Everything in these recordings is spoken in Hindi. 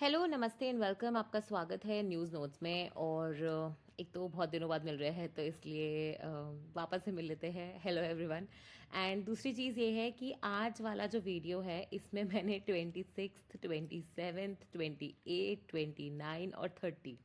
हेलो, नमस्ते एंड वेलकम। आपका स्वागत है न्यूज़ नोट्स में। और एक तो बहुत दिनों बाद मिल रहे हैं तो इसलिए वापस से मिल लेते हैं। Hello everyone. एंड दूसरी चीज़ ये है कि आज वाला जो वीडियो है इसमें मैंने 26, 27, 28, 29 और 30,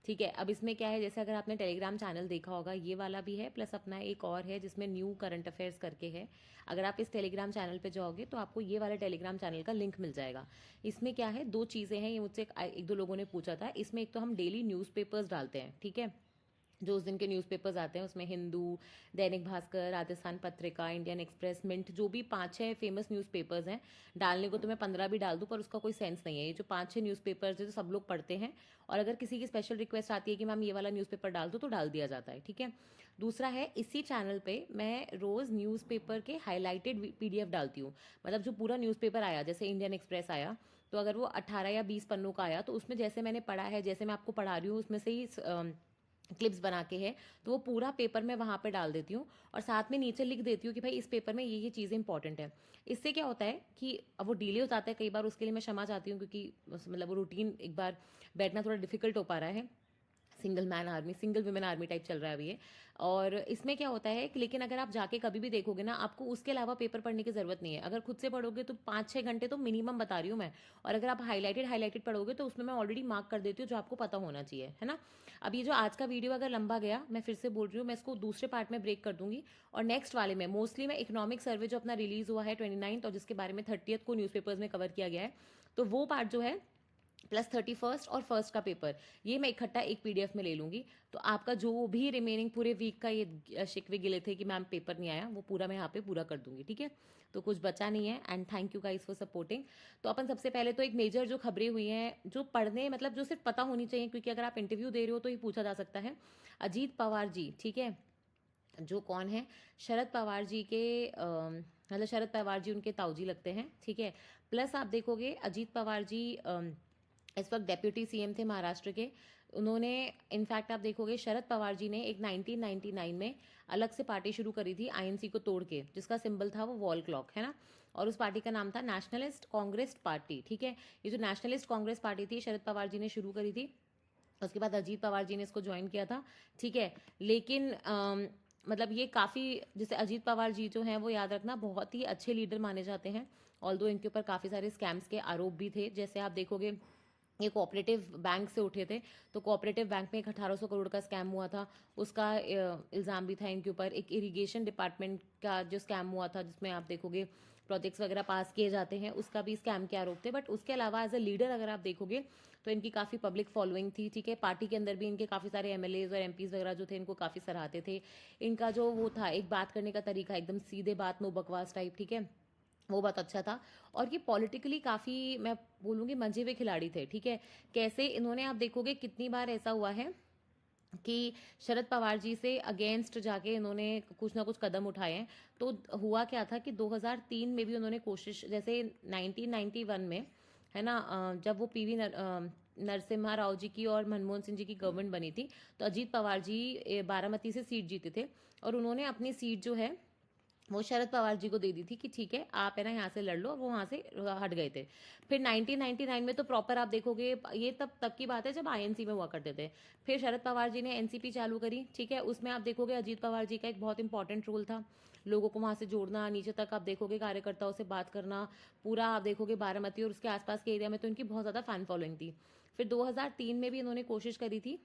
ठीक है। अब इसमें क्या है, जैसे अगर आपने टेलीग्राम चैनल देखा होगा, ये वाला भी है प्लस अपना एक और है जिसमें न्यू करंट अफेयर्स करके है। अगर आप इस टेलीग्राम चैनल पे जाओगे तो आपको ये वाला टेलीग्राम चैनल का लिंक मिल जाएगा। इसमें क्या है, दो चीज़ें हैं, ये मुझसे एक दो लोगों ने पूछा था। इसमें एक तो हम डेली न्यूज़पेपर्स डालते हैं, ठीक है। जो उस दिन के न्यूज़पेपर्स आते हैं उसमें Hindu, Dainik Bhaskar, Rajasthan Patrika, Indian express, mint, जो भी 5-6 फेमस न्यूज़पेपर्स हैं। डालने को तो मैं 15 भी डाल दूँ पर उसका कोई सेंस नहीं है। ये जो 5-6 न्यूज़पेपर्स है तो सब लोग पढ़ते हैं, और अगर किसी की स्पेशल रिक्वेस्ट आती है कि मैम ये वाला न्यूज़पेपर डाल दो तो डाल दिया जाता है, ठीक है। दूसरा है, इसी चैनल पे मैं रोज़ न्यूज़पेपर के हाईलाइटेड पीडीएफ डालती हूँ। मतलब जो पूरा न्यूज़पेपर आया, जैसे इंडियन एक्सप्रेस आया तो अगर वो 18 या 20 पन्नों का आया तो उसमें जैसे मैंने पढ़ा है, जैसे मैं आपको पढ़ा रही हूँ उसमें से ही क्लिप्स बना के है, तो वो पूरा पेपर मैं वहाँ पे डाल देती हूँ और साथ में नीचे लिख देती हूँ कि भाई इस पेपर में ये चीज़ें इंपॉर्टेंट है। इससे क्या होता है कि अब वो डिले हो जाता है कई बार, उसके लिए मैं क्षमा चाहती हूँ क्योंकि मतलब वो रूटीन एक बार बैठना थोड़ा डिफिकल्ट हो पा रहा है। Single man army, single women army type चल रहा है अभी ये। और इसमें क्या होता है कि लेकिन अगर आप जाके कभी भी देखोगे ना, आपको उसके अलावा पेपर पढ़ने की जरूरत नहीं है। अगर खुद से पढ़ोगे तो 5-6 घंटे तो मिनिमम बता रही हूँ मैं। और अगर आप हाईलाइटेड हाईलाइटेड पढ़ोगे तो उसमें मैं ऑलरेडी मार्क कर देती हूँ जो आपको पता होना चाहिए, है ना। अब ये जो आज का वीडियो अगर लंबा गया, मैं फिर से बोल रही हूँ, मैं इसको दूसरे पार्ट में ब्रेक कर दूंगी। और नेक्स्ट वाले में मोस्टली मैं इकोनॉमिक सर्वे जो अपना रिलीज हुआ है 29 और जिसके बारे में 30 को न्यूज़पेपर्स में कवर किया गया है, तो वो पार्ट जो है प्लस 31 और फर्स्ट का पेपर, ये मैं इकट्ठा एक पीडीएफ में ले लूंगी। तो आपका जो भी रिमेनिंग पूरे वीक का ये शिकवे गिले थे कि मैम पेपर नहीं आया, वो पूरा मैं यहाँ पे पूरा कर दूंगी, ठीक है। तो कुछ बचा नहीं है। And thank you guys for supporting. तो अपन सबसे पहले तो एक मेजर जो खबरें हुई हैं जो पढ़ने, मतलब जो सिर्फ पता होनी चाहिए, क्योंकि अगर आप इंटरव्यू दे रहे हो तो ये पूछा जा सकता है। अजीत पवार जी, ठीक है, जो कौन है, शरद पवार जी के मतलब शरद पवार जी उनके ताऊजी लगते हैं, ठीक है। प्लस आप देखोगे अजीत पवार जी इस वक्त डेप्यूटी सीएम थे महाराष्ट्र के। उन्होंने, इनफैक्ट आप देखोगे शरद पवार जी ने एक 1999 में अलग से पार्टी शुरू करी थी आईएनसी को तोड़ के, जिसका सिंबल था वो वॉल क्लॉक, है ना। और उस पार्टी का नाम था नेशनलिस्ट कांग्रेस पार्टी, ठीक है। ये जो नेशनलिस्ट कांग्रेस पार्टी थी शरद पवार जी ने शुरू करी थी। उसके बाद अजीत पवार जी ने इसको ज्वाइन किया था, ठीक है। लेकिन मतलब ये काफ़ी, जैसे अजीत पवार जी जो हैं वो याद रखना बहुत ही अच्छे लीडर माने जाते हैं। ऑल्दो इनके ऊपर काफ़ी सारे स्कैम्स के आरोप भी थे। जैसे आप देखोगे ये कोऑपरेटिव बैंक से उठे थे, तो कोऑपरेटिव बैंक में एक 1800 करोड़ का स्कैम हुआ था, उसका इल्ज़ाम भी था इनके ऊपर। एक इरिगेशन डिपार्टमेंट का जो स्कैम हुआ था जिसमें आप देखोगे प्रोजेक्ट्स वगैरह पास किए जाते हैं, उसका भी स्कैम के आरोप थे। बट उसके अलावा एज अ लीडर अगर आप देखोगे तो इनकी काफ़ी पब्लिक फॉलोइंग थी, ठीक है। पार्टी के अंदर भी इनके काफ़ी सारे एमएलएज और एमपीज वगैरह जो थे इनको काफ़ी सराहते थे। इनका जो वो था, एक बात करने का तरीका, एकदम सीधे बात, नो बकवास टाइप, ठीक है, वो बहुत अच्छा था। और ये पॉलिटिकली काफ़ी, मैं बोलूँगी, मंजे हुए खिलाड़ी थे, ठीक है। कैसे इन्होंने, आप देखोगे कितनी बार ऐसा हुआ है कि शरद पवार जी से अगेंस्ट जाके इन्होंने कुछ ना कुछ कदम उठाए हैं। तो हुआ क्या था कि 2003 में भी उन्होंने कोशिश, जैसे 1991 में, है ना, जब वो पीवी नरसिम्हा राव जी की और मनमोहन सिंह जी की गवर्नमेंट बनी थी, तो अजीत पवार जी बारामती से सीट जीते थे और उन्होंने अपनी सीट जो है वो शरद पवार जी को दे दी थी कि ठीक है आप, है ना, यहाँ से लड़ लो, और वो वहाँ से हट गए थे। फिर 1999 में तो प्रॉपर आप देखोगे, ये तब की बात है जब आईएनसी में हुआ करते थे। फिर शरद पवार जी ने एनसीपी चालू करी, ठीक है। उसमें आप देखोगे अजीत पवार जी का एक बहुत इंपॉर्टेंट रोल था, लोगों को वहाँ से जोड़ना, नीचे तक आप देखोगे कार्यकर्ताओं से बात करना, पूरा आप देखोगे बारामती और उसके आसपास के एरिया में तो इनकी बहुत ज़्यादा फैन फॉलोइंग थी। फिर 2003 में भी इन्होंने कोशिश करी थी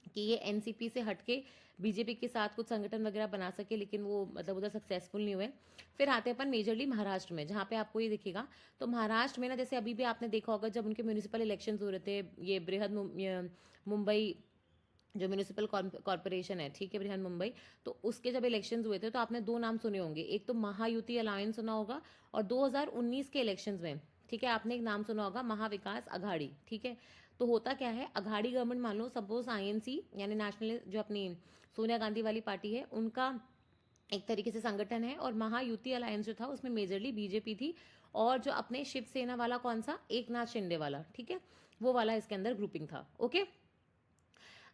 कि ये एनसीपी से हटके बीजेपी के साथ कुछ संगठन वगैरह बना सके, लेकिन वो मतलब उधर सक्सेसफुल नहीं हुए। फिर आते हैं अपन मेजरली महाराष्ट्र में, जहाँ पे आपको ये दिखेगा। तो महाराष्ट्र में ना, जैसे अभी भी आपने देखा होगा जब उनके म्यूनिसिपल इलेक्शंस हो रहे थे, ये मुंबई जो म्यूनिसिपल कॉर्पोरेशन है, ठीक है, बृहन मुंबई, तो उसके जब इलेक्शंस हुए थे तो आपने दो नाम सुने होंगे, एक तो महायुति अलायंस सुना होगा, और 2019 के इलेक्शंस में, ठीक है, आपने एक नाम सुना होगा महाविकास अघाड़ी, ठीक है। तो होता क्या है, अघाड़ी गवर्नमेंट मान लो, सपोज आईएनसी यानी नेशनल, जो अपनी सोनिया गांधी वाली पार्टी है, उनका एक तरीके से संगठन है, और महायुति अलायंस जो था उसमें मेजरली बीजेपी थी, और जो अपने शिवसेना वाला कौन सा, एक नाथ शिंदे वाला, ठीक है, वो वाला इसके अंदर ग्रुपिंग था, ओके।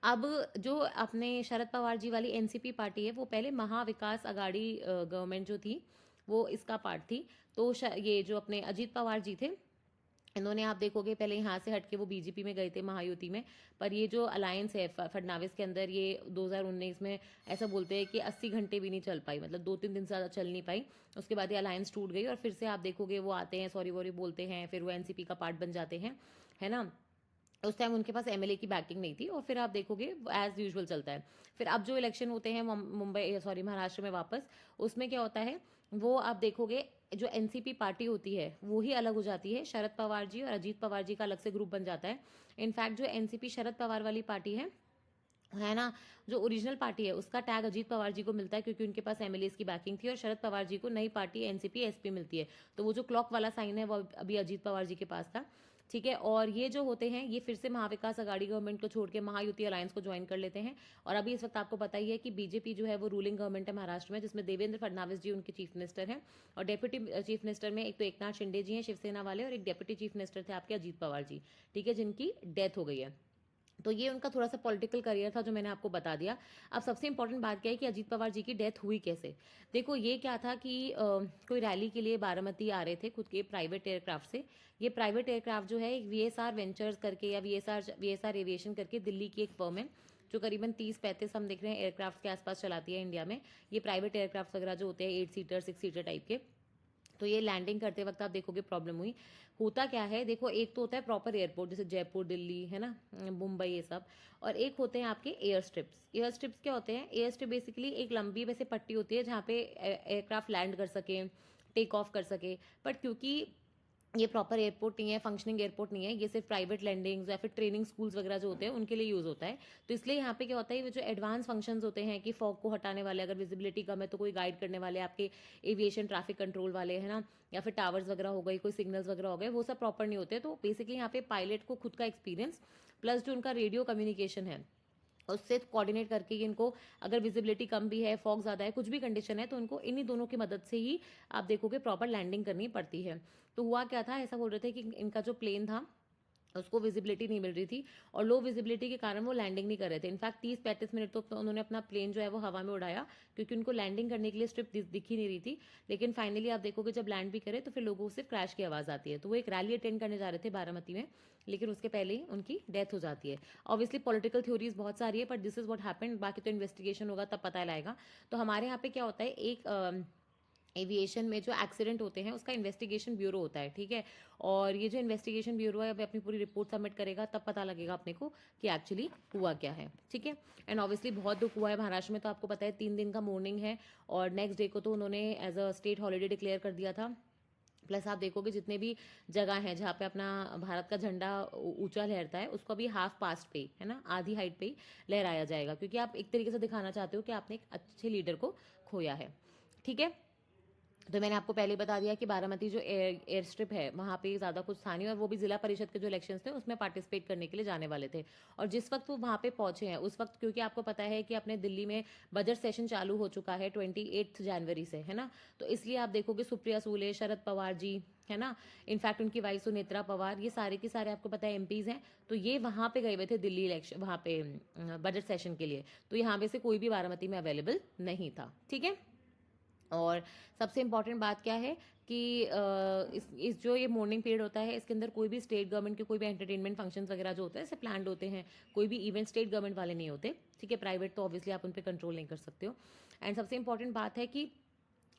अब जो अपने शरद पवार जी वाली एनसीपी पार्टी है, वो पहले महाविकास अघाड़ी गवर्नमेंट जो थी वो इसका पार्ट थी। तो ये जो अपने अजीत पवार जी थे इन्होंने आप देखोगे पहले यहाँ से हटके वो बीजेपी में गए थे महायुति में, पर ये जो अलायंस है फडनाविस के अंदर, ये 2019 में ऐसा बोलते हैं कि 80 घंटे भी नहीं चल पाई, मतलब 2-3 दिन से ज़्यादा चल नहीं पाई। उसके बाद ये अलायंस टूट गई और फिर से आप देखोगे वो आते हैं, सॉरी वॉरी बोलते हैं, फिर वो एनसीपी का पार्ट बन जाते हैं, है ना। उस टाइम उनके पास एमएलए की बैकिंग नहीं थी और फिर आप देखोगे एज यूजुअल चलता है। फिर अब जो इलेक्शन होते हैं मुंबई सॉरी महाराष्ट्र में वापस, उसमें क्या होता है, वो आप देखोगे जो एनसीपी पार्टी होती है वो ही अलग हो जाती है। शरद पवार जी और अजीत पवार जी का अलग से ग्रुप बन जाता है। इनफैक्ट जो एनसीपी शरद पवार वाली पार्टी है ना, जो ओरिजिनल पार्टी है उसका टैग अजीत पवार जी को मिलता है, क्योंकि उनके पास एमएलए की बैकिंग थी, और शरद पवार जी को नई पार्टी एनसीपी एसपी मिलती है। तो वो जो क्लॉक वाला साइन है वो अभी अजीत पवार जी के पास था, ठीक है। और ये जो होते हैं ये फिर से महाविकास अघाड़ी गवर्नमेंट को छोड़ के महायुति अलायंस को ज्वाइन कर लेते हैं। और अभी इस वक्त आपको पता ही है कि बीजेपी जो है वो रूलिंग गवर्नमेंट है महाराष्ट्र में, जिसमें देवेंद्र फडणवीस जी उनके चीफ मिनिस्टर हैं। और डेप्यूटी चीफ मिनिस्टर में एक तो एकनाथ शिंदे जी हैं शिवसेना वाले, और एक डेप्यूटी चीफ मिनिस्टर थे आपके अजीत पवार जी, ठीक है, जिनकी डेथ हो गई है। तो ये उनका थोड़ा सा पॉलिटिकल करियर था जो मैंने आपको बता दिया। अब सबसे इंपॉर्टेंट बात क्या है कि अजीत पवार जी की डेथ हुई कैसे। देखो ये क्या था कि कोई रैली के लिए बारामती आ रहे थे खुद के प्राइवेट एयरक्राफ्ट से। ये प्राइवेट एयरक्राफ्ट जो है वीएसआर वेंचर्स करके या वीएसआर एविएशन करके दिल्ली की एक फर्म है, जो करीबन 30-35 हम देख रहे हैं एयरक्राफ्ट के आसपास चलाती है इंडिया में। ये प्राइवेट एयरक्राफ्ट वगैरह जो होते हैं 8 सीटर 6 सीटर टाइप के। तो ये लैंडिंग करते वक्त आप देखोगे प्रॉब्लम हुई। होता क्या है, देखो एक तो होता है प्रॉपर एयरपोर्ट जैसे जयपुर दिल्ली है ना, मुंबई ये सब, और एक होते हैं आपके एयर स्ट्रिप्स। एयर स्ट्रिप्स क्या होते हैं, एयर स्ट्रिप बेसिकली एक लंबी वैसे पट्टी होती है जहाँ पे एयरक्राफ्ट लैंड कर सके, टेक ऑफ कर सके। बट क्योंकि ये प्रॉपर एयरपोर्ट नहीं है, फंक्शनिंग एयरपोर्ट नहीं है, ये सिर्फ प्राइवेट लैंडिंग्स या फिर ट्रेनिंग स्कूल्स वगैरह जो होते हैं उनके लिए यूज़ होता है। तो इसलिए यहाँ पे क्या होता है, ये जो एडवांस फंक्शंस होते हैं कि फॉग को हटाने वाले, अगर विजिबिलिटी कम है तो कोई गाइड करने वाले आपके एविएशन ट्रैफिक कंट्रोल वाले है ना, या फिर टावर्स वगैरह हो गई, कोई सिग्नल्स वगैरह हो गए, वो सब प्रॉपर नहीं होते। तो बेसिकली यहाँ पे पायलट को खुद का एक्सपीरियंस प्लस जो उनका रेडियो कम्युनिकेशन है उससे कोऑर्डिनेट करके इनको, अगर विजिबिलिटी कम भी है, फॉग ज़्यादा है, कुछ भी कंडीशन है, तो उनको इन्हीं दोनों की मदद से ही आप देखोगे प्रॉपर लैंडिंग करनी पड़ती है। तो हुआ क्या था, ऐसा बोल रहे थे कि इनका जो प्लेन था उसको विजिबिलिटी नहीं मिल रही थी, और लो विजिबिलिटी के कारण वो लैंडिंग नहीं कर रहे थे। इनफैक्ट 30-35 मिनट तो उन्होंने अपना प्लेन जो है वो हवा में उड़ाया, क्योंकि उनको लैंडिंग करने के लिए स्ट्रिप दिख ही नहीं रही थी। लेकिन फाइनली आप देखोगे जब लैंड भी करे तो फिर लोगों से क्रैश की आवाज़ आती है। तो वो एक रैली अटेंड करने जा रहे थे बारामती में, लेकिन उसके पहले ही उनकी डेथ हो जाती है। ऑब्वियसली पॉलिटिकल थ्योरीज बहुत सारी है, but this is what happened, बाकी तो इन्वेस्टिगेशन होगा तब पता लगाएगा। तो हमारे यहाँ पे क्या होता है, एक एविएशन में जो एक्सीडेंट होते हैं उसका इन्वेस्टिगेशन ब्यूरो होता है, ठीक है। और ये जो इन्वेस्टिगेशन ब्यूरो है अभी अपनी पूरी रिपोर्ट सबमिट करेगा, तब पता लगेगा अपने को कि एक्चुअली हुआ क्या है, ठीक है। एंड ऑब्वियसली बहुत दुख हुआ है महाराष्ट्र में, तो आपको पता है 3 दिन का मोर्निंग है, और नेक्स्ट डे को तो उन्होंने as a state holiday declare कर दिया था। प्लस आप देखोगे जितने भी जगह हैं जहाँ पे अपना भारत का झंडा ऊंचा लहरता है, उसको अभी हाफ पास्ट पे है ना, आधी हाइट पे ही लहराया जाएगा, क्योंकि आप एक तरीके से दिखाना चाहते हो कि आपने एक अच्छे लीडर को खोया है, ठीक है। तो मैंने आपको पहले ही बता दिया कि बारामती जो एयर स्ट्रिप है वहाँ पे ज़्यादा कुछ था नहीं, और वो भी जिला परिषद के जो इलेक्शंस थे उसमें पार्टिसिपेट करने के लिए जाने वाले थे। और जिस वक्त वो वहाँ पे पहुंचे हैं उस वक्त, क्योंकि आपको पता है कि अपने दिल्ली में बजट सेशन चालू हो चुका है 28 जनवरी से, है ना। तो इसलिए आप देखोगे सुप्रिया सूले, शरद पवार जी, है ना, इनफैक्ट उनकी वाइफ सुनेत्रा पवार, ये सारे के सारे आपको पता है एमपीज हैं। तो ये वहाँ पे गए हुए थे दिल्ली इलेक्शन, वहाँ पे बजट सेशन के लिए। तो यहाँ पे से कोई भी बारामती में अवेलेबल नहीं था, ठीक है। और सबसे इम्पॉर्टेंट बात क्या है कि इस जो ये मॉर्निंग पीरियड होता है इसके अंदर कोई भी स्टेट गवर्नमेंट के कोई भी एंटरटेनमेंट फंक्शंस वगैरह जो होते हैं ऐसे प्लान्ड होते हैं, कोई भी इवेंट स्टेट गवर्नमेंट वाले नहीं होते, ठीक है। प्राइवेट तो ऑब्वियसली आप उन पर कंट्रोल नहीं कर सकते हो। एंड सबसे इंपॉर्टेंट बात है कि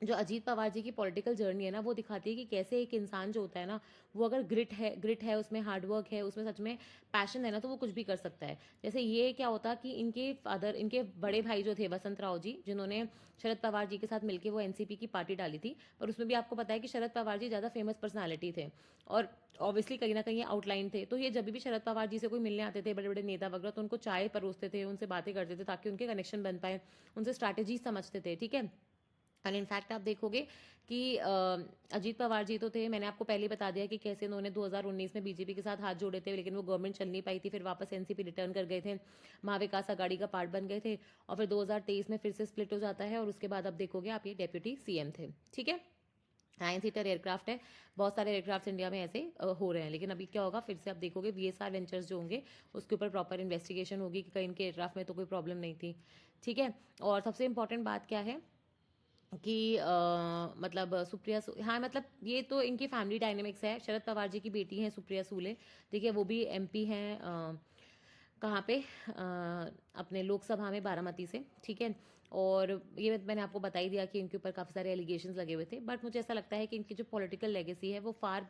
जो अजीत पवार जी की पॉलिटिकल जर्नी है ना, वो दिखाती है कि कैसे एक इंसान जो होता है ना, वो अगर ग्रिट है उसमें, हार्डवर्क है उसमें, सच में पैशन है ना, तो वो कुछ भी कर सकता है। जैसे ये क्या होता कि इनके बड़े भाई जो थे वसंत राव जी, जिन्होंने शरद पवार जी के साथ मिलकर वो एनसीपी की पार्टी डाली थी, पर उसमें भी आपको पता है कि शरद पवार जी ज़्यादा फेमस पर्सनैलिटी थे, और ऑब्वियसली कहीं ना कहीं आउटलाइन थे। तो ये जब भी शरद पवार जी से कोई मिलने आते थे बड़े बड़े नेता वगैरह, तो उनको चाय परोसते थे, उनसे बातें करते थे ताकि उनके कनेक्शन बन पाए, उनसे स्ट्रैटेजी समझते थे, ठीक है। एंड इनफैक्ट आप देखोगे कि अजीत पवार जी तो थे, मैंने आपको पहले ही बता दिया कि कैसे उन्होंने 2019 में बीजेपी के साथ हाथ जोड़े थे, लेकिन वो गवर्नमेंट चल नहीं पाई थी, फिर वापस एनसीपी रिटर्न कर गए थे, महाविकास अघाड़ी का पार्ट बन गए थे, और फिर 2023 में फिर से स्प्लिट हो जाता है, और उसके बाद अब देखोगे आप ये डेप्यूटी सीएम थे, ठीक है। 9 सीटर एयरक्राफ्ट है, बहुत सारे एयरक्राफ्ट इंडिया में ऐसे हो रहे हैं, लेकिन अभी क्या होगा, फिर से आप देखोगे वीएसआर वेंचर्स जो होंगे उसके ऊपर प्रॉपर इन्वेस्टिगेशन होगी कि कहीं इनके एयरक्राफ्ट में तो कोई प्रॉब्लम नहीं थी, ठीक है। और सबसे इंपॉर्टेंट बात क्या है कि मतलब हाँ, मतलब ये तो इनकी फैमिली डायनेमिक्स है। शरद पवार जी की बेटी हैं सुप्रिया सूले, देखिए वो भी एमपी हैं, कहाँ पे, अपने लोकसभा में बारामती से, ठीक है। और ये मैंने आपको बता ही दिया कि इनके ऊपर काफ़ी सारे एलिगेशंस लगे हुए थे, बट मुझे ऐसा लगता है कि इनकी जो पॉलिटिकल लेगेसी है वो फार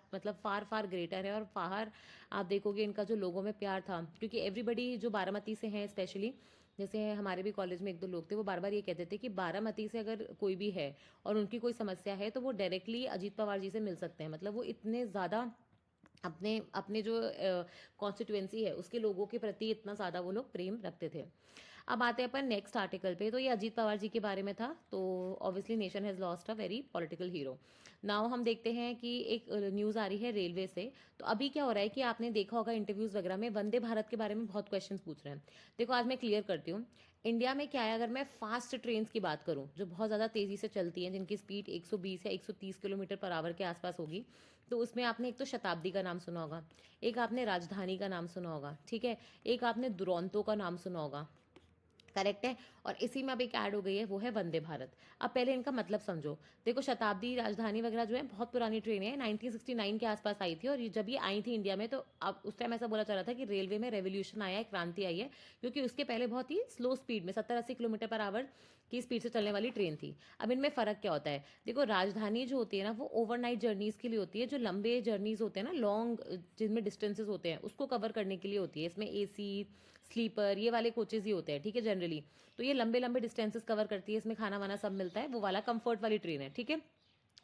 फार ग्रेटर है। और फार आप देखोगे इनका जो लोगों में प्यार था, क्योंकि एवरीबडी जो बारामती से हैं स्पेशली, जैसे हमारे भी कॉलेज में एक दो लोग थे, वो बार बार ये कहते थे कि बारामती से अगर कोई भी है और उनकी कोई समस्या है तो वो डायरेक्टली अजीत पवार जी से मिल सकते हैं। मतलब वो इतने ज़्यादा अपने अपने जो कॉन्स्टिट्यूएंसी है उसके लोगों के प्रति इतना ज़्यादा वो लोग प्रेम रखते थे। अब आते हैं अपन नेक्स्ट आर्टिकल पे। तो ये अजीत पवार जी के बारे में था। तो obviously nation has lost a very political hero. Now हम देखते हैं कि एक न्यूज़ आ रही है रेलवे से। तो अभी क्या हो रहा है कि आपने देखा होगा इंटरव्यूज़ वगैरह में वंदे भारत के बारे में बहुत क्वेश्चंस पूछ रहे हैं। देखो आज मैं क्लियर करती हूँ। इंडिया में क्या है, अगर मैं फास्ट ट्रेन की बात करूं जो बहुत ज़्यादा तेज़ी से चलती हैं, जिनकी स्पीड 120 या 130 किलोमीटर पर आवर के आसपास होगी, तो उसमें आपने एक तो शताब्दी का नाम सुना होगा, एक आपने राजधानी का नाम सुना होगा, ठीक है, एक आपने दुरंतो का नाम सुना होगा, करेक्ट है। और इसी में अब एक ऐड हो गई है, वो है वंदे भारत। अब पहले इनका मतलब समझो। देखो शताब्दी राजधानी वगैरह जो है बहुत पुरानी ट्रेन है, 1969 के आसपास आई थी। और जब ये आई थी इंडिया में तो अब उस टाइम ऐसा बोला जा रहा था कि रेलवे में रेवोल्यूशन आया है, क्रांति आई है, क्योंकि उसके पहले बहुत ही स्लो स्पीड में 70-80 किलोमीटर पर आवर की स्पीड से चलने वाली ट्रेन थी। अब इनमें फ़र्क क्या होता है, देखो राजधानी जो होती है ना वो ओवरनाइट जर्नीज़ के लिए होती है, जो लंबे जर्नीज़ होते हैं ना, लॉन्ग जिनमें डिस्टेंसेज होते हैं उसको कवर करने के लिए होती है। इसमें एसी स्लीपर ये वाले कोचेज़ ही होते हैं, ठीक है, जनरली। तो ये लंबे लंबे डिस्टेंसेस कवर करती है, इसमें खाना वाना सब मिलता है, वो वाला कंफर्ट वाली ट्रेन है, ठीक है,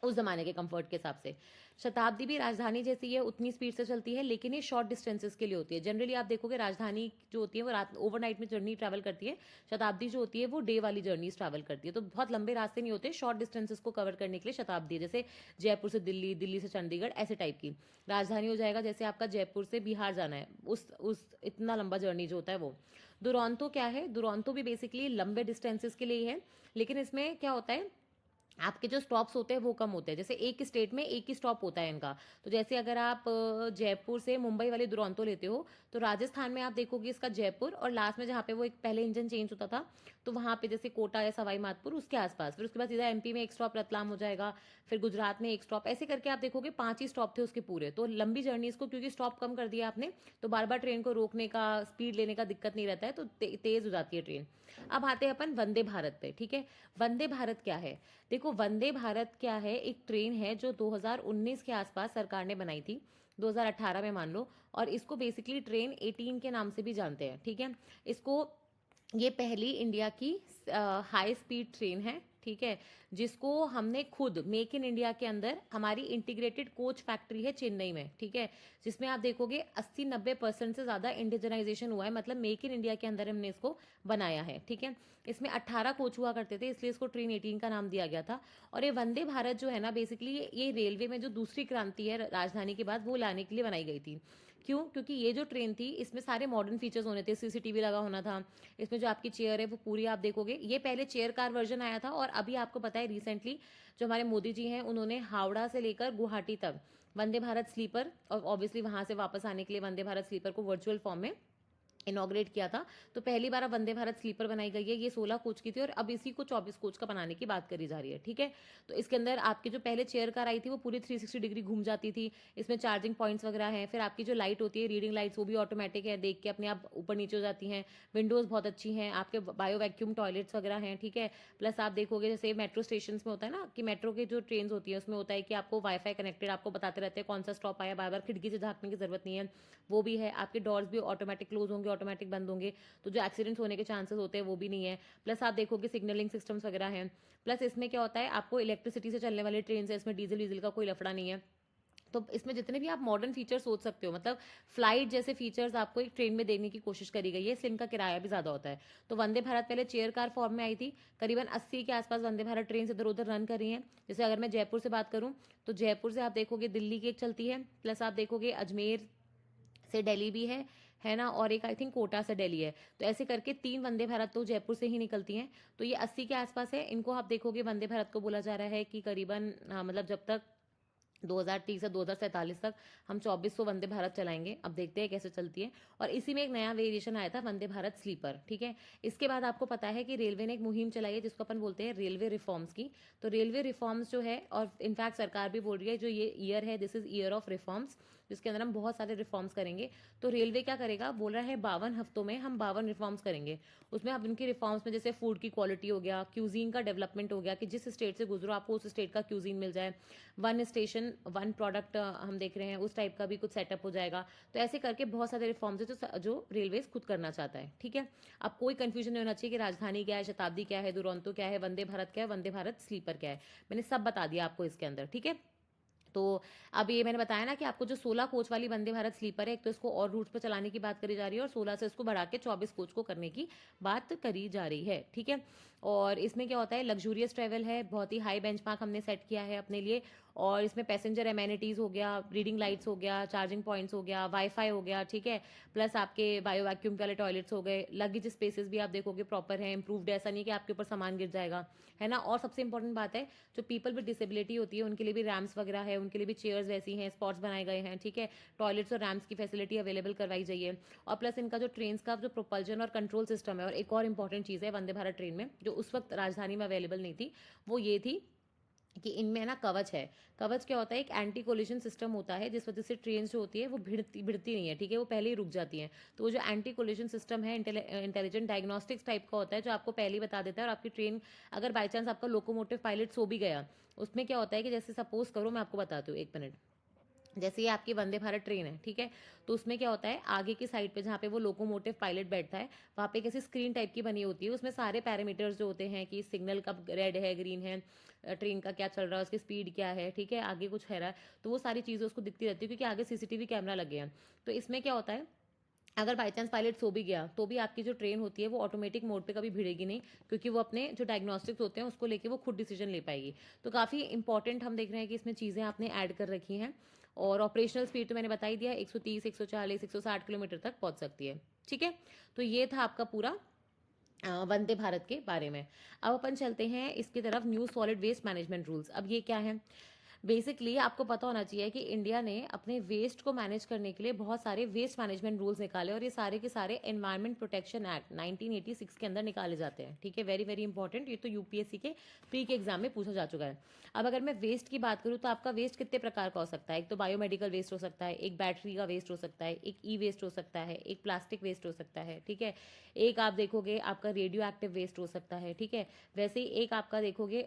उस जमाने के कंफर्ट के हिसाब से। शताब्दी भी राजधानी जैसी है, उतनी स्पीड से चलती है, लेकिन ये शॉर्ट डिस्टेंसेस के लिए होती है। जनरली आप देखोगे राजधानी जो होती है वो रात ओवरनाइट में जर्नी ट्रैवल करती है, शताब्दी जो होती है वो डे वाली जर्नीज ट्रैवल करती है। तो बहुत लंबे रास्ते नहीं होते, शॉर्ट डिस्टेंसेस को कवर करने के लिए शताब्दी है, जैसे जयपुर से दिल्ली, दिल्ली से चंडीगढ़, ऐसे टाइप की। राजधानी हो जाएगा जैसे आपका जयपुर से बिहार जाना है, उस इतना लंबा जर्नी जो होता है वो। दुरंतो क्या है, दुरंतो भी बेसिकली लंबे डिस्टेंसेस के लिए है, लेकिन इसमें क्या होता है, आपके जो स्टॉप्स होते हैं वो कम होते हैं। जैसे एक स्टेट में एक ही स्टॉप होता है इनका। तो जैसे अगर आप जयपुर से मुंबई वाले दुरंतो लेते हो, तो राजस्थान में आप देखोगे इसका जयपुर, और लास्ट में जहाँ पे वो एक पहले इंजन चेंज होता था, तो वहाँ पे जैसे कोटा या सवाई माधोपुर उसके आसपास, फिर उसके बाद सीधा एमपी में एक स्टॉप रतलाम हो जाएगा, फिर गुजरात में एक स्टॉप, ऐसे करके आप देखोगे 5 ही स्टॉप थे उसके पूरे। तो लंबी जर्नीज को क्योंकि स्टॉप कम कर दिया आपने, तो बार बार ट्रेन को रोकने का, स्पीड लेने का दिक्कत नहीं रहता है, तो तेज हो जाती है ट्रेन। अब आते हैं अपन वंदे भारत पे, ठीक है। वंदे भारत क्या है, देखो वंदे भारत क्या है, एक ट्रेन है जो 2019 के आसपास सरकार ने बनाई थी, 2018 में मान लो। और इसको बेसिकली ट्रेन 18 के नाम से भी जानते हैं, ठीक है। इसको, ये पहली इंडिया की हाई स्पीड ट्रेन है, ठीक है, जिसको हमने खुद मेक इन इंडिया के अंदर, हमारी इंटीग्रेटेड कोच फैक्ट्री है चेन्नई में, ठीक है, जिसमें आप देखोगे 80-90% से ज़्यादा इंडिजनाइजेशन हुआ है, मतलब मेक इन इंडिया के अंदर हमने इसको बनाया है, ठीक है। इसमें 18 कोच हुआ करते थे, इसलिए इसको ट्रेन 18 का नाम दिया गया था। और ये वंदे भारत जो है ना, बेसिकली ये रेलवे में जो दूसरी क्रांति है राजधानी के बाद, वो लाने के लिए बनाई गई थी। क्यों, क्योंकि ये जो ट्रेन थी इसमें सारे मॉडर्न फीचर्स होने थे, सीसीटीवी लगा होना था, इसमें जो आपकी चेयर है वो पूरी आप देखोगे। ये पहले चेयर कार वर्जन आया था, और अभी आपको पता है रिसेंटली जो हमारे मोदी जी हैं उन्होंने हावड़ा से लेकर गुवाहाटी तक वंदे भारत स्लीपर, और ऑब्वियसली वहां से वापस आने के लिए वंदे भारत स्लीपर को वर्चुअल फॉर्म में इनॉग्रेट किया था। तो पहली बार अब वंदे भारत स्लीपर बनाई गई है, ये 16 कोच की थी, और अब इसी को 24 कोच का बनाने की बात करी जा रही है, ठीक है। तो इसके अंदर आपकी जो पहले चेयर कार आई थी वो पूरी 360 डिग्री घूम जाती थी, इसमें चार्जिंग पॉइंट्स वगैरह हैं, फिर आपकी जो लाइट होती है रीडिंग लाइट्स वो भी ऑटोमेटिक है, देख के अपने आप ऊपर नीचे हो जाती हैं, विंडोज़ बहुत अच्छी हैं, आपके बायो वैक्यूम टॉयलेट्स वगैरह हैं, ठीक है। प्लस आप देखोगे जैसे मेट्रो स्टेशन में होता है ना, कि मेट्रो के जो ट्रेन होती है उसमें होता है कि आपको वाईफाई कनेक्टेड आपको बताते रहते हैं कौन सा स्टॉप आया, बार बार खिड़की से झांकने की जरूरत नहीं है, वो भी है। आपके डोर्स भी ऑटोमेटिक क्लोज होंगे, ऑटोमेटिक बंद होंगे, तो जो एक्सीडेंट्स होने के चांसेस होते हैं वो भी नहीं है। प्लस आप देखोगे सिग्नलिंग सिस्टम्स वगैरह हैं। प्लस इसमें क्या होता है, आपको इलेक्ट्रिसिटी से चलने वाली ट्रेन है, इसमें डीजल डीजल का कोई लफड़ा नहीं है। तो इसमें जितने भी आप मॉडर्न फीचर सोच सकते हो, मतलब फ्लाइट जैसे फीचर्स आपको एक ट्रेन में देने की कोशिश करी गई है, इसलिए इनका किराया भी ज़्यादा होता है। तो वंदे भारत पहले चेयर कार फॉर्म में आई थी, करीबन 80 के आसपास वंदे भारत ट्रेन इधर उधर रन कर रही हैं। जैसे अगर मैं जयपुर से बात करूँ, तो जयपुर से आप देखोगे दिल्ली की एक चलती है, प्लस आप देखोगे अजमेर से दिल्ली भी है ना, और एक आई थिंक कोटा से दिल्ली है। तो ऐसे करके 3 वंदे भारत तो जयपुर से ही निकलती हैं। तो ये 80 के आसपास है। इनको आप देखोगे वंदे भारत को बोला जा रहा है कि करीबन, हाँ, मतलब जब तक 2030 से 2047 तक हम 2400 वंदे भारत चलाएंगे। अब देखते हैं कैसे चलती है। और इसी में एक नया वेरिएशन आया था, वंदे भारत स्लीपर। ठीक है, इसके बाद आपको पता है कि रेलवे ने एक मुहिम चलाई है जिसको अपन बोलते हैं रेलवे रिफॉर्म्स की। तो रेलवे रिफॉर्म्स जो है, और इनफैक्ट सरकार भी बोल रही है जो ये ईयर है, this is year of reforms, जिसके अंदर हम बहुत सारे रिफॉर्म्स करेंगे। तो रेलवे क्या करेगा, बोल रहा है 52 हफ्तों में हम 52 रिफॉर्म्स करेंगे। उसमें अब इनकी रिफॉर्म्स में जैसे फूड की क्वालिटी हो गया, क्यूजीन का डेवलपमेंट हो गया, कि जिस स्टेट से गुजरो आपको उस स्टेट का क्यूजीन मिल जाए, वन स्टेशन वन प्रोडक्ट हम देख रहे हैं, उस टाइप का भी कुछ सेटअप हो जाएगा। तो ऐसे करके बहुत सारे रिफॉर्म्स है जो रेलवेज खुद करना चाहता है। ठीक है, अब कोई कंफ्यूजन नहीं होना चाहिए कि राजधानी क्या है, शताब्दी क्या है, दुरंतो क्या है, वंदे भारत क्या है, वंदे भारत स्लीपर क्या है। मैंने सब बता दिया आपको इसके अंदर। ठीक है, तो अब ये मैंने बताया ना कि आपको जो 16 कोच वाली वंदे भारत स्लीपर है, एक तो इसको और रूट्स पर चलाने की बात करी जा रही है, और 16 से इसको बढ़ा के 24 कोच को करने की बात करी जा रही है। ठीक है, और इसमें क्या होता है, लग्जूरियस ट्रैवल है, बहुत ही हाई बेंचमार्क हमने सेट किया है अपने लिए। और इसमें पैसेंजर एमेनिटीज़ हो गया, रीडिंग लाइट्स हो गया, चार्जिंग पॉइंट्स हो गया, वाईफाई हो गया। ठीक है, प्लस आपके बायो वैक्यूम वाले टॉयलेट्स हो गए, लगेज स्पेसेस भी आप देखोगे प्रॉपर है, इंप्रूव्ड है, ऐसा नहीं कि आपके ऊपर सामान गिर जाएगा, है ना। और सबसे इंपॉर्टेंट बात है, जो पीपल विद डिसेबिलिटी होती है उनके लिए भी रैम्स वगैरह है, उनके लिए भी चेयर्स वैसी हैं, स्पॉट्स बनाए गए हैं। ठीक है, टॉयलेट्स और रैम्स की फैसिलिटी अवेलेबल करवाई जाइए। और प्लस इनका जो ट्रेन का जो प्रोपल्जन और कंट्रोल सिस्टम है, और एक और इंपॉर्टेंट चीज़ है वंदे भारत ट्रेन में जो उस वक्त राजधानी में अवेलेबल नहीं थी, वो ये थी कि इनमें ना कवच है। कवच क्या होता है, एक एंटी कोलिजन सिस्टम होता है, जिस वजह से ट्रेन जो होती है वो भिड़ती नहीं है। ठीक है, वो पहले ही रुक जाती हैं। तो वो जो एंटी कोलिजन सिस्टम है, इंटेलिजेंट डायग्नोस्टिक्स टाइप का होता है, जो आपको पहले ही बता देता है। और आपकी ट्रेन अगर बाई चांस आपका लोकोमोटिव पायलट सो भी गया, उसमें क्या होता है कि जैसे सपोज करो, मैं आपको बताती हूँ, एक मिनट। जैसे ये आपकी वंदे भारत ट्रेन है, ठीक है, तो उसमें क्या होता है, आगे की साइड पे जहाँ पे वो लोकोमोटिव पायलट बैठता है, वहाँ पे कैसी स्क्रीन टाइप की बनी होती है, उसमें सारे पैरामीटर्स जो होते हैं कि सिग्नल कब रेड है, ग्रीन है, ट्रेन का क्या चल रहा है, उसकी स्पीड क्या है, ठीक है, आगे कुछ है रहा है, तो वो सारी चीज़ें उसको दिखती रहती है, क्योंकि आगे सीसीटीवी कैमरा लगे हैं। तो इसमें क्या होता है, अगर बाई चांस पायलट सो भी गया तो भी आपकी जो ट्रेन होती है वो ऑटोमेटिक मोड पे कभी भिड़ेगी नहीं, क्योंकि वो अपने जो डायग्नोस्टिक्स होते हैं उसको लेके वो खुद डिसीजन ले पाएगी। तो काफ़ी इंपॉर्टेंट हम देख रहे हैं कि इसमें चीज़ें आपने ऐड कर रखी हैं। और ऑपरेशनल स्पीड तो मैंने बता ही दिया, 130, 140, 160 किलोमीटर तक पहुंच सकती है। ठीक है, तो ये था आपका पूरा वंदे भारत के बारे में। अब अपन चलते हैं इसकी तरफ, new solid waste management rules. अब ये क्या है, बेसिकली आपको पता होना चाहिए कि इंडिया ने अपने वेस्ट को मैनेज करने के लिए बहुत सारे वेस्ट मैनेजमेंट रूल्स निकाले, और ये सारे के सारे एनवायरमेंट प्रोटेक्शन एक्ट 1986 के अंदर निकाले जाते हैं। ठीक है, वेरी वेरी इंपॉर्टेंट, ये तो यूपीएससी के प्री के एग्जाम में पूछा जा चुका है। अब अगर मैं वेस्ट की बात करूँ तो आपका वेस्ट कितने प्रकार का हो सकता है, एक तो बायोमेडिकल वेस्ट हो सकता है, एक बैटरी का वेस्ट हो सकता है, एक ई वेस्ट हो सकता है, एक प्लास्टिक वेस्ट हो सकता है। ठीक है, एक आप देखोगे आपका रेडियो एक्टिव वेस्ट हो सकता है। ठीक है, वैसे ही एक आपका देखोगे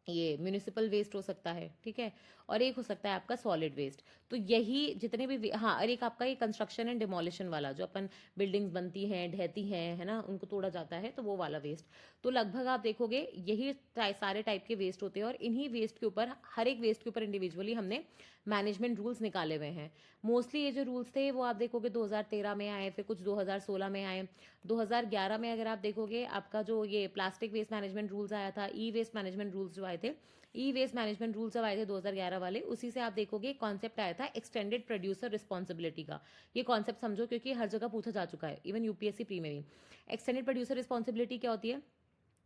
ये म्यूनिसिपल वेस्ट हो सकता है। ठीक है, और एक हो सकता है आपका सॉलिड वेस्ट। तो यही जितने भी हाँ, और एक आपका ये कंस्ट्रक्शन एंड डिमोलिशन वाला, जो अपन बिल्डिंग्स बनती हैं, ढहती हैं, है ना, उनको तोड़ा जाता है, तो वो वाला वेस्ट। तो लगभग आप देखोगे यही सारे टाइप के वेस्ट होते हैं, और इन्हीं वेस्ट के ऊपर, हर एक वेस्ट के ऊपर इंडिविजुअली हमने मैनेजमेंट रूल्स निकाले हुए हैं। मोस्टली ये जो रूल्स थे वो आप देखोगे 2013 में आए, फिर कुछ 2016 में आए। 2011 में अगर आप देखोगे, आपका जो ये प्लास्टिक वेस्ट मैनेजमेंट रूल्स आया था, ई वेस्ट मैनेजमेंट रूल्स जो आए थे, ई वेस्ट मैनेजमेंट रूल्स जब आए थे 2011 वाले, उसी से आप देखोगे कॉन्सेप्ट आया था एक्सटेंडेड प्रोड्यूसर रिस्पॉन्सिबिलिटी का। ये कॉन्सेप्ट समझो, क्योंकि हर जगह पूछा जा चुका है, इवन यूपीएससी प्री में भी। एक्सटेंडेड प्रोड्यूसर रिस्पॉन्सिबिलिटी क्या होती है,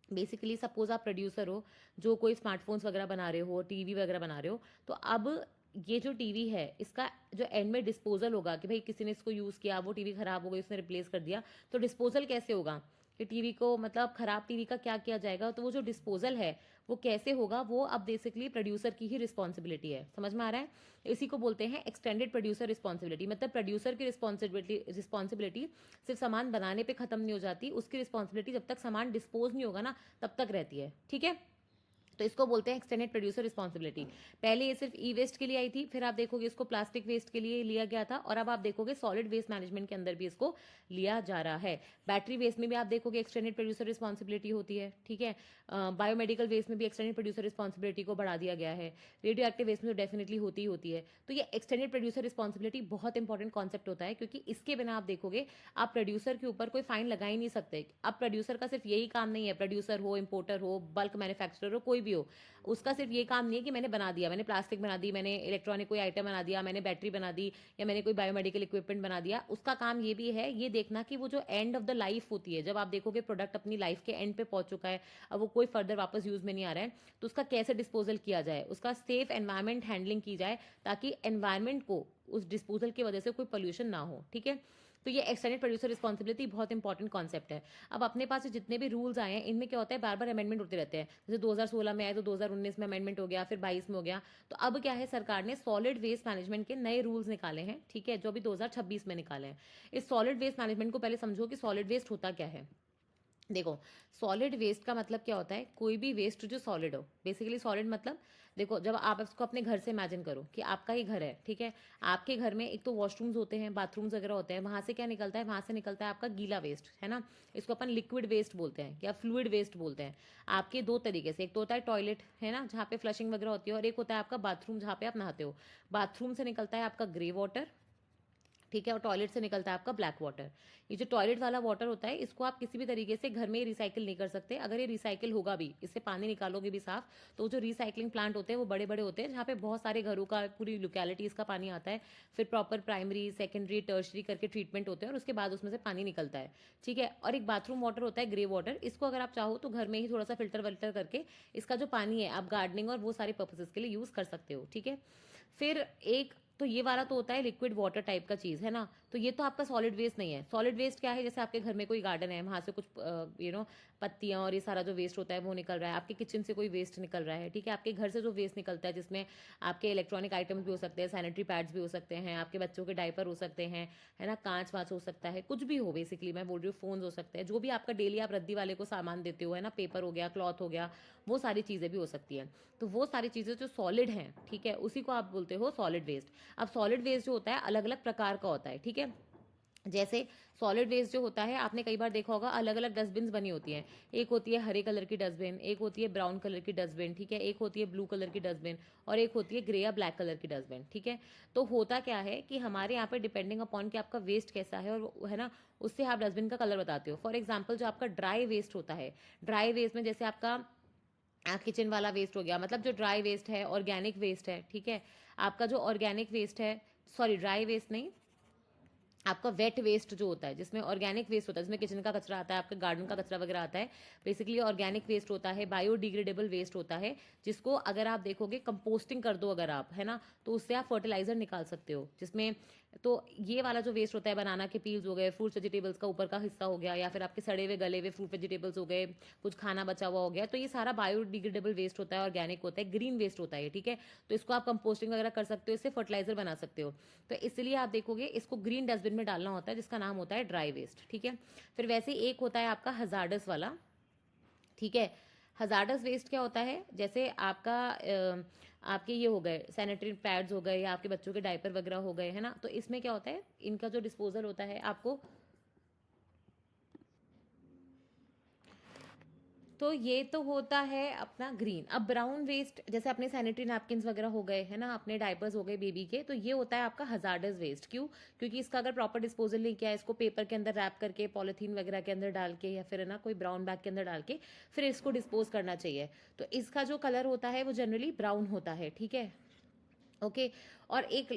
बेसिकली सपोज आप प्रोड्यूसर हो, जो कोई स्मार्टफोन्स वगैरह बना रहे हो, टीवी वगैरह बना रहे हो, तो अब ये जो टीवी है इसका जो एंड में डिस्पोजल होगा, कि भाई किसी ने इसको यूज़ किया, वो टीवी खराब हो गई, उसने रिप्लेस कर दिया, तो डिस्पोजल कैसे होगा, कि टीवी को मतलब खराब टीवी का क्या किया जाएगा, तो वो जो डिस्पोजल है वो कैसे होगा, वो अब बेसिकली प्रोड्यूसर की ही रिस्पॉन्सिबिलिटी है। समझ में आ रहा है, इसी को बोलते हैं एक्सटेंडेड प्रोड्यूसर रिस्पॉन्सिबिलिटी। मतलब प्रोड्यूसर की रिस्पॉन्सिबिलिटी सिर्फ सामान बनाने पे खत्म नहीं हो जाती, उसकी रिस्पॉन्सिबिलिटी जब तक सामान डिस्पोज नहीं होगा ना, तब तक रहती है। ठीक है, तो इसको बोलते हैं एक्सटेंडेड प्रोड्यूसर रिस्पॉन्सिबिलिटी। पहले ये सिर्फ ई वेस्ट के लिए आई थी, फिर आप देखोगे इसको प्लास्टिक वेस्ट के लिए लिया गया था, और अब आप देखोगे सॉलिड वेस्ट मैनेजमेंट के अंदर भी इसको लिया जा रहा है। बैटरी वेस्ट में भी आप देखोगे एक्सटेंडेड प्रोड्यूसर रिस्पॉन्सिबिलिटी होती है। ठीक है, बायोमेडिकल वेस्ट में भी एक्सटेंडेड प्रोड्यूसर रिस्पॉन्सिबिलिटी को बढ़ा दिया गया है। रेडियो एक्टिव वेस्ट में तो डेफिनेटली होती ही होती है। तो ये एक्सटेंडेड प्रोड्यूसर रिस्पॉन्सिबिलिटी बहुत इंपॉर्टेंट कॉन्सेप्ट होता है, क्योंकि इसके बिना आप देखोगे आप प्रोड्यूसर के ऊपर कोई फाइन लगा ही नहीं सकते। अब प्रोड्यूसर का सिर्फ यही काम नहीं है, प्रोड्यूसर हो, इंपोर्टर हो, बल्क मैन्युफैक्चरर हो, कोई भी हो, उसका सिर्फ ये काम नहीं है कि मैंने बना दिया, मैंने प्लास्टिक बना दी, मैंने इलेक्ट्रॉनिक कोई आइटम बना दिया, मैंने बैटरी बना दी, या मैंने कोई बायोमेडिकल इक्विपमेंट बना दिया। उसका काम ये भी है ये देखना कि वो जो एंड ऑफ द लाइफ होती है, जब आप देखोगे प्रोडक्ट अपनी लाइफ के एंड पे पहुंच चुका है, अब वो कोई फर्दर वापस यूज में नहीं आ रहा है, तो उसका कैसे डिस्पोजल किया जाए, उसका सेफ एनवायरमेंट हैंडलिंग की जाए, ताकि एनवायरमेंट को उस डिस्पोजल की वजह से कोई पोल्यूशन ना हो। ठीक है, तो ये एक्सटेंडेड प्रोड्यूसर रिस्पॉन्सिबिलिटी बहुत इंपॉर्टेंट कॉन्सेप्ट है। अब अपने पास जितने भी रूल्स आए हैं, इनमें क्या होता है, बार बार अमेंडमेंट होते रहते हैं। जैसे 2016 में आए तो 2019 में अमेंडमेंट हो गया, फिर 22 में हो गया। तो अब क्या है, सरकार ने सॉलिड वेस्ट मैनेजमेंट के नए रूल्स निकाले हैं, ठीक है, जो अभी 2026 में निकाले हैं। इस सॉलिड वेस्ट मैनेजमेंट को पहले समझो कि सॉलिड वेस्ट होता क्या है। देखो, सॉलिड वेस्ट का मतलब क्या होता है, कोई भी वेस्ट जो सॉलिड हो। बेसिकली सॉलिड मतलब, देखो जब आप इसको अपने घर से इमेजिन करो कि आपका ही घर है, ठीक है, आपके घर में एक तो वॉशरूम्स होते हैं, बाथरूम्स वगैरह होते हैं, वहां से क्या निकलता है, वहां से निकलता है आपका गीला वेस्ट, है ना। इसको अपन लिक्विड वेस्ट बोलते हैं या फ्लूइड वेस्ट बोलते हैं। आपके दो तरीके से, एक तो होता है टॉयलेट, है ना, जहाँ पे फ्लशिंग वगैरह होती है, और एक होता है आपका बाथरूम, जहाँ पे आप नहाते हो। बाथरूम से निकलता है आपका ग्रे वाटर, ठीक है, और टॉयलेट से निकलता है आपका ब्लैक वाटर। ये जो टॉयलेट वाला वाटर होता है, इसको आप किसी भी तरीके से घर में रिसाइकिल नहीं कर सकते। अगर ये रिसाइकिल होगा भी, इससे पानी निकालोगे भी साफ, तो जो रिसाइकलिंग प्लांट होते हैं वो बड़े बड़े होते हैं, जहाँ पे बहुत सारे घरों का, पूरी लोकेलिटीज़ का पानी आता है। फिर प्रॉपर प्राइमरी, सेकेंडरी, टर्शरी करके ट्रीटमेंट होते हैं, और उसके बाद उसमें से पानी निकलता है। ठीक है, और एक बाथरूम वाटर होता है ग्रे वाटर। इसको अगर आप चाहो तो घर में ही थोड़ा सा फिल्टर वल्टर करके इसका जो पानी है आप गार्डनिंग और वो सारे पर्पसेस के लिए यूज़ कर सकते हो। ठीक है, फिर एक तो ये वाला तो होता है लिक्विड वाटर टाइप का चीज़, है ना। तो ये तो आपका सॉलिड वेस्ट नहीं है। सॉलिड वेस्ट क्या है, जैसे आपके घर में कोई गार्डन है, वहाँ से कुछ पत्तियाँ और ये सारा जो वेस्ट होता है वो निकल रहा है, आपके किचन से कोई वेस्ट निकल रहा है, ठीक है, आपके घर से जो वेस्ट निकलता है, जिसमें आपके इलेक्ट्रॉनिक आइटम्स भी हो सकते हैं, सैनिटरी पैड्स भी हो सकते हैं, आपके बच्चों के डायपर हो सकते हैं, है ना, कांच वाँच हो सकता है, कुछ भी हो। बेसिकली मैं बोल रही हूँ फ़ोन्स हो सकते हैं, जो भी आपका डेली आप रद्दी वाले को सामान देते हो, है ना, पेपर हो गया, क्लॉथ हो गया, वो सारी चीज़ें भी हो सकती हैं। तो वो सारी चीज़ें जो सॉलिड हैं, ठीक है, उसी को आप बोलते हो सॉलिड वेस्ट। अब सॉलिड वेस्ट जो होता है अलग अलग प्रकार का होता है, ठीक है। जैसे सॉलिड वेस्ट जो होता है, आपने कई बार देखा होगा अलग अलग डस्टबिन बनी होती हैं। एक होती है हरे कलर की डस्टबिन, एक होती है ब्राउन कलर की डस्टबिन, ठीक है, एक होती है ब्लू कलर की डस्टबिन, और एक होती है ग्रे या ब्लैक कलर की डस्टबिन। ठीक है, तो होता क्या है कि हमारे यहाँ पे डिपेंडिंग अपॉन कि आपका वेस्ट कैसा है, और है ना, उससे आप डस्टबिन का कलर बताते हो। फॉर एग्जाम्पल, जो आपका ड्राई वेस्ट होता है, ड्राई वेस्ट में जैसे आपका किचन वाला वेस्ट हो गया, मतलब जो ड्राई वेस्ट है, ऑर्गेनिक वेस्ट है, ठीक है, आपका जो ऑर्गेनिक वेस्ट है, सॉरी ड्राई वेस्ट नहीं, आपका वेट वेस्ट जो होता है, जिसमें ऑर्गेनिक वेस्ट होता है, जिसमें किचन का कचरा आता है, आपके गार्डन का कचरा वगैरह आता है, बेसिकली ऑर्गेनिक वेस्ट होता है। बायोडिग्रेडेबल वेस्ट होता है, जिसको अगर आप देखोगे कंपोस्टिंग कर दो अगर आप, है ना, तो उससे आप फर्टिलाइजर निकाल सकते हो। जिसमें तो ये वाला जो वेस्ट होता है, बनाना के पील्स हो गए, फ्रूट वेजिटेबल्स का ऊपर का हिस्सा हो गया, या फिर आपके सड़े हुए गले हुए फ्रूट वेजिटेबल्स हो गए, कुछ खाना बचा हुआ हो गया, तो ये सारा बायोडिग्रेडेबल वेस्ट होता है, ऑर्गेनिक होता है, ग्रीन वेस्ट होता है। ठीक है, तो इसको आप कंपोस्टिंग वगैरह कर सकते हो, इससे फर्टिलाइजर बना सकते हो। तो इसलिए आप देखोगे इसको ग्रीन डस्टबिन में डालना होता है, जिसका नाम होता है ड्राई वेस्ट। ठीक है, फिर वैसे एक होता है आपका हजार्डस वाला। ठीक है, हजार्डस वेस्ट क्या होता है, जैसे आपका आपके ये हो गए सैनिटरी पैड्स हो गए, या आपके बच्चों के डायपर वगैरह हो गए, है ना, तो इसमें क्या होता है, इनका जो डिस्पोजल होता है आपको, तो ये तो होता है अपना ग्रीन। अब ब्राउन वेस्ट, जैसे अपने सैनिटरी नैपकिन्स वगैरह हो गए, है ना, अपने डायपर्स हो गए बेबी के, तो ये होता है आपका हजार्डस वेस्ट। क्यों? क्योंकि इसका अगर प्रॉपर डिस्पोजल नहीं किया है, इसको पेपर के अंदर रैप करके, पॉलीथीन वगैरह के अंदर डाल के, या फिर है ना कोई ब्राउन बैग के अंदर डाल के फिर इसको डिस्पोज करना चाहिए। तो इसका जो कलर होता है वो जनरली ब्राउन होता है। ठीक है, ओके। और एक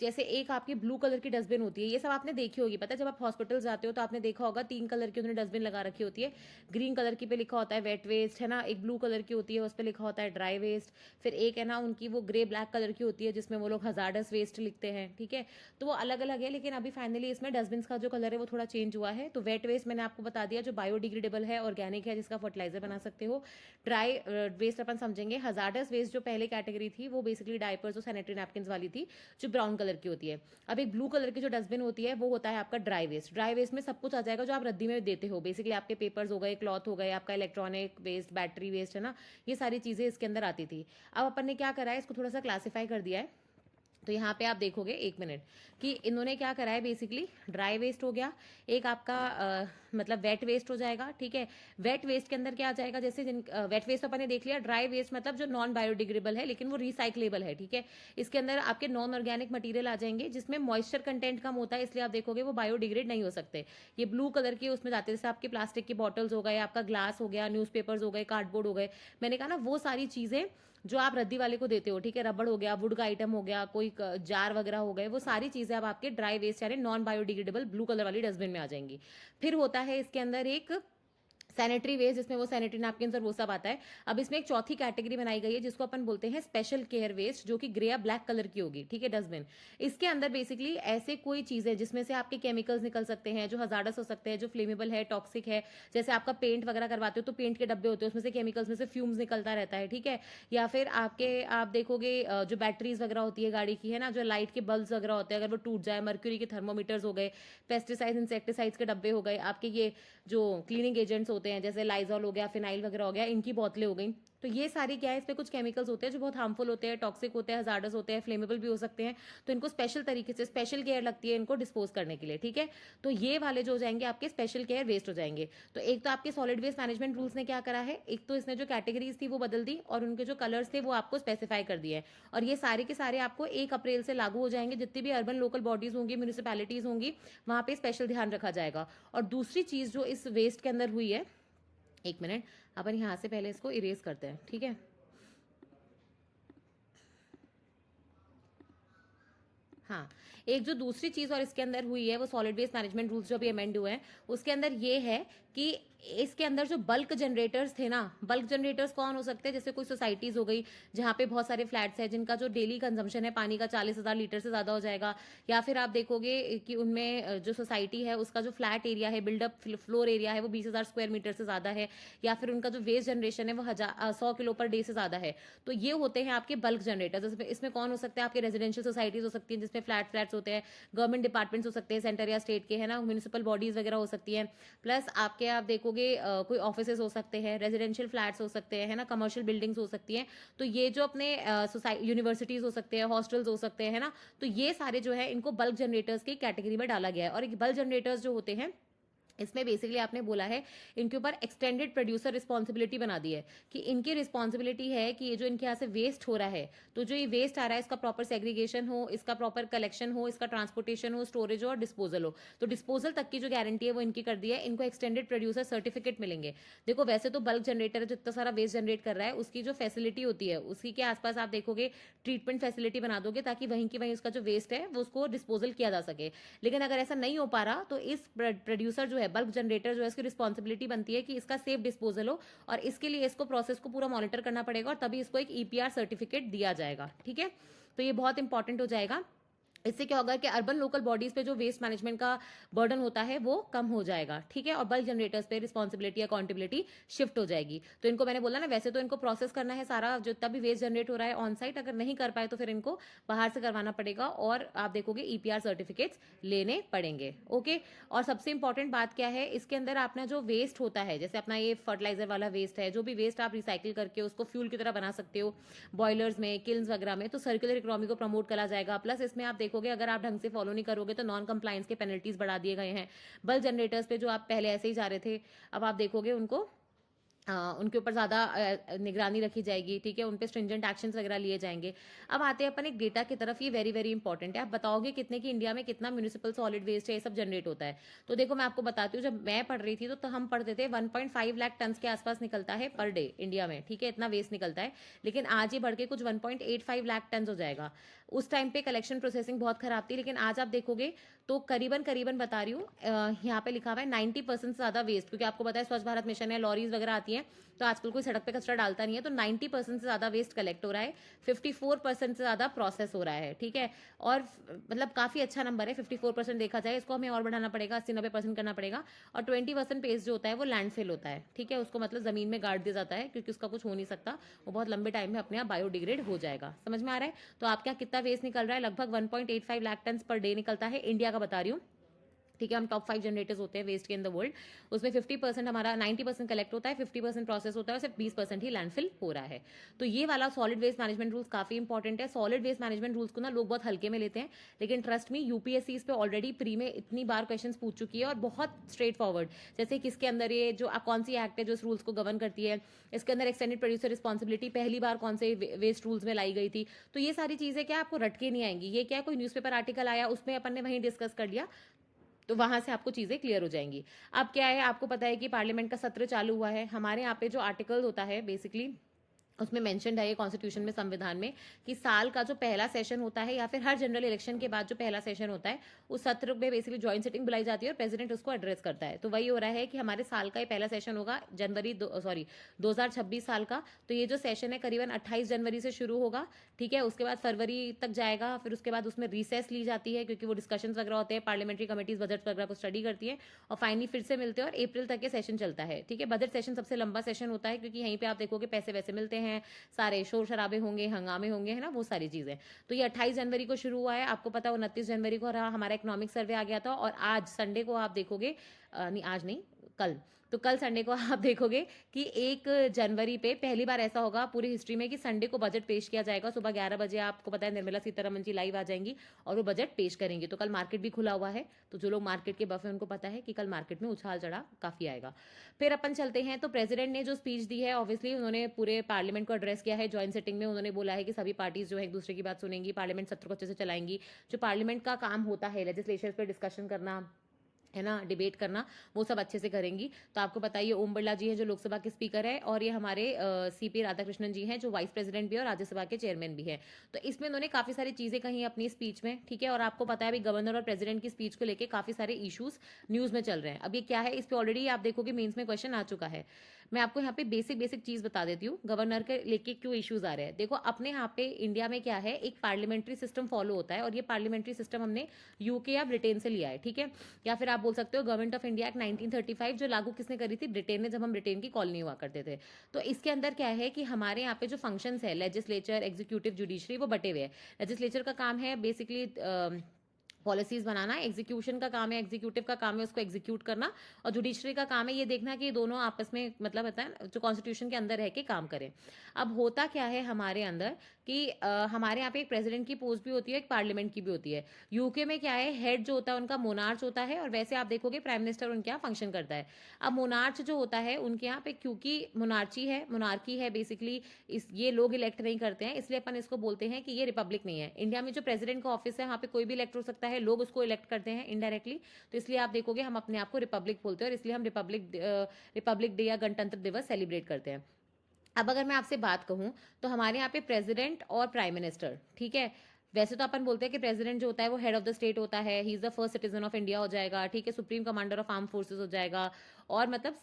जैसे एक आपकी ब्लू कलर की डस्टबिन होती है, ये सब आपने देखी होगी, पता है, जब आप हॉस्पिटल जाते हो तो आपने देखा होगा 3 कलर की उन्होंने डस्टबिन लगा रखी होती है। ग्रीन कलर की पे लिखा होता है वेट वेस्ट, है ना, एक ब्लू कलर की होती है उस पर लिखा होता है ड्राई वेस्ट, फिर एक है ना उनकी वो ग्रे ब्लैक कलर की होती है जिसमें वो लोग हजार्डस वेस्ट लिखते हैं। ठीक है, तो वो अलग अलग है, लेकिन अभी फाइनली इसमें डस्टबिन का जो कलर है वो थोड़ा चेंज हुआ है। तो वेट वेस्ट मैंने आपको बता दिया, जो बायोडिग्रेडेबल है, ऑर्गेनिक है, जिसका फर्टिलाइजर बना सकते हो। ड्राई वेस्ट अपन समझेंगे। हजार्डस वेस्ट जो पहले कैटेगरी थी वो बेसिकली डायपर्स और सैनिटरी नैपकिन वाली थी, जो ब्राउन कलर की होती है। अब एक ब्लू कलर की जो डस्टबिन होती है वो होता है आपका ड्राई वेस्ट। ड्राई वेस्ट में सब कुछ आ जाएगा जो आप रद्दी में देते हो, बेसिकली आपके पेपर्स हो गए, क्लॉथ हो गए, आपका इलेक्ट्रॉनिक वेस्ट, बैटरी वेस्ट, है ना, ये सारी चीज़ें इसके अंदर आती थी। अब अपन ने क्या करा है, इसको थोड़ा सा क्लासीफाई कर दिया है। तो यहाँ पे आप देखोगे, एक मिनट, कि इन्होंने क्या करा है, बेसिकली ड्राई वेस्ट हो गया, एक आपका मतलब वेट वेस्ट हो जाएगा, ठीक है। वेट वेस्ट के अंदर क्या आ जाएगा, जैसे वेट वेस्ट तो अपन ने देख लिया, ड्राई वेस्ट मतलब जो नॉन बायोडिग्रेडेबल है लेकिन वो रिसाइक्लेबल है, ठीक है। इसके अंदर आपके नॉन ऑर्गेनिक मटेरियल आ जाएंगे जिसमें मॉइस्चर कंटेंट कम होता है, इसलिए आप देखोगे वो बायोडिग्रेड नहीं हो सकते। ये ब्लू कलर के उसमें जाते हैं, जैसे आपके प्लास्टिक की बॉटल्स हो गए, आपका ग्लास हो गया, न्यूज़पेपर्स हो गए, कार्डबोर्ड हो गए, मैंने कहा ना वो सारी चीज़ें जो आप रद्दी वाले को देते हो, ठीक है, रबड़ हो गया, वुड का आइटम हो गया, कोई जार वगैरह हो गए, वो सारी चीजें अब आपके ड्राई वेस्ट यानी नॉन बायोडिग्रेडेबल ब्लू कलर वाली डस्टबिन में आ जाएंगी। फिर होता है इसके अंदर एक सैनिटरी वेस्ट, जिसमें वो सैनिटरी नैपकिन और वो सब आता है। अब इसमें एक चौथी कैटेगरी बनाई गई है जिसको अपन बोलते हैं स्पेशल केयर वेस्ट, जो कि ग्रे या ब्लैक कलर की होगी, ठीक है, डस्टबिन। इसके अंदर बेसिकली ऐसे कोई चीजें जिसमें से आपके केमिकल्स निकल सकते हैं, जो हजार्डस हो सकते हैं, जो फ्लेमेबल है, टॉक्सिक है, जैसे आपका पेंट वगैरह करवाते हो तो पेंट के डब्बे होते हैं, उसमें से केमिकल्स में से फ्यूम्स निकलता रहता है, ठीक है। या फिर आप देखोगे जो बैटरीज वगैरह होती है गाड़ी की, है ना, जो लाइट के बल्ब वगैरह होते हैं, अगर वो टूट जाए, मर्क्यूरी के थर्मोमीटर्स हो गए, पेस्टिसाइड्स इंसेक्टिसाइड्स के डब्बे हो गए, आपके ये जो क्लीनिंग एजेंट्स होते हैं जैसे लाइजॉल हो गया, फिनाइल वगैरह हो गया, इनकी बोतलें हो गई, तो ये सारी क्या है, इसमें कुछ केमिकल्स होते हैं जो बहुत हार्मफुल होते हैं, टॉक्सिक होते हैं, हजार्डस होते हैं, फ्लेमेबल भी हो सकते हैं। तो इनको स्पेशल तरीके से स्पेशल केयर लगती है इनको डिस्पोज करने के लिए, ठीक है। तो ये वाले जो हो जाएंगे आपके स्पेशल केयर वेस्ट हो जाएंगे। तो एक तो आपके सॉलिड वेस्ट मैनेजमेंट रूल्स ने क्या करा है, एक तो इसने जो कैटेगरीज थी वो बदल दी और उनके जो कलर्स थे वो आपको स्पेसिफाई कर दिए हैं, और ये सारे के सारे आपको 1 अप्रैल से लागू हो जाएंगे। जितनी भी अर्बन लोकल बॉडीज होंगी, म्यूनिसिपैलिटीज होंगी, वहां पे स्पेशल ध्यान रखा जाएगा। और दूसरी चीज जो इस वेस्ट के अंदर हुई है, एक मिनट, अपन यहां से पहले इसको इरेज करते हैं, ठीक है। हाँ, एक जो दूसरी चीज और इसके अंदर हुई है वो सॉलिड वेस्ट मैनेजमेंट रूल्स जो भी अमेंड हुए हैं, उसके अंदर ये है कि इसके अंदर जो बल्क जनरेटर्स थे ना, बल्क जनरेटर्स कौन हो सकते हैं, जैसे कोई सोसाइटीज हो गई जहाँ पे बहुत सारे फ्लैट्स हैं जिनका जो डेली कंजम्पशन है पानी का 40,000 लीटर से ज्यादा हो जाएगा, या फिर आप देखोगे कि उनमें जो सोसाइटी है उसका जो फ्लैट एरिया है, बिल्डअप फ्लोर एरिया है, वो 20,000 स्क्वायर मीटर से ज्यादा है, या फिर उनका जो वेस्ट जनरेशन है वो 100 किलो पर डे से ज्यादा है। तो ये होते हैं आपके बल्क जनरेटर्स। इसमें कौन हो सकते हैं, आपके रेजिडेंशियल सोसाइटीज हो सकती हैं जिसमें फ्लैट्स होते हैं, गवर्नमेंट डिपार्टमेंट्स हो सकते हैं सेंटर या स्टेट के, है ना, म्यूनिसिपल बॉडीज वगैरह हो सकती हैं, प्लस आपके आप देखोगे कोई ऑफिसेज हो सकते हैं, रेजिडेंशियल फ्लैट्स हो सकते हैं, है ना, कमर्शियल बिल्डिंग्स हो सकती हैं। तो ये जो अपने सोसाइटी यूनिवर्सिटीज हो सकते हैं, हॉस्टल्स हो सकते हैं, है ना, तो ये सारे जो है इनको बल्क जनरेटर्स की कैटेगरी में डाला गया है। और एक बल्क जनरेटर्स जो होते हैं इसमें बेसिकली आपने बोला है इनके ऊपर एक्सटेंडेड प्रोड्यूसर रिस्पॉन्सिबिलिटी बना दी है, कि इनकी रिस्पॉन्सिबिलिटी है कि ये जो इनके यहाँ से वेस्ट हो रहा है, तो जो ये वेस्ट आ रहा है इसका प्रॉपर सेग्रीगेशन हो, इसका प्रॉपर कलेक्शन हो, इसका ट्रांसपोर्टेशन हो, स्टोरेज हो और डिस्पोजल हो। तो डिस्पोजल तक की जो गारंटी है वो इनकी कर दी है, इनको एक्सटेंडेड प्रोड्यूसर सर्टिफिकेट मिलेंगे। देखो वैसे तो बल्क जनरेटर जो इतना सारा वेस्ट जनरेट कर रहा है उसकी जो फैसिलिटी होती है उसकी के आसपास आप देखोगे ट्रीटमेंट फैसिलिटी बना दोगे ताकि वहीं की वहीं उसका जो वेस्ट है वो उसको डिस्पोजल किया जा सके। लेकिन अगर ऐसा नहीं हो पा रहा तो इस प्रोड्यूसर जो है, बल्क जनरेटर जो है, इसकी रिस्पॉन्सिबिलिटी बनती है कि इसका सेफ डिस्पोजल हो, और इसके लिए इसको प्रोसेस को पूरा मॉनिटर करना पड़ेगा और तभी इसको एक ईपीआर सर्टिफिकेट दिया जाएगा, ठीक है। तो ये बहुत इंपॉर्टेंट हो जाएगा। इससे क्या होगा कि अर्बन लोकल बॉडीज पे जो वेस्ट मैनेजमेंट का बर्डन होता है वो कम हो जाएगा, ठीक है, और बल्क जनरेटर्स पे रिस्पॉन्सिबिलिटी अकाउंटेबिलिटी शिफ्ट हो जाएगी। तो इनको मैंने बोला ना, वैसे तो इनको प्रोसेस करना है सारा जितना भी वेस्ट जनरेट हो रहा है ऑन साइट, अगर नहीं कर पाए तो फिर इनको बाहर से करवाना पड़ेगा और आप देखोगे ईपीआर सर्टिफिकेट्स लेने पड़ेंगे, ओके। और सबसे इंपॉर्टेंट बात क्या है, इसके अंदर अपना जो वेस्ट होता है, जैसे अपना ये फर्टिलाइजर वाला वेस्ट है, जो भी वेस्ट आप रिसाइकिल करके उसको फ्यूल की तरह बना सकते हो बॉयलर्स में, किल्स वगैरह में, तो सर्कुलर इकोनॉमी को प्रमोट करा जाएगा। प्लस इसमें आप देखोगे अगर आप ढंग से फॉलो नहीं करोगे तो नॉन कंप्लायंस के पेनल्टीज बढ़ा दिए गए हैं। बल्क जनरेटर्स पे जो आप पहले ऐसे ही जा रहे थे, अब आप देखोगे उनको उनके ऊपर ज़्यादा निगरानी रखी जाएगी, ठीक है, उन पे स्ट्रिंजेंट एक्शंस वगैरह लिए जाएंगे। अब आते हैं अपन एक डेटा की तरफ, ये वेरी वेरी इंपॉर्टेंट है। आप बताओगे कितने की इंडिया में कितना म्यूनिसिपल सॉलिड वेस्ट है, ये सब जनरेट होता है। तो देखो मैं आपको बताती हूँ, जब मैं पढ़ रही थी तो हम पढ़ते थे 1.5 लाख टन के आसपास निकलता है पर डे इंडिया में, ठीक है, इतना वेस्ट निकलता है। लेकिन आज ये बढ़ के कुछ 1.85 लाख टन हो जाएगा। उस टाइम पे कलेक्शन प्रोसेसिंग बहुत खराब थी, लेकिन आज आप देखोगे तो करीबन करीबन बता रही हूँ, यहाँ पे लिखा हुआ है 90% से ज्यादा वेस्ट, क्योंकि आपको पता है स्वच्छ भारत मिशन है, लॉरीज वगैरह आती है, तो आजकल कोई सड़क पे कचरा डालता नहीं है, तो 90% से ज्यादा वेस्ट कलेक्ट हो रहा है, 54% से ज्यादा प्रोसेस हो रहा है, ठीक है। और मतलब काफी अच्छा नंबर है, 54% देखा जाए, इसको हमें और बढ़ाना पड़ेगा, 80-90% करना पड़ेगा। और 20% पेस्ट जो होता है वो लैंडफिल होता है, ठीक है, उसको मतलब जमीन में गाड़ दिया जाता है क्योंकि उसका कुछ हो नहीं सकता, वो बहुत लंबे टाइम में अपने आप बायोडिग्रेड हो जाएगा। समझ में आ रहा है? तो आपके यहाँ कितना वेस्ट निकल रहा है, लगभग 1.85 लाख टन पर डे निकलता है, इंडिया का बता रही हूँ, ठीक है। हम टॉप 5 जनरेटर्स होते हैं वेस्ट के इन द वर्ल्ड, उसमें 50% हमारा 90% कलेक्ट होता है, 50% प्रोसेस होता है और सिर्फ 20% ही लैंडफिल हो रहा है। तो ये वाला सॉलिड वेस्ट मैनेजमेंट रूल्स काफी इंपॉर्टेंट है। सॉलिड वेस्ट मैनेजमेंट रूल्स को ना लोग बहुत हल्के में लेते हैं, लेकिन ट्रस्ट मी यूपीएससी इस पे ऑलरेडी प्री में इतनी बार क्वेश्चन पूछ चुकी है और बहुत स्ट्रेट फॉरवर्ड, जैसे किसके अंदर ये जो कौन सी एक्ट है जो इस रूल्स को गवर्न करती है, इसके अंदर एक्सटेंडेड प्रोड्यूसर रिस्पॉन्सिबिलिटी पहली बार कौन से वेस्ट रूल्स में लाई गई थी। तो ये सारी चीजें क्या आपको रटके नहीं आएंगी, ये क्या कोई न्यूज़पेपर आर्टिकल आया उसमें अपन ने वहीं डिस्कस कर लिया, तो वहां से आपको चीजें क्लियर हो जाएंगी। अब क्या है, आपको पता है कि पार्लियामेंट का सत्र चालू हुआ है, हमारे यहाँ पे जो आर्टिकल होता है बेसिकली उसमें मेंशनड है ये कॉन्स्टिट्यूशन में, संविधान में, कि साल का जो पहला सेशन होता है या फिर हर जनरल इलेक्शन के बाद जो पहला सेशन होता है उस सत्र में बेसिकली जॉइंट सिटिंग बुलाई जाती है और प्रेसिडेंट उसको एड्रेस करता है। तो वही हो रहा है कि हमारे साल का ये पहला सेशन होगा 2026 साल का। तो ये जो सेशन है करीबन 28 जनवरी से शुरू होगा, ठीक है। उसके बाद फरवरी तक जाएगा, फिर उसके बाद उसमें रिसेस ली जाती है क्योंकि वो डिस्कशंस वगैरह होते हैं, पार्लियामेंट्री कमेटीज बजट वगैरह को स्टडी करती है और फाइनली फिर से मिलते हैं और अप्रैल तक के सेशन चलता है, ठीक है। बजट सेशन सबसे लंबा सेशन होता है क्योंकि यहीं पे आप देखोगे पैसे वैसे मिलते हैं, सारे शोर शराबे होंगे, हंगामे होंगे, है ना, वो सारी चीजें। तो ये 28 जनवरी को शुरू हुआ है, आपको पता है 29 जनवरी को हमारा इकोनॉमिक सर्वे आ गया था और आज संडे को आप देखोगे, नहीं आज नहीं, कल, तो कल संडे को आप देखोगे कि 1 जनवरी पे पहली बार ऐसा होगा पूरी हिस्ट्री में कि संडे को बजट पेश किया जाएगा। सुबह 11 बजे आपको पता है निर्मला सीतारमन जी लाइव आ जाएंगी और वो बजट पेश करेंगी। तो कल मार्केट भी खुला हुआ है, तो जो लोग मार्केट के बफ है उनको पता है कि कल मार्केट में उछाल चढ़ा काफी आएगा। फिर अपन चलते हैं, तो प्रेसिडेंट ने जो स्पीच दी है ऑब्वियसली उन्होंने पूरे पार्लियामेंट को एड्रेस किया है ज्वाइंट सिटिंग में। उन्होंने बोला है कि सभी पार्टीज जो है एक दूसरे की बात सुनेंगी, पार्लियामेंट सत्र को अच्छे से चलाएंगी। जो पार्लियामेंट का काम होता है लेजिस्लेशन पर डिस्कशन करना, है ना, डिबेट करना, वो सब अच्छे से करेंगी। तो आपको बताइए ओम बिरला जी हैं जो लोकसभा के स्पीकर है और ये हमारे सीपी राधाकृष्णन जी हैं जो वाइस प्रेसिडेंट भी है और राज्यसभा के चेयरमैन भी हैं। तो इसमें उन्होंने काफी सारी चीजें कही अपनी स्पीच में, ठीक है। और आपको पता है अभी गवर्नर और प्रेसिडेंट की स्पीच को लेकर काफी सारे इशूज न्यूज में चल रहे हैं। अब ये क्या है, इस पर ऑलरेडी आप देखोगे मेंस में क्वेश्चन आ चुका है। मैं आपको यहाँ पे बेसिक चीज बता देती हूँ गवर्नर के लेके क्यों इश्यूज आ रहे हैं। देखो अपने यहाँ पे इंडिया में क्या है, एक पार्लियामेंट्री सिस्टम फॉलो होता है और ये पार्लियामेंट्री सिस्टम हमने यूके या ब्रिटेन से लिया है, ठीक है। या फिर आप बोल सकते हो गवर्नमेंट ऑफ इंडिया एक्ट 1935 जो लागू किसने करी थी, ब्रिटेन ने, जब हम ब्रिटेन की कॉलोनी हुआ करते थे। तो इसके अंदर क्या है कि हमारे यहाँ पे जो फंक्शंस है लेजिस्लेचर, एग्जीक्यूटिव, जुडिशरी, वो बटे हुए हैं। लेजिस्लेचर का काम है बेसिकली पॉलिसीज बनाना, एग्जीक्यूशन का काम है, एग्जीक्यूटिव का काम है उसको एग्जीक्यूट करना, और जुडिशरी का काम है ये देखना कि ये दोनों आपस में मतलब होता है जो कॉन्स्टिट्यूशन के अंदर रह के काम करें। अब होता क्या है हमारे अंदर कि हमारे यहाँ पे एक प्रेसिडेंट की पोस्ट भी होती है, एक पार्लियामेंट की भी होती है। यूके में क्या है, हेड जो होता है उनका मोनार्च होता है और वैसे आप देखोगे प्राइम मिनिस्टर उनके यहाँ फंक्शन करता है। अब मोनार्च जो होता है उनके यहाँ पे क्योंकि मोनार्की है बेसिकली, इस ये लोग इलेक्ट नहीं करते हैं, इसलिए अपन इसको बोलते हैं कि ये रिपब्लिक नहीं है। इंडिया में जो प्रेसिडेंट का ऑफिस है वहाँ पे कोई भी इलेक्ट हो सकता है, लोग उसको इलेक्ट करते हैं इनडायरेक्टली। तो इसलिए आप देखोगे हम अपने आप को रिपब्लिक बोलते हैं और इसलिए हम रिपब्लिक डे या गणतंत्र दिवस सेलिब्रेट करते हैं। अब अगर मैं आपसे बात कहूं तो हमारे यहाँ पे प्रेसिडेंट और प्राइम मिनिस्टर, ठीक है, वैसे तो अपन बोलते हैं कि प्रेसिडेंट जो होता है वो हेड ऑफ द स्टेट होता है, he is the first citizen of India हो जाएगा, ठीक है, supreme commander of arm forces हो जाएगा, और मतलब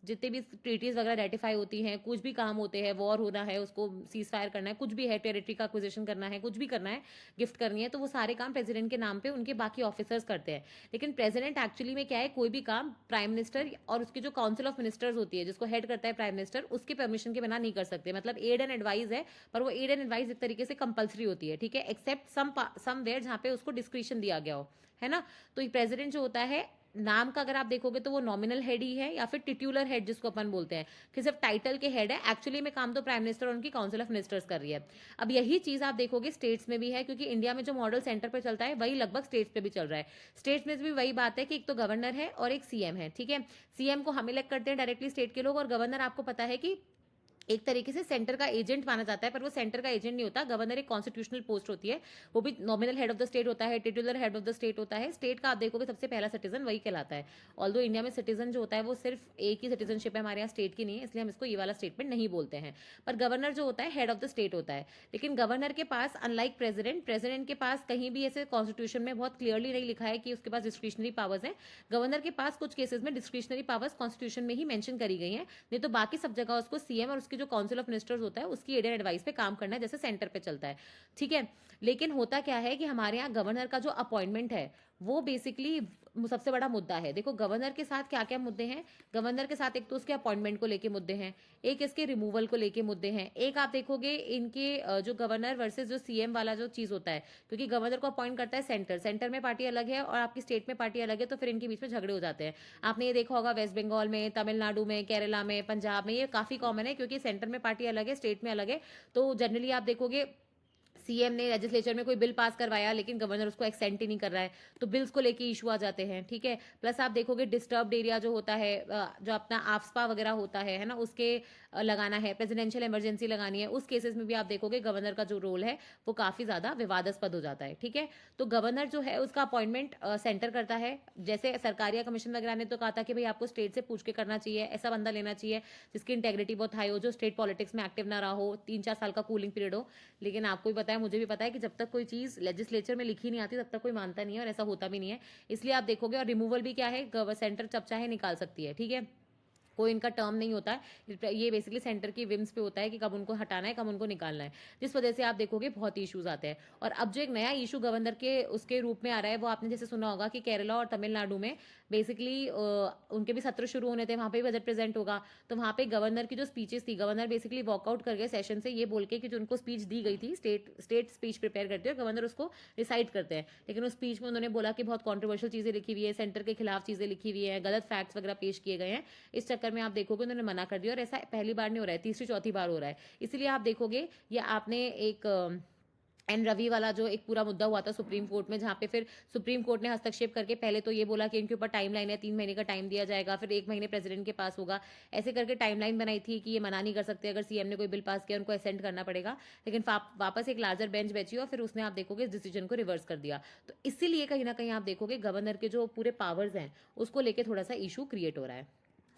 जितने भी ट्रीटीज वगैरह रेटिफाई होती हैं, कुछ भी काम होते हैं, वॉर होना है उसको सीज फायर करना है, कुछ भी है, टेरिटरी का एक्विजिशन करना है, कुछ भी करना है, गिफ्ट करनी है, तो वो सारे काम प्रेसिडेंट के नाम पे उनके बाकी ऑफिसर्स करते हैं। लेकिन प्रेसिडेंट एक्चुअली में क्या है, कोई भी काम प्राइम मिनिस्टर और उसकी जो काउंसिल ऑफ मिनिस्टर्स होती है जिसको हेड करता है प्राइम मिनिस्टर, उसके परमिशन के बिना नहीं कर सकते। मतलब एड एंड एडवाइस है, पर वो एड एंड एडवाइस एक तरीके से कंपलसरी होती है, ठीक है, एक्सेप्ट समवेयर जहाँ पे उसको डिस्क्रिशन दिया गया हो, है ना। तो प्रेसिडेंट जो होता है नाम का अगर आप देखोगे तो वो नॉमिनल हेड ही है या फिर टिट्यूलर हेड जिसको अपन बोलते हैं कि सिर्फ टाइटल के हेड है, एक्चुअली में काम तो प्राइम मिनिस्टर और उनकी काउंसिल ऑफ मिनिस्टर्स कर रही है। अब यही चीज आप देखोगे स्टेट्स में भी है, क्योंकि इंडिया में जो मॉडल सेंटर पे चलता है वही लगभग स्टेट्स पे भी चल रहा है। स्टेट्स में भी वही बात है कि एक तो गवर्नर है और एक सीएम है, ठीक है। सीएम को हम इलेक्ट करते हैं डायरेक्टली स्टेट के लोग, और गवर्नर आपको पता है कि एक तरीके से सेंटर का एजेंट माना जाता है, पर वो सेंटर का एजेंट नहीं होता। गवर्नर एक कॉन्स्टिट्यूशनल पोस्ट होती है, वो भी nominal head of the state होता है, टिट्यूलर हेड ऑफ द स्टेट होता है। स्टेट का आप देखोगे सबसे पहला सिटीजन वही कहलाता है। ऑल्दो इंडिया में सिटीजन जो होता है वो सिर्फ एक ही सिटीजनशिप है हमारे यहाँ, स्टेट की नहीं है, इसलिए हम इसको ये वाला स्टेटमेंट नहीं बोलते हैं। पर गवर्नर जो होता है हेड ऑफ द स्टेट होता है। लेकिन गवर्नर के पास अनलाइक प्रेसिडेंट के पास कहीं भी ऐसे कॉन्स्टिट्यूशन में बहुत क्लियरली नहीं लिखा है कि उसके पास डिस्क्रिशनरी पावर्स हैं। गवर्नर के पास कुछ केसेस में डिस्क्रिशनरी पावर्स कॉन्स्टिट्यूशन में ही मेंशन करी गई हैं, नहीं तो बाकी सब जगह उसको सीएम और उसकी जो काउंसिल ऑफ मिनिस्टर्स होता है उसकी एड एंड एडवाइस पे काम करना है, जैसे सेंटर पे चलता है, ठीक है। लेकिन होता क्या है कि हमारे यहाँ गवर्नर का जो अपॉइंटमेंट है वो बेसिकली सबसे बड़ा मुद्दा है। देखो गवर्नर के साथ क्या क्या मुद्दे हैं। गवर्नर के साथ एक तो उसके अपॉइंटमेंट को लेके मुद्दे हैं, एक इसके रिमूवल को लेके मुद्दे हैं, एक आप देखोगे इनके जो गवर्नर वर्सेस जो सीएम वाला जो चीज़ होता है, क्योंकि गवर्नर को अपॉइंट करता है सेंटर, सेंटर में पार्टी अलग है और आपकी स्टेट में पार्टी अलग है, तो फिर इनके बीच में झगड़े हो जाते हैं। आपने ये देखा होगा वेस्ट बंगाल में, तमिलनाडु में, केरला में, पंजाब में, ये काफ़ी कॉमन है क्योंकि सेंटर में पार्टी अलग है, स्टेट में अलग है। तो जनरली आप देखोगे सीएम ने लेजिस्लेचर में कोई बिल पास करवाया लेकिन गवर्नर उसको एक्सेंट ही नहीं कर रहा है, तो बिल्स को लेके इशू आ जाते हैं। ठीक है, प्लस आप देखोगे डिस्टर्ब्ड एरिया जो होता है, जो अपना आफ्सपा वगैरह होता है ना, उसके लगाना है, प्रेसिडेंशियल इमरजेंसी लगानी है, उस केसेस में भी आप देखोगे गवर्नर का जो रोल है वो काफ़ी ज़्यादा विवादास्पद हो जाता है। ठीक है, तो गवर्नर जो है उसका अपॉइंटमेंट सेंटर करता है। जैसे सरकारी कमीशन वगैरह ने तो कहा था कि भाई आपको स्टेट से पूछ के करना चाहिए, ऐसा बंदा लेना चाहिए जिसकी इंटेग्रिटी बहुत हाई हो, जो स्टेट पॉलिटिक्स में एक्टिव ना रहा हो, 3-4 साल का कूलिंग पीरियड हो। लेकिन आपको भी पता है, मुझे भी पता है कि जब तक कोई चीज़ लेजिस्लेचर में लिखी नहीं आती तब तक कोई मानता नहीं है, और ऐसा होता भी नहीं है। इसलिए आप देखोगे, और रिमूवल भी क्या है, सेंटर जब चाहे निकाल सकती है। ठीक है, कोई इनका टर्म नहीं होता है, ये बेसिकली सेंटर की विम्स पे होता है कि कब उनको हटाना है, कब उनको निकालना है, जिस वजह से आप देखोगे बहुत इश्यूज आते हैं। और अब जो एक नया इशू गवर्नर के उसके रूप में आ रहा है, वो आपने जैसे सुना होगा कि केरला और तमिलनाडु में बेसिकली उनके भी सत्र शुरू होने थे, वहाँ पे भी बजट प्रेजेंट होगा। तो वहाँ पे गवर्नर की जो स्पीचेस थी, गवर्नर बेसिकली वॉकआउट कर गए सेशन से, ये बोल के कि जो उनको स्पीच दी गई थी, स्टेट स्पीच प्रिपेयर करते हैं और गवर्नर उसको डिसाइड करते हैं। लेकिन उस स्पीच में उन्होंने बोला कि बहुत कॉन्ट्रोवर्शियल चीज़ें लिखी हुई है, सेंटर के खिलाफ चीज़ें लिखी हुई है, गलत फैक्ट्स वगैरह पेश किए गए हैं। इस चक्कर में आप देखोगे उन्होंने मना कर दिया, और ऐसा पहली बार नहीं हो रहा है, तीसरी चौथी बार हो रहा है। इसलिए आप देखोगे ये आपने एक एन रवि वाला जो एक पूरा मुद्दा हुआ था सुप्रीम कोर्ट में, जहाँ पे फिर सुप्रीम कोर्ट ने हस्तक्षेप करके पहले तो ये बोला कि इनके ऊपर टाइम लाइन है, 3 महीने का टाइम दिया जाएगा, फिर 1 महीने प्रेसिडेंट के पास होगा, ऐसे करके टाइमलाइन बनाई थी कि ये मना नहीं कर सकते, अगर सीएम ने कोई बिल पास किया उनको असेंट करना पड़ेगा। लेकिन वापस एक लार्जर बेंच बैठी और फिर उसने आप देखोगे इस डिसीजन को रिवर्स कर दिया। तो इसीलिए कहीं ना कहीं आप देखोगे गवर्नर के जो पूरे पावर्स हैं उसको लेके थोड़ा सा इशू क्रिएट हो रहा है।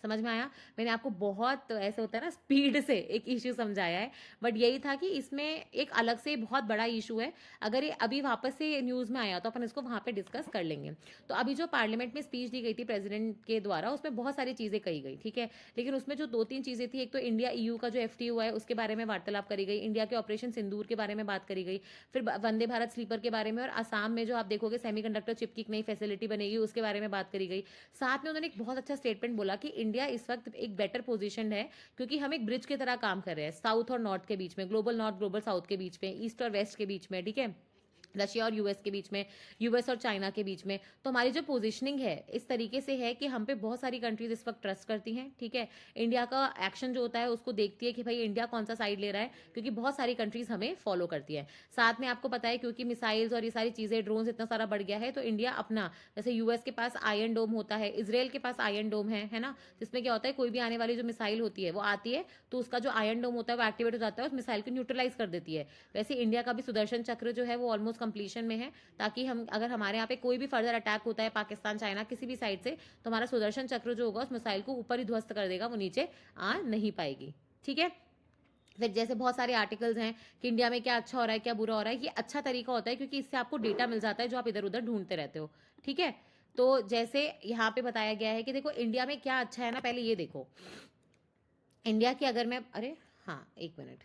समझ में आया? मैंने आपको बहुत ऐसे होता है ना स्पीड से एक इश्यू समझाया है, बट यही था कि इसमें एक अलग से बहुत बड़ा इशू है। अगर ये अभी वापस से न्यूज़ में आया तो अपन इसको वहाँ पे डिस्कस कर लेंगे। तो अभी जो पार्लियामेंट में स्पीच दी गई थी प्रेसिडेंट के द्वारा, उसमें बहुत सारी चीज़ें कही गई, ठीक है, लेकिन उसमें जो 2-3 चीज़ें थी, एक तो इंडिया ईयू का जो एफटीयू है उसके बारे में वार्तालाप करी गई, इंडिया के ऑपरेशन सिंदूर के बारे में बात करी गई, फिर वंदे भारत स्लीपर के बारे में, और आसाम में जो आप देखोगे सेमीकंडक्टर चिप की एक नई फैसिलिटी बनेगी उसके बारे में बात करी गई। साथ में उन्होंने एक बहुत अच्छा स्टेटमेंट बोला कि इंडिया इस वक्त एक बेटर पोजीशन है क्योंकि हम एक ब्रिज की तरह काम कर रहे हैं साउथ और नॉर्थ के बीच में, ग्लोबल नॉर्थ ग्लोबल साउथ के बीच में, ईस्ट और वेस्ट के बीच में, ठीक है, रशिया और यूएस के बीच में, यूएस और चाइना के बीच में। तो हमारी जो पोजीशनिंग है इस तरीके से है कि हम पे बहुत सारी कंट्रीज इस वक्त ट्रस्ट करती हैं। ठीक है, इंडिया का एक्शन जो होता है उसको देखती है कि भाई इंडिया कौन सा साइड ले रहा है, क्योंकि बहुत सारी कंट्रीज हमें फॉलो करती है। साथ में आपको पता है क्योंकि मिसाइल्स और ये सारी चीज़ें, ड्रोन्स इतना सारा बढ़ गया है, तो इंडिया अपना, जैसे यूएस के पास आयरन डोम होता है, इसराइल के पास आयरन डोम है ना, जिसमें क्या होता है कोई भी आने वाली जो मिसाइल होती है वो आती है तो उसका जो आयरन डोम होता है वो एक्टिवेट हो जाता है, उस मिसाइल को न्यूट्रलाइज कर देती है। वैसे इंडिया का भी सुदर्शन चक्र जो है वो ऑलमोस्ट कंप्लीशन में है, ताकि हम अगर हमारे यहाँ पे कोई भी फर्दर अटैक होता है पाकिस्तान चाइना किसी भी साइड से, तो हमारा सुदर्शन चक्र जो होगा उस मिसाइल को ऊपर ही ध्वस्त कर देगा, वो नीचे आ नहीं पाएगी। ठीक है, फिर जैसे बहुत सारे आर्टिकल्स हैं कि इंडिया में क्या अच्छा हो रहा है क्या बुरा हो रहा है, ये अच्छा तरीका होता है क्योंकि इससे आपको डेटा मिल जाता है जो आप इधर उधर ढूंढते रहते हो। ठीक है, तो जैसे यहाँ पे बताया गया है कि देखो इंडिया में क्या अच्छा है ना, पहले ये देखो इंडिया की, अगर मैं, अरे हाँ एक मिनट,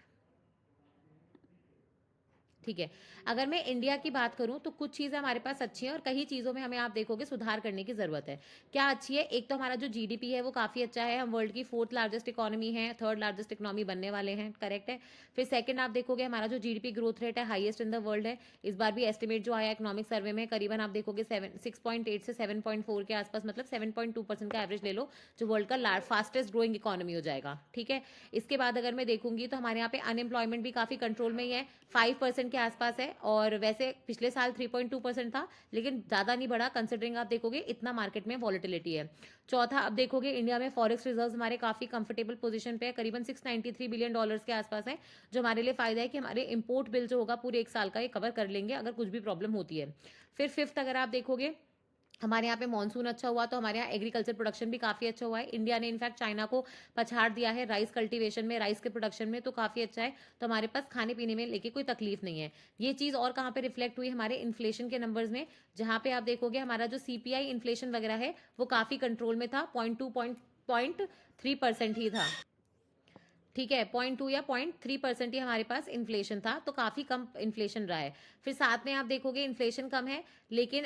ठीक है, अगर मैं इंडिया की बात करूं तो कुछ चीज़ें हमारे पास अच्छी हैं और कई चीज़ों में हमें आप देखोगे सुधार करने की ज़रूरत है। क्या अच्छी है? एक तो हमारा जो जीडीपी है वो काफ़ी अच्छा है, हम वर्ल्ड की 4th लार्जेस्ट इकोनॉमी है, 3rd लार्जेस्ट इकोनॉमी बनने वाले हैं, करेक्ट है। फिर सेकंड आप देखोगे हमारा जो जीडीपी ग्रोथ रेट है हाईएस्ट इन द वर्ल्ड है। इस बार भी एस्टिमेट जो आया इकोनॉमिक सर्वे में करीबन आप देखोगे 6.8 से 7.4 के आसपास, मतलब 7.2% का एवरेज ले लो, जो वर्ल्ड का फास्टेस्ट ग्रोइंग इकोनॉमी हो जाएगा। ठीक है, इसके बाद अगर मैं देखूंगी तो हमारे यहाँ पे अनएम्प्लॉयमेंट भी काफ़ी कंट्रोल में ही है, 5% के आसपास है, और वैसे पिछले साल 3.2% था, लेकिन ज़्यादा नहीं बढ़ा कंसिडरिंग आप देखोगे इतना मार्केट में वॉलेटिलिटी है। चौथा, अब देखोगे इंडिया में फॉरेक्स रिजर्व्स हमारे काफ़ी कंफर्टेबल पोजीशन पे है, करीबन $693 बिलियन के आसपास है, जो हमारे लिए फायदा है कि हमारे इंपोर्ट बिल जो होगा पूरे एक साल का ये कवर कर लेंगे अगर कुछ भी प्रॉब्लम होती है। फिर फिफ्थ, अगर आप देखोगे हमारे यहाँ पे मानसून अच्छा हुआ तो हमारे यहाँ एग्रीकल्चर प्रोडक्शन भी काफ़ी अच्छा हुआ है। इंडिया ने इनफैक्ट चाइना को पछाड़ दिया है राइस कल्टीवेशन में, राइस के प्रोडक्शन में, तो काफ़ी अच्छा है। तो हमारे पास खाने पीने में लेके कोई तकलीफ नहीं है। ये चीज़ और कहाँ पे रिफ्लेक्ट हुई? हमारे इन्फ्लेशन के नंबर्स में, जहाँ पे आप देखोगे हमारा जो सीपीआई इन्फ्लेशन वगैरह है वो काफ़ी कंट्रोल में था, 0.3% ही था। ठीक है, 0.2 या 0.3% ही हमारे पास इन्फ्लेशन था, तो काफ़ी कम इन्फ्लेशन रहा है। फिर साथ में आप देखोगे इन्फ्लेशन कम है, लेकिन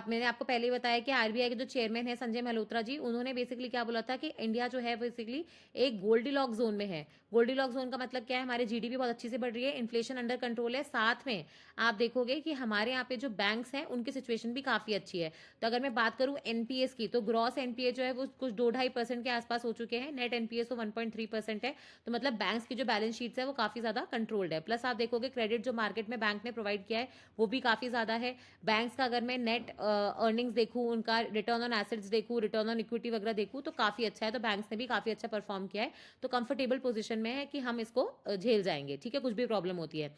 मैंने आपको पहले ही बताया कि आरबीआई के जो चेयरमैन है संजय मल्होत्रा जी, उन्होंने बेसिकली क्या बोला था कि इंडिया जो है बेसिकली एक गोल्डीलॉक जोन में है। गोल्डीलॉक जोन का मतलब क्या है, हमारी जीडीपी बहुत अच्छी से बढ़ रही है, इन्फ्लेशन अंडर कंट्रोल है, साथ में आप देखोगे कि हमारे यहाँ पे जो बैंक्स हैं उनकी सिचुएशन भी काफी अच्छी है। तो अगर मैं बात करूं एनपीएस की, तो ग्रॉस एनपीए जो है वो कुछ 2-2.5% के आसपास हो चुके हैं, नेट एनपीएस तो 1.3% है। तो मतलब बैंक्स की जो बैलेंस शीट्स है वो काफी ज्यादा कंट्रोल्ड है। प्लस आप देखोगे क्रेडिट जो मार्केट में बैंक ने प्रोवाइड किया है वो भी काफी ज्यादा है। बैंक्स का अगर मैं नेट अर्निंग्स देखूं, उनका रिटर्न ऑन एसेट्स देखूं, रिटर्न ऑन इक्विटी वगैरह देखूं, तो काफी अच्छा है। तो बैंक्स ने भी काफी अच्छा परफॉर्म किया है, तो कंफर्टेबल पोजीशन में है कि हम इसको झेल जाएंगे, ठीक है, कुछ भी प्रॉब्लम होती है।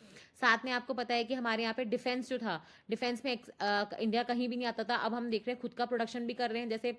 साथ में आपको पता है कि हमारे यहाँ पे डिफेंस जो था, डिफेंस में इंडिया कहीं भी नहीं आता था, अब हम देख रहे हैं खुद का प्रोडक्शन भी कर रहे हैं। जैसे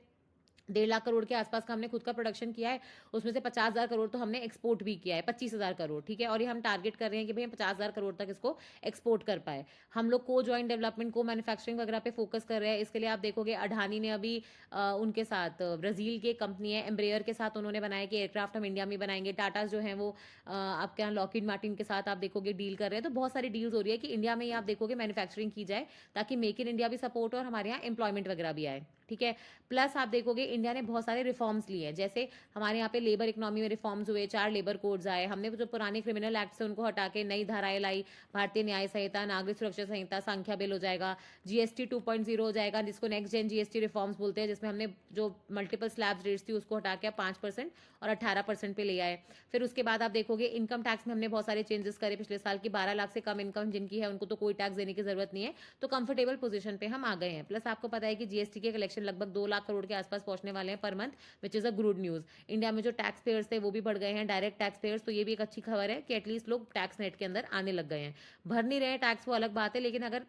1.5 लाख करोड़ के आसपास का हमने खुद का प्रोडक्शन किया है, उसमें से 50,000 करोड़ तो हमने एक्सपोर्ट भी किया है, 25,000 करोड़, ठीक है। और ये हम टारगेट कर रहे हैं कि भाई हम 50,000 करोड़ तक इसको एक्सपोर्ट कर पाए। हम लोग को जॉइंट डेवलपमेंट, को मैन्युफैक्चरिंग वगैरह पे फोकस कर रहे हैं। इसके लिए आप देखोगे अडानी ने अभी उनके साथ ब्राजील की कंपनी है एम्ब्रेयर के साथ उन्होंने बनाया कि एयरक्राफ्ट हम इंडिया में बनाएंगे। टाटा जो है वो आपके यहाँ लॉकहीड मार्टिन के साथ आप देखोगे डील कर रहे हैं। तो बहुत सारी डील्स हो रही है कि इंडिया में ही आप देखोगे मैन्युफैक्चरिंग की जाए, ताकि मेक इन इंडिया भी सपोर्ट हो और हमारे यहाँ एम्प्लॉयमेंट वगैरह भी आए, ठीक है। प्लस आप देखोगे इंडिया ने बहुत सारे रिफॉर्म्स लिए हैं, जैसे हमारे यहाँ पे लेबर इकोनॉमी में रिफॉर्म्स हुए, 4 लेबर कोड्स आए, हमने जो पुराने क्रिमिनल एक्ट से उनको हटा के नई धाराएं लाई, भारतीय न्याय संहिता, नागरिक सुरक्षा संहिता, संख्या बिल हो जाएगा, जीएसटी 2.0 हो जाएगा, जिसको नेक्स्ट जेन जीएसटी रिफॉर्म्स बोलते हैं, जिसमें हमने जो मल्टीपल स्लैब्स रेट्स थी उसको हटा के 5% और 18% पे ले आए। फिर उसके बाद आप देखोगे इनकम टैक्स में हमने बहुत सारे चेंजेस करे पिछले साल की, 12 लाख से कम इनकम जिनकी है उनको तो कोई टैक्स देने की जरूरत नहीं है। तो कंफर्टेबल पोजीशन पे हम आ गए हैं। प्लस आपको पता है कि जीएसटी के कलेक्शन लगभग 2 लाख करोड़ के आसपास पहुंचने वाले हैं per month, which is a good news. India में जो टैक्स पेयर्स थे वो भी बढ़ गए हैं, डायरेक्ट टैक्स पेयर्स, तो ये भी एक अच्छी खबर है कि एटलीस्ट लोग टैक्स नेट के अंदर आने लग गए हैं। भर नहीं रहे टैक्स वो अलग बात है, लेकिन अगर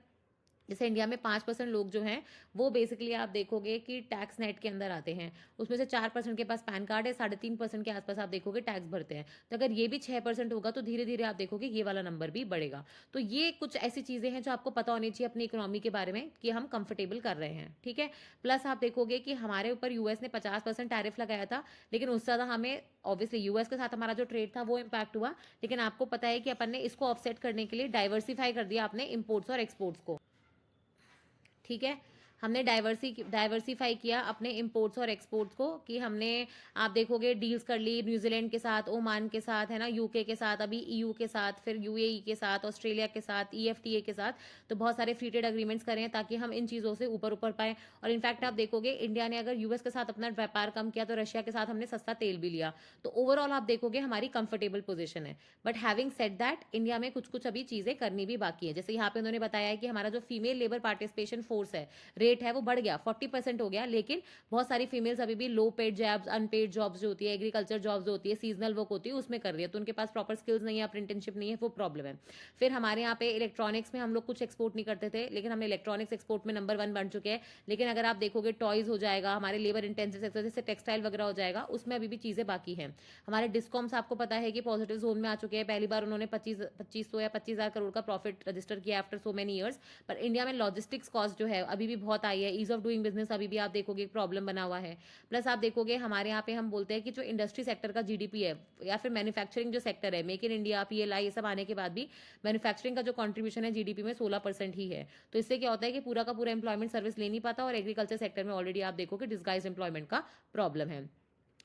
जैसे इंडिया में 5% लोग जो हैं वो बेसिकली आप देखोगे कि टैक्स नेट के अंदर आते हैं, उसमें से 4% के पास पैन कार्ड है, 3.5% के आसपास आप देखोगे टैक्स भरते हैं। तो अगर ये भी 6% होगा तो धीरे धीरे आप देखोगे ये वाला नंबर भी बढ़ेगा। तो ये कुछ ऐसी चीजें हैं जो आपको पता होनी चाहिए अपनी इकोनॉमी के बारे में कि हम कंफर्टेबल कर रहे हैं, ठीक है। प्लस आप देखोगे कि हमारे ऊपर यूएस ने 50% टैरिफ लगाया था, लेकिन उससे ज्यादा हमें ऑब्वियसली यूएस के साथ हमारा जो ट्रेड था वो इम्पैक्ट हुआ, लेकिन आपको पता है कि अपन ने इसको ऑफसेट करने के लिए डाइवर्सिफाई कर दिया अपने इम्पोर्ट्स और एक्सपोर्ट्स को, ठीक है। हमने डाइवर्सिफाई किया अपने इंपोर्ट्स और एक्सपोर्ट्स को, कि हमने आप देखोगे डील्स कर ली न्यूजीलैंड के साथ, ओमान के साथ, है ना, यूके के साथ, अभी ईयू के साथ, फिर यूएई के साथ, ऑस्ट्रेलिया के साथ, ईएफटीए के साथ। तो बहुत सारे फ्री ट्रेड अग्रीमेंट्स करें हैं ताकि हम इन चीज़ों से ऊपर ऊपर पाए। और इनफैक्ट आप देखोगे इंडिया ने अगर यूएस के साथ अपना व्यापार कम किया तो रशिया के साथ हमने सस्ता तेल भी लिया। तो ओवरऑल आप देखोगे हमारी कंफर्टेबल पोजीशन है। But having said that, India में कुछ कुछ अभी चीज़ें करनी भी बाकी है। जैसे यहाँ पे उन्होंने बताया है कि हमारा जो फीमेल लेबर पार्टिसिपेशन फोर्स है, रेट है, वो बढ़ गया, 40% हो गया, लेकिन बहुत सारी फीमेल्स अभी भी लो पेड जॉब्स, अनपेड जॉब्स जो होती है, एग्रीकल्चर जॉब्स जो होती है, सीजनल वर्क होती है, उसमें कर रही है। तो उनके पास प्रॉपर स्किल्स नहीं है, अप्रेंटिसशिप नहीं है, वो प्रॉब्लम है। फिर हमारे यहाँ पे इलेक्ट्रॉनिक्स में हम लोग कुछ एक्सपोर्ट नहीं करते थे, लेकिन हमने इलेक्ट्रॉनिक्स एक्सपोर्ट में नंबर 1 बन चुके हैं। लेकिन अगर आप देखोगे टॉयज हो जाएगा, हमारे लेबर इंटेंसिव सेक्टर जैसे टेक्सटाइल वगैरह हो जाएगा, उसमें अभी भी चीजें बाकी हैं। हमारे डिस्कॉम्स आपको पता है कि पॉजिटिव जोन में आ चुके हैं, पहली बार उन्होंने 2500 या 25,000 करोड़ का प्रॉफिट रजिस्टर किया आफ्टर सो मेनी ईयर्स। पर इंडिया में लॉजिस्टिक्स कॉस्ट जो है अभी भी बहुत आई है, ईज ऑफ डूइंग बिजनेस अभी भी आप देखोगे एक प्रॉब्लम बना हुआ है। प्लस आप देखोगे हमारे यहाँ पे हम बोलते हैं कि जो इंडस्ट्री सेक्टर का जीडीपी है, या फिर मैन्युफैक्चरिंग जो सेक्टर है, मेक इन इंडिया, पीएलआई, ये सब आने के बाद भी मैन्युफैक्चरिंग का जो कंट्रीब्यूशन है जीडीपी में 16% ही है। तो इससे क्या होता है कि पूरा का पूरा एम्प्लॉयमेंट सर्विस ले नहीं पाता, और एग्रीकल्चर सेक्टर में ऑलरेडी आप देखोगे डिस्गाइज एम्प्लॉयमेंट का प्रॉब्लम है।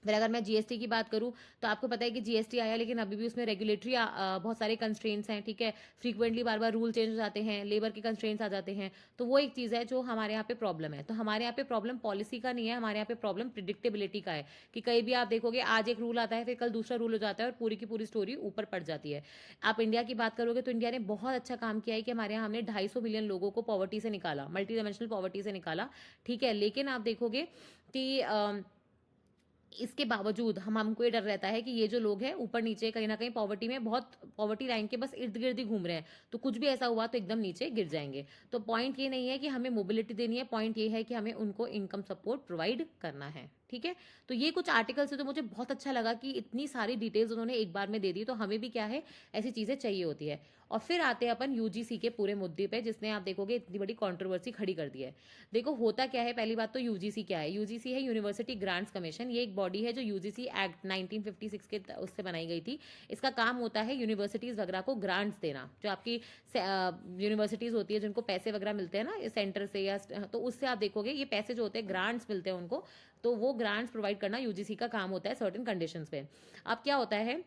फिर अगर मैं जीएसटी की बात करूं, तो आपको पता है कि जीएसटी आया, लेकिन अभी भी उसमें रेगुलेटरी बहुत सारे कंस्ट्रेंट्स हैं, ठीक है। फ्रीक्वेंटली बार बार रूल चेंज हो जाते हैं, लेबर के कंस्ट्रेंट्स आ जाते हैं। तो वो एक चीज़ है जो हमारे यहाँ पे प्रॉब्लम है। तो हमारे यहाँ पे प्रॉब्लम पॉलिसी का नहीं है, हमारे यहाँ पे प्रॉब्लम प्रिडिक्टेबिलिटी का है, कि कहीं भी आप देखोगे आज एक रूल आता है, फिर कल दूसरा रूल हो जाता है, और पूरी की पूरी स्टोरी ऊपर पड़ जाती है। आप इंडिया की बात करोगे तो इंडिया ने बहुत अच्छा काम किया है कि हमारे यहाँ हमने 250 मिलियन लोगों को पॉवर्टी से निकाला, मल्टी डायमेंशनल पॉवर्टी से निकाला, ठीक है। लेकिन आप देखोगे कि इसके बावजूद हमको ये डर रहता है कि ये जो लोग हैं ऊपर नीचे कहीं ना कहीं पॉवर्टी में, बहुत पॉवर्टी लाइन के बस इर्द गिर्द ही घूम रहे हैं, तो कुछ भी ऐसा हुआ तो एकदम नीचे गिर जाएंगे। तो पॉइंट ये नहीं है कि हमें मोबिलिटी देनी है, पॉइंट ये है कि हमें उनको इनकम सपोर्ट प्रोवाइड करना है, ठीक है। तो ये कुछ आर्टिकल से तो मुझे बहुत अच्छा लगा कि इतनी सारी डिटेल्स उन्होंने एक बार में दे दी, तो हमें भी क्या है, ऐसी चीज़ें चाहिए होती है। और फिर आते हैं अपन यूजीसी के पूरे मुद्दे पे, जिसने आप देखोगे इतनी बड़ी कंट्रोवर्सी खड़ी कर दी है। देखो होता क्या है, पहली बात तो यूजीसी क्या है। यूजीसी है यूनिवर्सिटी ग्रांट्स कमीशन। ये एक बॉडी है जो यूजीसी एक्ट 1956 के उससे बनाई गई थी। इसका काम होता है यूनिवर्सिटीज़ वगैरह को ग्रांट्स देना, जो आपकी यूनिवर्सिटीज़ होती है जिनको पैसे वगैरह मिलते हैं ना सेंटर से, या तो उससे आप देखोगे ये पैसे जो होते हैं ग्रांट्स मिलते हैं उनको, तो वो ग्रांट्स प्रोवाइड करना यूजीसी का काम होता है सर्टेन कंडीशंस पे। अब क्या होता है,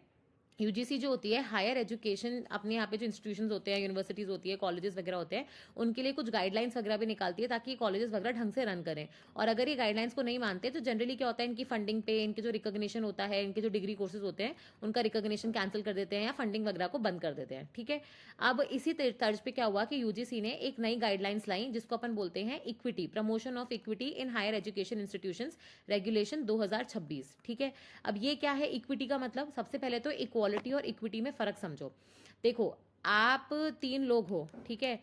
यूजीसी जो होती है हायर एजुकेशन, अपने यहाँ पे जो इंस्टीट्यूशंस होते हैं, यूनिवर्सिटीज़ होती है, कॉलेजेस वगैरह होते हैं, उनके लिए कुछ गाइडलाइंस वगैरह भी निकालती है ताकि कॉलेजेस वगैरह ढंग से रन करें। और अगर ये गाइडलाइंस को नहीं मानते तो जनरली क्या होता है, इनकी फंडिंग पे, इनके जो रिकॉग्निशन होता है, इनके जो डिग्री कोर्सेज होते हैं उनका रिकॉग्निशन कैंसिल कर देते हैं या फंडिंग वगैरह को बंद कर देते हैं। ठीक है। अब इसी तर्ज पे क्या हुआ कि यूजीसी ने एक नई गाइडलाइंस लाई जिसको अपन बोलते हैं equity, promotion of equity in higher education institutions regulation 2026। ठीक है। अब ये क्या है इक्विटी का मतलब, सबसे पहले तो इक्वालिटी और इक्विटी में फर्क समझो। देखो, आप 3 लोग हो, ठीक है,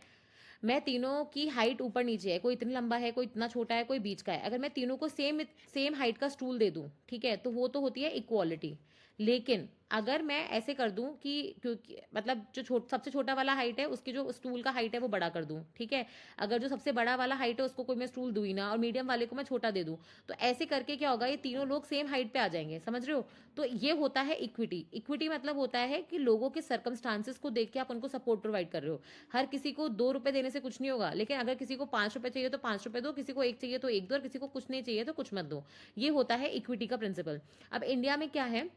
मैं तीनों की हाइट ऊपर नीचे है, कोई इतना लंबा है, कोई इतना छोटा है, कोई बीच का है। अगर मैं तीनों को सेम सेम हाइट का स्टूल दे दूं, ठीक है, तो वो तो होती है इक्वालिटी। लेकिन अगर मैं ऐसे कर दूं कि, क्योंकि मतलब जो सबसे छोटा वाला हाइट है उसकी जो स्टूल का हाइट है वो बड़ा कर दूं, ठीक है, अगर जो सबसे बड़ा वाला हाइट है उसको कोई मैं स्टूल दूँ ही ना और मीडियम वाले को मैं छोटा दे दूं, तो ऐसे करके क्या होगा, ये तीनों लोग सेम हाइट पे आ जाएंगे, समझ रहे हो। तो ये होता है इक्विटी। इक्विटी मतलब होता है कि लोगों के सर्कमस्टांसिस को देख के आप उनको सपोर्ट प्रोवाइड कर रहे हो। हर किसी को 2 रुपए देने से कुछ नहीं होगा, लेकिन अगर किसी को 5 रुपए चाहिए तो 5 रुपए दो, किसी को 1 चाहिए तो 1 दो, और किसी को कुछ नहीं चाहिए तो कुछ मत दो। ये होता है इक्विटी का प्रिंसिपल। अब इंडिया में क्या है,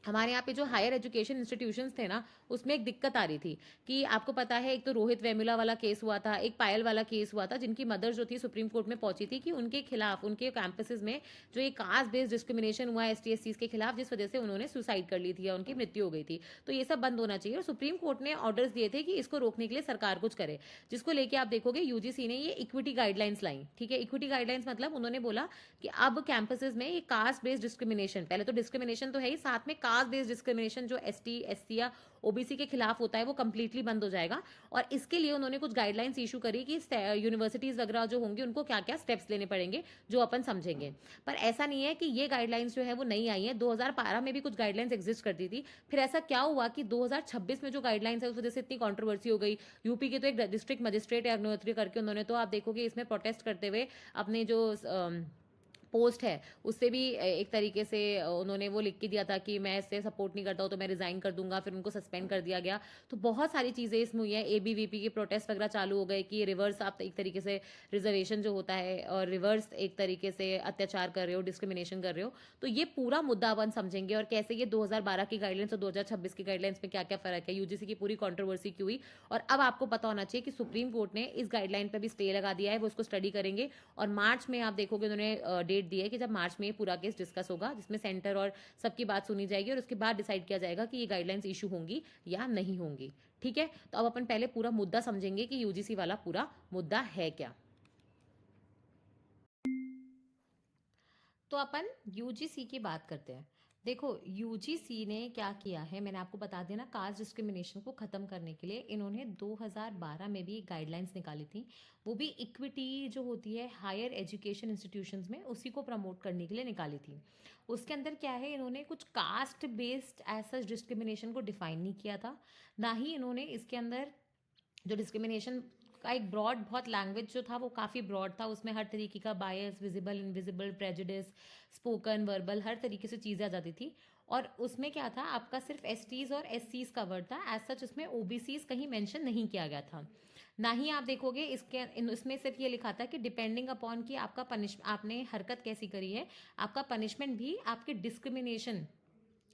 हमारे यहाँ पे जो हायर एजुकेशन इंस्टीट्यूशंस थे ना, उसमें एक दिक्कत आ रही थी कि आपको पता है, एक तो रोहित वेमुला वाला केस हुआ था, एक पायल वाला केस हुआ था, जिनकी मदर जो थी सुप्रीम कोर्ट में पहुंची थी कि उनके खिलाफ, उनके कैंपसेस में जो ये कास्ट बेस्ड डिस्क्रिमिनेशन हुआ एस टी एस सीज के खिलाफ, जिस वजह से उन्होंने सुसाइड कर ली थी या उनकी मृत्यु हो गई थी। तो ये सब बंद होना चाहिए और सुप्रीम कोर्ट ने ऑर्डर्स दिए थे कि इसको रोकने के लिए सरकार कुछ करे, जिसको लेके आप देखोगे यूजीसी ने ये इक्विटी गाइडलाइंस लाई। ठीक है। इक्विटी गाइडलाइंस मतलब उन्होंने बोला कि अब कैंपसेस में ये कास्ट बेस्ड डिस्क्रिमिनेशन, पहले तो डिस्क्रिमिनेशन तो है ही, साथ में कास्ट बेस्ड डिस्क्रिमिनेशन जो एसटी एससी या ओबीसी के खिलाफ होता है वो कंप्लीटली बंद हो जाएगा। और इसके लिए उन्होंने कुछ गाइडलाइंस इशू करी कि यूनिवर्सिटीज वगैरह जो होंगी उनको क्या क्या स्टेप्स लेने पड़ेंगे, जो अपन समझेंगे। पर ऐसा नहीं है कि ये गाइडलाइंस जो है वो नई आई है, 2012 में भी कुछ गाइडलाइंस एग्जिस्ट करती थी। फिर ऐसा क्या हुआ कि 2026 में जो गाइडलाइंस है उस वजह से इतनी कंट्रोवर्सी हो गई। यूपी के तो एक डिस्ट्रिक्ट मजिस्ट्रेट अग्निहोत्री करके, उन्होंने तो आप देखोगे इसमें प्रोटेस्ट करते हुए अपने जो पोस्ट है उससे भी एक तरीके से उन्होंने वो लिख के दिया था कि मैं इससे सपोर्ट नहीं करता हूँ तो मैं रिजाइन कर दूंगा, फिर उनको सस्पेंड कर दिया गया। तो बहुत सारी चीज़ें इसमें हुई है। एबीवीपी के प्रोटेस्ट वगैरह चालू हो गए कि रिवर्स आप एक तरीके से रिजर्वेशन जो होता है और रिवर्स एक तरीके से अत्याचार कर रहे हो, डिस्क्रिमिनेशन कर रहे हो। तो ये पूरा मुद्दा अपन समझेंगे और कैसे ये 2012 की गाइडलाइंस और 2026 की गाइडलाइंस में क्या क्या फर्क है, यूजीसी की पूरी कंट्रोवर्सी क्यों हुई। और अब आपको पता होना चाहिए कि सुप्रीम कोर्ट ने इस गाइडलाइन पर भी स्टे लगा दिया है, वो उसको स्टडी करेंगे। और मार्च में आप देखोगे उन्होंने डेट दी है कि जब मार्च में पूरा केस डिस्कस होगा, जिसमें सेंटर और सबकी बात सुनी जाएगी और उसके बाद डिसाइड किया जाएगा कि ये गाइडलाइंस इशू होंगी या नहीं होंगी। ठीक है। तो अब अपन पहले पूरा मुद्दा समझेंगे कि यूजीसी वाला पूरा मुद्दा है क्या। तो अपन यूजीसी की बात करते हैं। देखो, यूजीसी ने क्या किया है, मैंने आपको बता दिया ना, कास्ट डिस्क्रिमिनेशन को ख़त्म करने के लिए इन्होंने 2012 में भी एक गाइडलाइंस निकाली थी। वो भी इक्विटी जो होती है हायर एजुकेशन इंस्टीट्यूशंस में, उसी को प्रमोट करने के लिए निकाली थी। उसके अंदर क्या है, इन्होंने कुछ कास्ट बेस्ड एज डिस्क्रिमिनेशन को डिफाइन नहीं किया था, ना ही इन्होंने इसके अंदर जो डिस्क्रिमिनेशन का एक ब्रॉड, बहुत लैंग्वेज जो था वो काफ़ी ब्रॉड था, उसमें हर तरीके का bias, visible, invisible, prejudice, spoken, verbal, हर तरीके से चीज़ें आ जाती थी। और उसमें क्या था, आपका सिर्फ एसटीज और एससीज कवर्ड था, एज सच उसमें ओबीसीज कहीं मेंशन नहीं किया गया था। ना ही आप देखोगे इसमें सिर्फ ये लिखा था कि डिपेंडिंग अपॉन कि आपका आपने हरकत कैसी करी है, आपका पनिशमेंट भी आपके डिस्क्रिमिनेशन,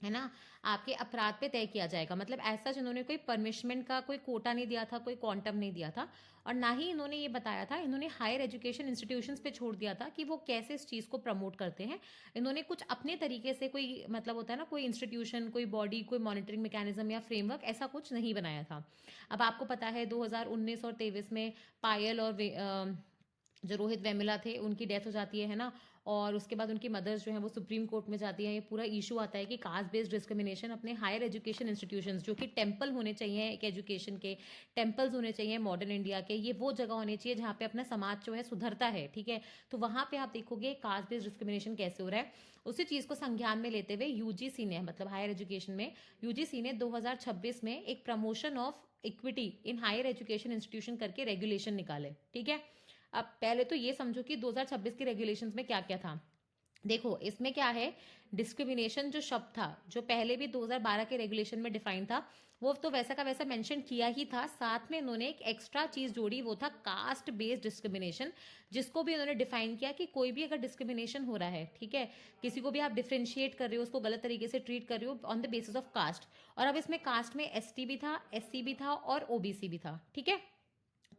है ना, आपके अपराध पे तय किया जाएगा। मतलब ऐसा जिन्होंने कोई पनिशमेंट का कोई कोटा नहीं दिया था, कोई क्वांटम नहीं दिया था। और ना ही इन्होंने ये बताया था, इन्होंने हायर एजुकेशन इंस्टीट्यूशंस पे छोड़ दिया था कि वो कैसे इस चीज़ को प्रमोट करते हैं। इन्होंने कुछ अपने तरीके से, कोई मतलब होता है ना, कोई इंस्टीट्यूशन, कोई बॉडी, कोई मॉनिटरिंग मैकेनिज्म या फ्रेमवर्क, ऐसा कुछ नहीं बनाया था। अब आपको पता है 2019 और 23 में पायल और जो रोहित वेमुला थे उनकी डेथ हो जाती है ना। और उसके बाद उनकी मदर्स जो है वो सुप्रीम कोर्ट में जाती है। ये पूरा इशू आता है कि कास्ट बेस्ड डिस्क्रिमिनेशन अपने हायर एजुकेशन इंस्टीट्यूशंस जो कि टेम्पल होने चाहिए एक एजुकेशन के, टेम्पल्स होने चाहिए मॉडर्न इंडिया के, ये वो जगह होनी चाहिए जहाँ पे अपना समाज जो है सुधरता है, ठीक है। तो वहाँ पे आप देखोगे कास्ट बेस्ड डिस्क्रिमिनेशन कैसे हो रहा है। उसी चीज़ को संज्ञान में लेते हुए यूजीसी ने, मतलब हायर एजुकेशन में, यूजीसी ने 2026 में एक promotion of equity in higher education institution करके रेगुलेशन निकाले, ठीक है। अब पहले तो ये समझो कि 2026 के रेगुलेशंस में क्या क्या था। देखो इसमें क्या है, डिस्क्रिमिनेशन जो शब्द था जो पहले भी 2012 के रेगुलेशन में डिफाइन था, वो तो वैसा का वैसा मेंशन किया ही था। साथ में इन्होंने एक एक्स्ट्रा चीज जोड़ी, वो था कास्ट बेस्ड डिस्क्रिमिनेशन, जिसको भी इन्होंने डिफाइन किया कि कोई भी अगर डिस्क्रिमिनेशन हो रहा है, ठीक है, किसी को भी आप डिफ्रेंशिएट कर रहे हो, उसको गलत तरीके से ट्रीट कर रहे हो on the basis of caste. और अब इसमें कास्ट में एसटी भी था, एससी भी था और ओबीसी भी था, ठीक है।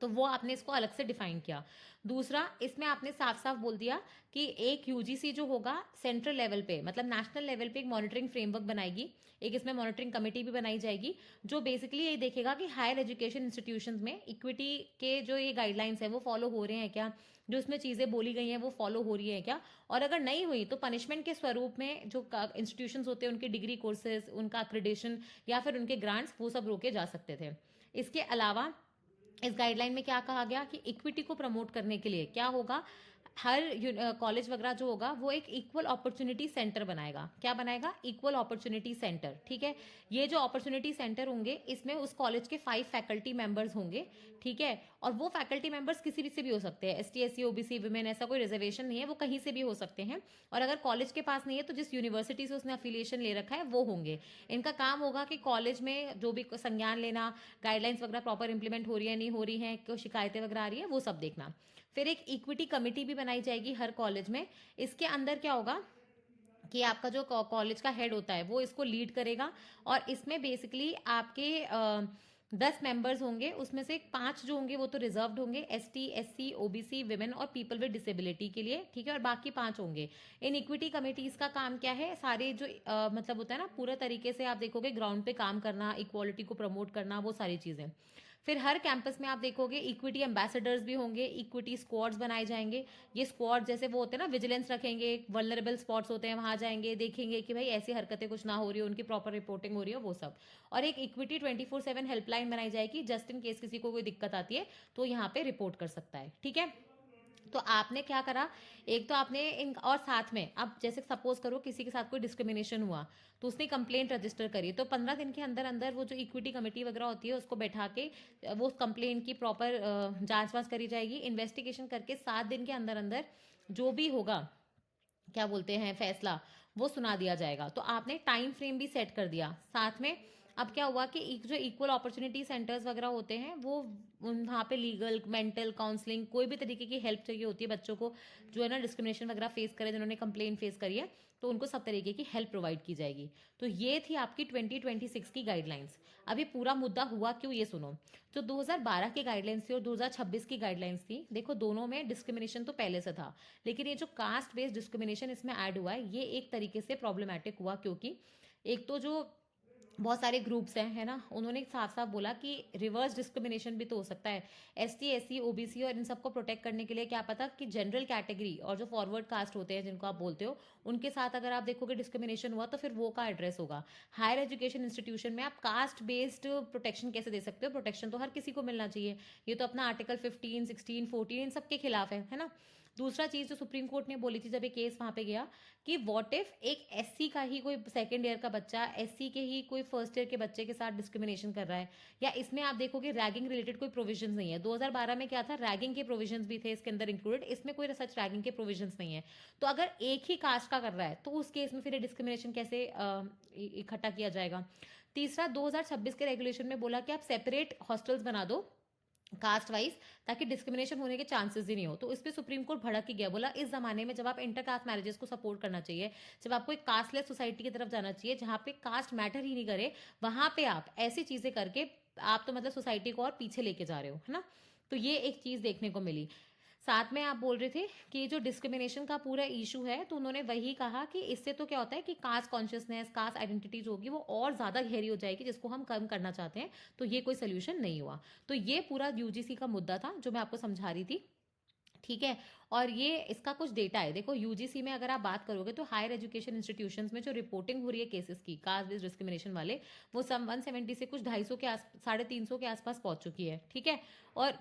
तो वो आपने इसको अलग से डिफाइन किया। दूसरा, इसमें आपने साफ साफ बोल दिया कि एक यूजीसी जो होगा सेंट्रल लेवल पे, मतलब नेशनल लेवल पे एक मॉनिटरिंग फ्रेमवर्क बनाएगी, एक इसमें मॉनिटरिंग कमेटी भी बनाई जाएगी, जो बेसिकली ये देखेगा कि हायर एजुकेशन इंस्टीट्यूशंस में इक्विटी के जो ये गाइडलाइंस है वो फॉलो हो रहे हैं क्या, जो इसमें चीज़ें बोली गई हैं वो फॉलो हो रही है क्या। और अगर नहीं हुई तो पनिशमेंट के स्वरूप में जो इंस्टीट्यूशंस होते हैं उनके डिग्री कोर्सेज, उनका अक्रेडिशन या फिर उनके ग्रांट्स, वो सब रोके जा सकते थे। इसके अलावा इस गाइडलाइन में क्या कहा गया कि इक्विटी को प्रमोट करने के लिए क्या होगा, हर कॉलेज वगैरह जो होगा वो एक इक्वल अपॉर्चुनिटी सेंटर बनाएगा। क्या बनाएगा? इक्वल अपॉर्चुनिटी सेंटर, ठीक है। ये जो अपॉर्चुनिटी सेंटर होंगे इसमें उस कॉलेज के 5 फैकल्टी मेंबर्स होंगे, ठीक है। और वो फैकल्टी मेंबर्स किसी भी से भी हो सकते हैं, एसटी एससी ओबीसी वुमेन, ऐसा कोई रिजर्वेशन नहीं है, वो कहीं से भी हो सकते हैं। और अगर कॉलेज के पास नहीं है तो जिस यूनिवर्सिटी से उसने अफिलिएशन ले रखा है वो होंगे। इनका काम होगा कि कॉलेज में जो भी संज्ञान लेना, गाइडलाइंस वगैरह प्रॉपर इंप्लीमेंट हो रही है नहीं हो रही है, कोई शिकायतें वगैरह आ रही है, वो सब देखना। फिर एक इक्विटी कमेटी भी बनाई जाएगी हर कॉलेज में। इसके अंदर क्या होगा कि आपका जो कॉलेज का हेड होता है वो इसको लीड करेगा। और इसमें बेसिकली आपके 10 मेंबर्स होंगे, उसमें से 5 जो होंगे वो तो रिजर्व्ड होंगे, एसटी एससी ओबीसी विमेन और पीपल विद डिसेबिलिटी के लिए, ठीक है। और बाकी 5 होंगे। इन इक्विटी कमेटीज का काम क्या है, सारे जो मतलब होता है ना, पूरा तरीके से आप देखोगे ग्राउंड पे काम करना, इक्वालिटी को प्रमोट करना, वो सारी चीजें। फिर हर कैंपस में आप देखोगे इक्विटी एम्बेसडर्स भी होंगे, इक्विटी स्क्वाड्स बनाए जाएंगे। ये स्क्वाड जैसे वो होते हैं ना, विजिलेंस रखेंगे, वल्नरेबल स्पॉट्स होते हैं वहां जाएंगे, देखेंगे कि भाई ऐसी हरकतें कुछ ना हो रही हो, उनकी प्रॉपर रिपोर्टिंग हो रही हो, वो सब। और एक इक्विटी 24/7 हेल्पलाइन बनाई जाएगी, जस्ट इन केस किसी को कोई दिक्कत आती है तो यहाँ पे रिपोर्ट कर सकता है, ठीक है। तो आपने क्या करा, एक तो आपने इन, और साथ में अब जैसे सपोज करो किसी के साथ कोई डिस्क्रिमिनेशन हुआ तो उसने कंप्लेंट रजिस्टर करी, तो 15 दिन के अंदर अंदर वो जो इक्विटी कमेटी वगैरह होती है उसको बैठा के वो कंप्लेंट की प्रॉपर जांच वाच करी जाएगी, इन्वेस्टिगेशन करके 7 दिन के अंदर अंदर जो भी होगा, क्या बोलते हैं, फैसला, वो सुना दिया जाएगा। तो आपने टाइम फ्रेम भी सेट कर दिया साथ में। अब क्या हुआ कि एक जो इक्वल अपॉर्चुनिटी सेंटर्स वगैरह होते हैं वो वहाँ पे लीगल, मेंटल, काउंसलिंग, कोई भी तरीके की हेल्प चाहिए होती है बच्चों को जो है ना डिस्क्रिमिनेशन वगैरह फेस करे, जिन्होंने कंप्लेन फेस करी है, तो उनको सब तरीके की हेल्प प्रोवाइड की जाएगी। तो ये थी आपकी 2026 की गाइडलाइंस। अभी पूरा मुद्दा हुआ क्यों, ये सुनो। जो 2012 की गाइडलाइंस थी और 2026 की गाइडलाइंस थी, देखो दोनों में डिस्क्रिमिनेशन तो पहले से था, लेकिन ये जो कास्ट बेस्ड डिस्क्रिमिनेशन इसमें ऐड हुआ है, ये एक तरीके से प्रॉब्लमैटिक हुआ, क्योंकि एक तो जो बहुत सारे ग्रुप्स हैं, है ना, उन्होंने साफ साफ बोला कि रिवर्स डिस्क्रिमिनेशन भी तो हो सकता है। एसटी एससी ओबीसी और इन सबको प्रोटेक्ट करने के लिए क्या पता कि जनरल कैटेगरी और जो फॉरवर्ड कास्ट होते हैं जिनको आप बोलते हो, उनके साथ अगर आप देखोगे डिस्क्रिमिनेशन हुआ तो फिर वो का एड्रेस होगा। हायर एजुकेशन इंस्टीट्यूशन में आप कास्ट बेस्ड प्रोटेक्शन कैसे दे सकते हो, प्रोटेक्शन तो हर किसी को मिलना चाहिए। ये तो अपना आर्टिकल 15, 16, 14 इन सबके खिलाफ है ना। दूसरा चीज जो सुप्रीम कोर्ट ने बोली थी जब ये केस वहां पे गया, कि व्हाट इफ एक एससी का ही कोई सेकंड ईयर का बच्चा एससी के ही कोई फर्स्ट ईयर के बच्चे के साथ डिस्क्रिमिनेशन कर रहा है, या इसमें आप देखोगे रैगिंग रिलेटेड कोई प्रोविजन नहीं है। 2012 में क्या था, रैगिंग के प्रोविजन भी थे इसके अंदर इंक्लूडेड, इसमें कोई सच रैगिंग के प्रोविजन नहीं है। तो अगर एक ही कास्ट का कर रहा है तो उस केस में फिर डिस्क्रिमिनेशन कैसे इकट्ठा किया जाएगा। तीसरा, 2026 के रेगुलेशन में बोला कि आप सेपरेट हॉस्टल्स बना दो कास्ट वाइज, ताकि डिस्क्रिमिनेशन होने के चांसेस ही नहीं हो। तो इस पे सुप्रीम कोर्ट भड़क ही गया, बोला इस जमाने में जब आप इंटर कास्ट मैरिजेस को सपोर्ट करना चाहिए, जब आपको एक कास्टलेस सोसाइटी की तरफ जाना चाहिए जहां पे कास्ट मैटर ही नहीं करे, वहां पे आप ऐसी चीजें करके आप तो मतलब सोसाइटी को और पीछे लेके जा रहे हो, है ना। तो ये एक चीज देखने को मिली। साथ में आप बोल रहे थे कि जो डिस्क्रिमिनेशन का पूरा इशू है, तो उन्होंने वही कहा कि इससे तो क्या होता है कि कास्ट कॉन्शियसनेस, कास्ट आइडेंटिटी जो होगी वो और ज्यादा गहरी हो जाएगी, जिसको हम कम करना चाहते हैं। तो ये कोई सोल्यूशन नहीं हुआ। तो ये पूरा यूजीसी का मुद्दा था जो मैं आपको समझा रही थी। ठीक है। और ये इसका कुछ डेटा है, देखो यूजीसी में अगर आप बात करोगे तो हायर एजुकेशन इंस्टीट्यूशंस में जो रिपोर्टिंग हो रही है केसेस की कास्ट बेस्ड डिस्क्रिमिनेशन वाले, वो सम 170 से कुछ 250 के आस 350 के आसपास पहुंच चुकी है, ठीक है। और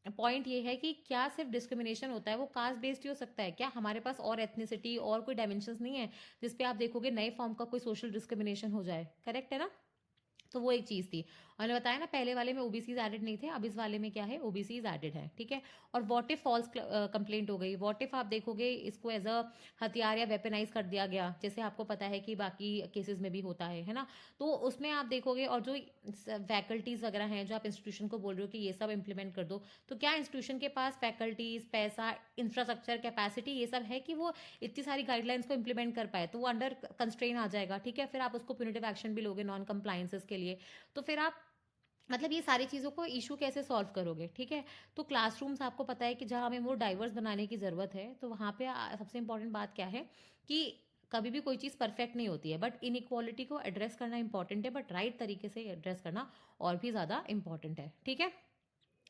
पॉइंट ये है कि क्या सिर्फ डिस्क्रिमिनेशन होता है वो कास्ट बेस्ड ही हो सकता है क्या, हमारे पास और एथनिसिटी और कोई डायमेंशंस नहीं है जिसपे आप देखोगे नए फॉर्म का कोई सोशल डिस्क्रिमिनेशन हो जाए, करेक्ट है ना। तो वो एक चीज़ थी। और मैंने बताया ना पहले वाले में ओबीसीज एडेड नहीं थे, अब इस वाले में क्या है, ओबीसीज एडेड है, ठीक है। और वॉट इफ फॉल्स कंप्लेंट हो गई, वॉट इफ आप देखोगे इसको एज अ हथियार या वेपनाइज कर दिया गया, जैसे आपको पता है कि बाकी केसेस में भी होता है ना। तो उसमें आप देखोगे, और जो फैकल्टीज वगैरह हैं जो आप इंस्टीट्यूशन को बोल रहे हो कि ये सब इंप्लीमेंट कर दो, तो क्या इंस्टीट्यूशन के पास फैकल्टीज, पैसा, इंफ्रास्ट्रक्चर, कैपेसिटी ये सब है कि वो इतनी सारी गाइडलाइंस को इंप्लीमेंट कर पाए, तो वो अंडर कंस्ट्रेन आ जाएगा, ठीक है। फिर आप उसको प्यूनिटिव एक्शन भी लोगे नॉन कंप्लायंसेस के लिए। तो फिर आप मतलब ये सारी चीज़ों को इशू कैसे सॉल्व करोगे, ठीक है। तो क्लासरूम्स आपको पता है कि जहाँ हमें वो डाइवर्स बनाने की ज़रूरत है, तो वहाँ पे सबसे इंपॉर्टेंट बात क्या है कि कभी भी कोई चीज़ परफेक्ट नहीं होती है, बट इनइक्वालिटी को एड्रेस करना इंपॉर्टेंट है, बट राइट तरीके से एड्रेस करना और भी ज़्यादा इंपॉर्टेंट है, ठीक है।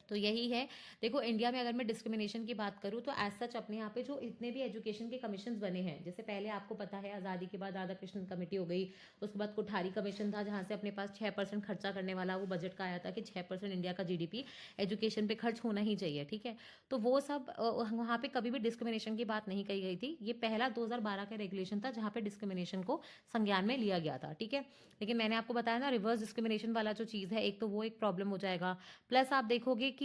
तो यही है। देखो इंडिया में अगर मैं डिस्क्रिमिनेशन की बात करूँ तो एज सच अपने यहाँ पे जो इतने भी एजुकेशन के कमीशन बने हैं, जैसे पहले आपको पता है आज़ादी के बाद राधा कृष्णन कमेटी हो गई, उसके बाद कोठारी कमीशन था जहाँ से अपने पास 6% खर्चा करने वाला वो बजट का आया था कि 6% इंडिया का जीडीपी एजुकेशन पे खर्च होना ही चाहिए, ठीक है। तो वो सब वहाँ पे कभी भी डिस्क्रिमिनेशन की बात नहीं कही गई थी, ये पहला 2012 का रेगुलेशन था जहाँ पे डिस्क्रिमिनेशन को संज्ञान में लिया गया था, ठीक है। लेकिन मैंने आपको बताया ना रिवर्स डिस्क्रिमिनेशन वाला जो चीज़ है, एक तो वो एक प्रॉब्लम हो जाएगा, प्लस आप देखोगे कि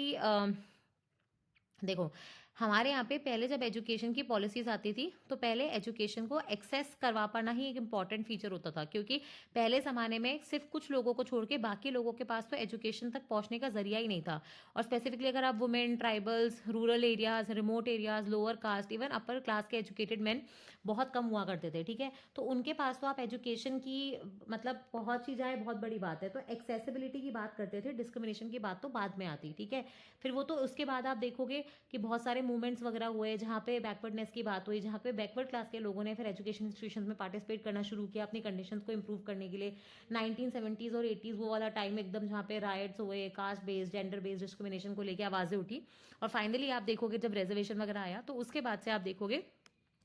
देखो हमारे यहाँ पे पहले जब एजुकेशन की पॉलिसीज आती थी तो पहले एजुकेशन को एक्सेस करवा पाना ही एक इम्पॉर्टेंट फीचर होता था, क्योंकि पहले ज़माने में सिर्फ कुछ लोगों को छोड़ के बाकी लोगों के पास तो एजुकेशन तक पहुँचने का जरिया ही नहीं था। और स्पेसिफिकली अगर आप women, tribals, rural areas, remote areas, lower caste, even upper class के एजुकेटेड मैन बहुत कम हुआ करते थे, ठीक है। तो उनके पास तो आप एजुकेशन की मतलब पहुँच ही जाए बहुत बड़ी बात है, तो एक्सेसिबिलिटी की बात करते थे, डिस्क्रिमिनेशन की बात तो बाद में आती, ठीक है। फिर वो तो उसके बाद आप देखोगे कि बहुत सारे मूवमेंट्स वगैरह हुए जहाँ पे बैकवर्डनेस की बात हुई, जहाँ पे बैकवर्ड क्लास के लोगों ने फिर एजुकेशन इंस्टीट्यूशन में पार्टिसिपेट करना शुरू किया अपनी कंडीशंस को इंप्रूव करने के लिए। 1970s और 80s वो वाला टाइम एकदम जहाँ पे राइट्स हुए, caste based, gender based discrimination को लेकर आवाज़ें उठी। और फाइनली आप देखोगे जब रिजर्वेशन वगैरह आया तो उसके बाद से आप देखोगे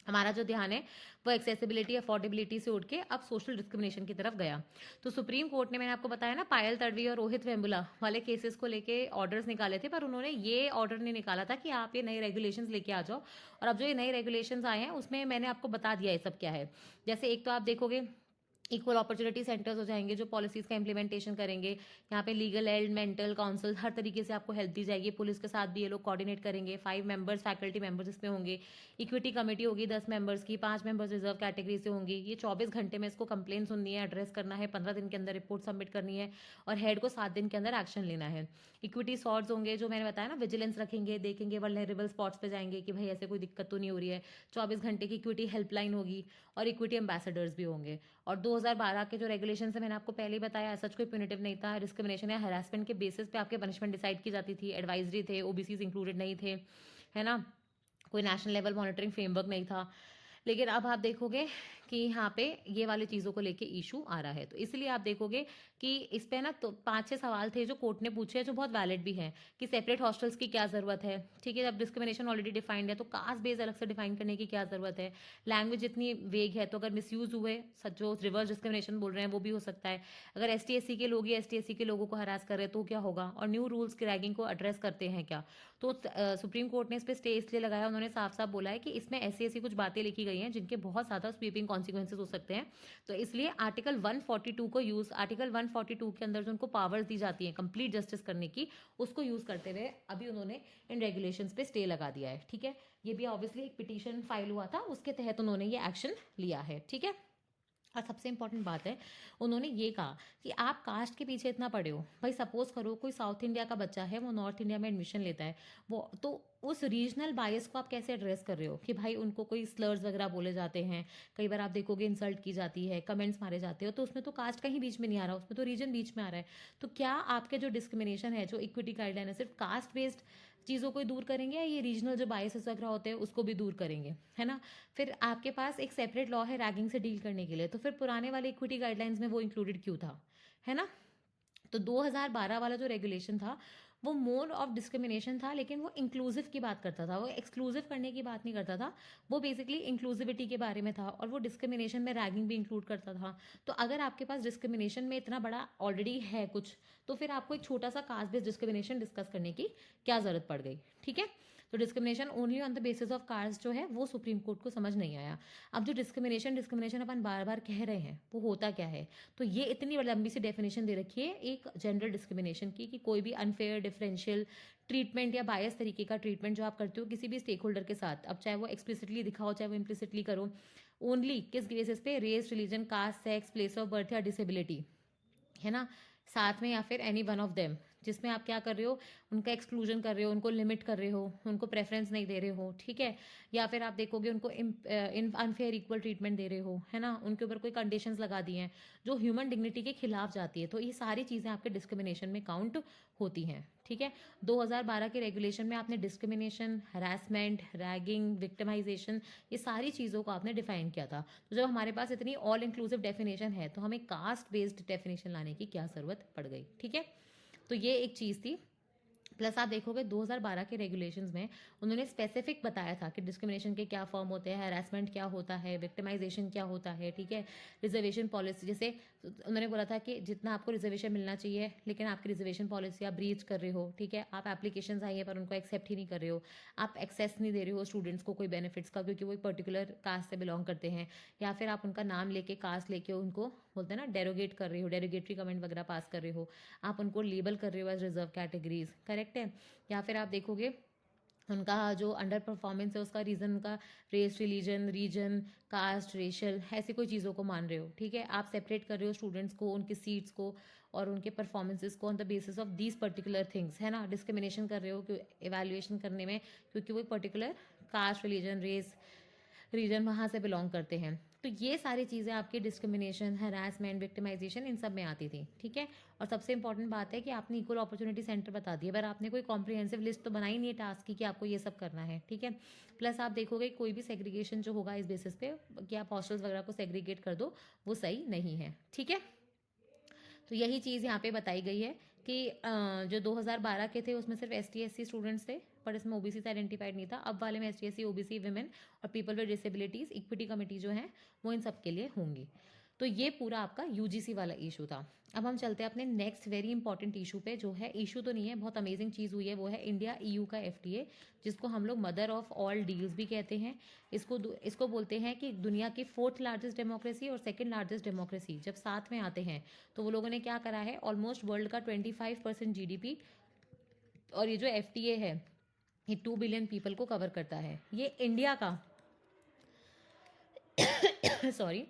हमारा जो ध्यान है वो एक्सेसिबिलिटी, अफोर्डेबिलिटी से उठ के अब सोशल डिस्क्रिमिनेशन की तरफ गया। तो सुप्रीम कोर्ट ने, मैंने आपको बताया ना, पायल तडवी और रोहित वेमुला वाले केसेस को लेके ऑर्डर्स निकाले थे, पर उन्होंने ये ऑर्डर नहीं निकाला था कि आप ये नए रेगुलेशंस लेके आ जाओ। और अब जो ये नए रेगुलेशंस आए हैं उसमें मैंने आपको बता दिया ये सब क्या है। जैसे एक तो आप देखोगे इक्वल अपॉर्चुनिटी सेंटर्स हो जाएंगे जो पॉलिसीज़ का इंप्लीमेंटेशन करेंगे। यहाँ पे लीगल एड, मेंटल काउंसिल, हर तरीके से आपको हेल्प दी जाएगी, पुलिस के साथ भी ये लोग कोऑर्डिनेट करेंगे। 5 मेंबर्स फैकल्टी मेंबर्स इसमें होंगे। इक्विटी कमेटी होगी 10 मेंबर्स की, 5 मेंबर्स रिजर्व कैटेगरी से होंगी। ये 24 घंटे में इसको कंप्लेन सुननी है, एड्रेस करना है, 15 दिन के अंदर रिपोर्ट सबमिट करनी है, और हेड को 7 दिन के अंदर एक्शन लेना है। इक्विटी सॉर्ट्स होंगे जो मैंने बताया ना, विजिलेंस रखेंगे, देखेंगे, वल्नरेबल स्पॉट्स पे जाएंगे कि भाई ऐसे कोई दिक्कत तो नहीं हो रही है। 24 घंटे की इक्विटी हेल्पलाइन होगी, और इक्विटी एम्बेसडर्स भी होंगे। और 2012 के जो रेगुलेशन है मैंने आपको पहले ही बताया, सच कोई प्यूनिटिव नहीं था, डिस्क्रिमिनेशन या हरासमेंट के बेसिस पे आपके पनिशमेंट डिसाइड की जाती थी, एडवाइजरी थे, ओबीसीज इंक्लूडेड नहीं थे, है ना। कोई नेशनल लेवल मॉनिटरिंग फ्रेमवर्क नहीं था। लेकिन अब आप देखोगे कि यहाँ पे ये वाली चीज़ों को लेके इशू आ रहा है, तो इसलिए आप देखोगे कि इस पे ना तो 5-6 सवाल थे जो कोर्ट ने पूछे हैं जो बहुत वैलिड भी हैं, कि सेपरेट हॉस्टल्स की क्या ज़रूरत है, ठीक है। जब डिस्क्रिमिनेशन ऑलरेडी डिफाइंड है तो कास्ट बेस अलग से डिफाइन करने की क्या ज़रूरत है। लैंग्वेज इतनी वेग है तो अगर मिसयूज हुए, जो रिवर्स डिस्क्रिमिनेशन बोल रहे हैं वो भी हो सकता है। अगर ST SC के लोग या ST SC के लोगों को हरास कर रहे हैं तो क्या होगा, और न्यू रूल्स की रैगिंग को एड्रेस करते हैं क्या। तो सुप्रीम कोर्ट ने इस पर स्टे इसलिए लगाया, उन्होंने साफ साफ बोला है कि इसमें ऐसी ऐसी कुछ बातें लिखी गई हैं जिनके बहुत ज़्यादा स्वीपिंग कॉन्सिक्वेंसेज हो सकते हैं। तो इसलिए आर्टिकल 142 को यूज़, आर्टिकल 142 के अंदर जो उनको पावर्स दी जाती हैं कंप्लीट जस्टिस करने की, उसको यूज़ करते हुए अभी उन्होंने इन रेगुलेशंस पे स्टे लगा दिया है, ठीक है। ये भी ऑब्वियसली एक पिटीशन फाइल हुआ था, उसके तहत उन्होंने ये एक्शन लिया है, ठीक है। और सबसे इंपॉर्टेंट बात है, उन्होंने ये कहा कि आप कास्ट के पीछे इतना पड़े हो, भाई सपोज करो कोई साउथ इंडिया का बच्चा है, वो नॉर्थ इंडिया में एडमिशन लेता है, वो तो उस रीजनल बायस को आप कैसे एड्रेस कर रहे हो कि भाई उनको कोई स्लर्स वगैरह बोले जाते हैं, कई बार आप देखोगे इंसल्ट की जाती है, कमेंट्स मारे जाते हो, तो उसमें तो कास्ट कहीं बीच में नहीं आ रहा, उसमें तो रीजन बीच में आ रहा है। तो क्या आपके जो डिस्क्रिमिनेशन है, जो इक्विटी गाइडलाइन है, सिर्फ कास्ट बेस्ड चीज़ों को ही दूर करेंगे या ये रीजनल जो बायसेस वगैरह होते हैं उसको भी दूर करेंगे, है ना। फिर आपके पास एक सेपरेट लॉ है रैगिंग से डील करने के लिए, तो फिर पुराने वाले इक्विटी गाइडलाइंस में वो इंक्लूडेड क्यों था, है ना। तो 2012 वाला जो रेगुलेशन था वो मोड ऑफ डिस्क्रिमिनेशन था, लेकिन वो इंक्लूसिव की बात करता था, वो एक्सक्लूसिव करने की बात नहीं करता था। वो बेसिकली इंक्लूसिविटी के बारे में था, और वो डिस्क्रिमिनेशन में रैगिंग भी इंक्लूड करता था। तो अगर आपके पास डिस्क्रिमिनेशन में इतना बड़ा ऑलरेडी है कुछ, तो फिर आपको एक छोटा सा कास्ट बेस्ड डिस्क्रिमिनेशन डिस्कस करने की क्या जरूरत पड़ गई? ठीक है, तो discrimination only on the basis of caste जो है वो सुप्रीम कोर्ट को समझ नहीं आया। अब जो डिस्क्रिमिनेशन डिस्क्रिमिनेशन अपन बार बार कह रहे हैं वो होता क्या है? तो ये इतनी लंबी सी डेफिनेशन दे रखी है एक जनरल डिस्क्रिमिनेशन की, कि कोई भी अनफेयर डिफरेंशियल ट्रीटमेंट या बायस तरीके का ट्रीटमेंट जो आप करते हो किसी भी स्टेक होल्डर के साथ, अब चाहे वो एक्सप्लिसिटली दिखाओ चाहे वो इम्प्लिसिटली करो, ओनली किस बेसिस पे? Race, religion, caste, sex, place of birth या डिसेबिलिटी, है ना, साथ में, या फिर एनी वन ऑफ देम, जिसमें आप क्या कर रहे हो? उनका एक्सक्लूजन कर रहे हो, उनको लिमिट कर रहे हो, उनको प्रेफरेंस नहीं दे रहे हो, ठीक है, या फिर आप देखोगे उनको अनफेयर इक्वल ट्रीटमेंट दे रहे हो, है ना, उनके ऊपर कोई कंडीशंस लगा दी हैं जो ह्यूमन डिग्निटी के खिलाफ जाती है। तो ये सारी चीज़ें आपके डिस्क्रिमिनेशन में काउंट होती हैं, ठीक है। 2012 के रेगुलेशन में आपने डिस्क्रिमिनेशन, हरासमेंट, रैगिंग, विक्टिमाइजेशन, ये सारी चीज़ों को आपने डिफाइन किया था। तो जब हमारे पास इतनी ऑल इंक्लूसिव डेफिनेशन है तो हमें कास्ट बेस्ड डेफिनेशन लाने की क्या ज़रूरत पड़ गई? ठीक है, तो ये एक चीज़ थी। प्लस आप देखोगे 2012 के रेगुलेशंस में उन्होंने स्पेसिफिक बताया था कि डिस्क्रिमिनेशन के क्या फॉर्म होते हैं, हैरेसमेंट क्या होता है, विक्टिमाइजेशन क्या होता है, ठीक है, रिजर्वेशन पॉलिसी, जैसे उन्होंने बोला था कि जितना आपको रिजर्वेशन मिलना चाहिए लेकिन आपकी रिजर्वेशन पॉलिसी आप ब्रीच कर रहे हो, ठीक है, आप एप्लीकेशन आई है पर उनको एक्सेप्ट ही नहीं कर रहे हो, आप एक्सेस नहीं दे रहे हो स्टूडेंट्स को कोई बेनिफिट्स का क्योंकि वो एक पर्टिकुलर कास्ट से बिलोंग करते हैं, या फिर आप उनका नाम लेके कास्ट लेके उनको बोलते हैं ना डेरोगेट कर रहे हो, डेरोगेटरी कमेंट वगैरह पास कर रहे हो, आप उनको लेबल कर रहे हो एज रिजर्व कैटेगरीज, करेक्ट है। या फिर आप देखोगे उनका जो अंडर परफॉर्मेंस है उसका रीज़न उनका race, religion, region, caste, racial, ऐसी कोई चीज़ों को मान रहे हो, ठीक है, आप सेपरेट कर रहे हो स्टूडेंट्स को, उनकी सीट्स को और उनके परफॉर्मेंसेस को on the basis of these particular things, है ना, डिस्क्रिमिनेशन कर रहे हो कि इवैल्यूएशन करने में, क्योंकि वो एक particular caste, religion, race, region वहाँ से बिलोंग करते हैं। तो ये सारी चीज़ें आपकी डिस्क्रिमिनेशन, हरासमेंट, विक्टिमाइजेशन इन सब में आती थी, ठीक है। और सबसे इंपॉर्टेंट बात है कि आपने इक्वल अपॉर्चुनिटी सेंटर बता दिया, पर आपने कोई कॉम्प्रिहेंसिव लिस्ट तो बनाई नहीं है टास्क की कि आपको ये सब करना है, ठीक है। प्लस आप देखोगे कोई भी सेग्रीगेशन जो होगा इस बेसिस पे कि आप हॉस्टल्स वगैरह को सेग्रीगेट कर दो, वो सही नहीं है, ठीक है। तो यही चीज़ यहाँ पे बताई गई है कि जो 2012 के थे उसमें सिर्फ ST SC स्टूडेंट्स थे, पर इसमें OBC से आइडेंटिफाइड नहीं था। अब वाले में ST SC, OBC, विमेन और people with disabilities equity committee जो है वो इन सब के लिए होंगी। तो ये पूरा आपका UGC वाला इशू था। अब हम चलते हैं अपने नेक्स्ट वेरी इंपॉर्टेंट इशू पे, जो है इशू तो नहीं है, बहुत अमेजिंग चीज़ हुई है, वो है इंडिया EU का FTA, जिसको हम लोग मदर ऑफ ऑल डील्स भी कहते हैं। इसको बोलते हैं कि दुनिया की 4th लार्जेस्ट डेमोक्रेसी और 2nd लार्जेस्ट डेमोक्रेसी जब साथ में आते हैं तो वो लोगों ने क्या करा है, ऑलमोस्ट वर्ल्ड का 25% GDP, और ये जो FTA है ये 2 बिलियन पीपल को कवर करता है। ये इंडिया का सॉरी,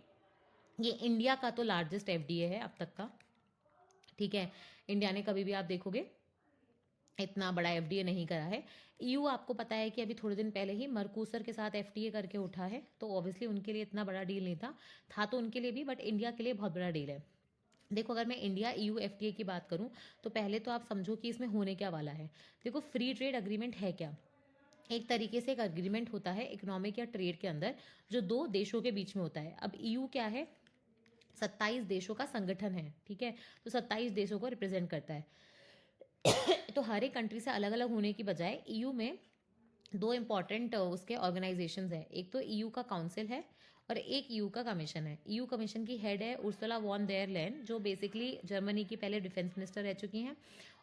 ये इंडिया का तो लार्जेस्ट FTA है अब तक का, ठीक है। इंडिया ने कभी भी आप देखोगे इतना बड़ा FTA नहीं करा है। EU आपको पता है कि अभी थोड़े दिन पहले ही मरकूसर के साथ FTA करके उठा है, तो ऑब्वियसली उनके लिए इतना बड़ा डील नहीं था तो उनके लिए भी, बट इंडिया के लिए बहुत बड़ा डील है। देखो अगर मैं इंडिया EU FTA की बात करूं तो पहले तो आप समझो कि इसमें होने क्या वाला है। देखो फ्री ट्रेड अग्रीमेंट है क्या? एक तरीके से एक अग्रीमेंट होता है इकोनॉमिक या ट्रेड के अंदर जो दो देशों के बीच में होता है। अब EU क्या है? 27 देशों का संगठन है, ठीक है, तो 27 देशों को रिप्रेजेंट करता है। तो हर एक कंट्री से अलग अलग होने की बजाय EU में दो इम्पॉर्टेंट उसके ऑर्गेनाइजेशंस हैं, एक तो EU का काउंसिल है और एक EU का कमीशन है। EU कमीशन की हेड है उर्सुला वॉन देर लेन, जो बेसिकली जर्मनी की पहले डिफेंस मिनिस्टर रह चुकी हैं,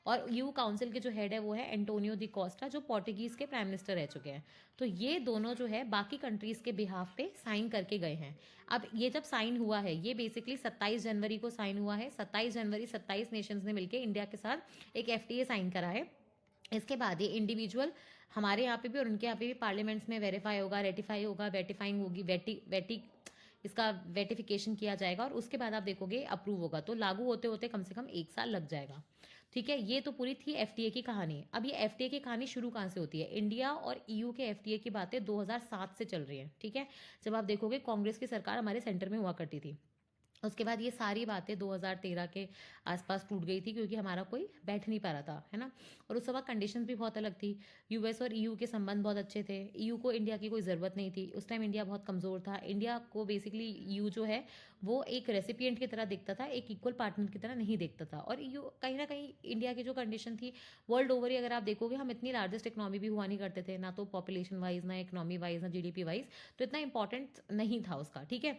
और EU काउंसिल के जो हेड है वो है एंटोनियो दी कोस्टा, जो पोर्टुगीज के प्राइम मिनिस्टर रह चुके हैं। तो ये दोनों जो है बाकी कंट्रीज के बिहाफ पे साइन करके गए हैं। अब ये जब साइन हुआ है, ये बेसिकली 27 जनवरी को साइन हुआ है। 27 जनवरी 27 नेशंस ने मिलकर इंडिया के साथ एक FTA साइन करा है। इसके बाद ये इंडिविजुअल हमारे यहाँ पे भी और उनके यहाँ पे भी पार्लियामेंट्स में वेरीफाई होगा, रेटिफाई होगा, वेटिफाइंग होगी, इसका वेटिफिकेशन किया जाएगा, और उसके बाद आप देखोगे अप्रूव होगा, तो लागू होते होते कम से कम 1 साल लग जाएगा, ठीक है। ये तो पूरी थी FTA की कहानी। अब ये FTA की कहानी शुरू कहाँ से होती है? इंडिया और EU के FTA की बातें 2007 से चल रही है, ठीक है, जब आप देखोगे कांग्रेस की सरकार हमारे सेंटर में हुआ करती थी। उसके बाद ये सारी बातें 2013 के आसपास टूट गई थी, क्योंकि हमारा कोई बैठ नहीं पा रहा था, है ना। और उस वक्त कंडीशंस भी बहुत अलग थी। यूएस और ईयू के संबंध बहुत अच्छे थे, ईयू को इंडिया की कोई ज़रूरत नहीं थी उस टाइम, इंडिया बहुत कमज़ोर था। इंडिया को बेसिकली ईयू जो है वो एक रेसिपिएंट की तरह देखता था, एक इक्वल पार्टनर की तरह नहीं देखता था। और ईयू कहीं ना कहीं इंडिया की जो कंडीशन थी वर्ल्ड ओवर ही, अगर आप देखोगे, हम इतनी लार्जेस्ट इकनॉमी भी हुआ नहीं करते थे, ना तो पॉपुलेशन वाइज, ना इकनॉमी वाइज, ना जीडीपी वाइज, तो इतना इंपॉर्टेंट नहीं था उसका, ठीक है।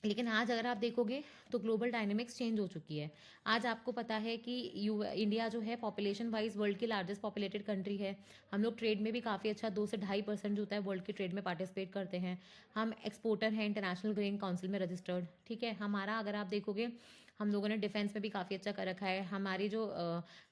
लेकिन आज अगर आप देखोगे तो ग्लोबल डायनेमिक्स चेंज हो चुकी है। आज आपको पता है कि इंडिया जो है पॉपुलेशन वाइज वर्ल्ड की लार्जेस्ट पॉपुलेटेड कंट्री है। हम लोग ट्रेड में भी काफ़ी अच्छा 2 से 2.5% जो होता है वर्ल्ड की ट्रेड में पार्टिसिपेट करते हैं। हम एक्सपोर्टर हैं इंटरनेशनल ग्रेन काउंसिल में रजिस्टर्ड, ठीक है। हमारा अगर आप देखोगे, हम लोगों ने डिफेंस में भी काफ़ी अच्छा कर रखा है। हमारी जो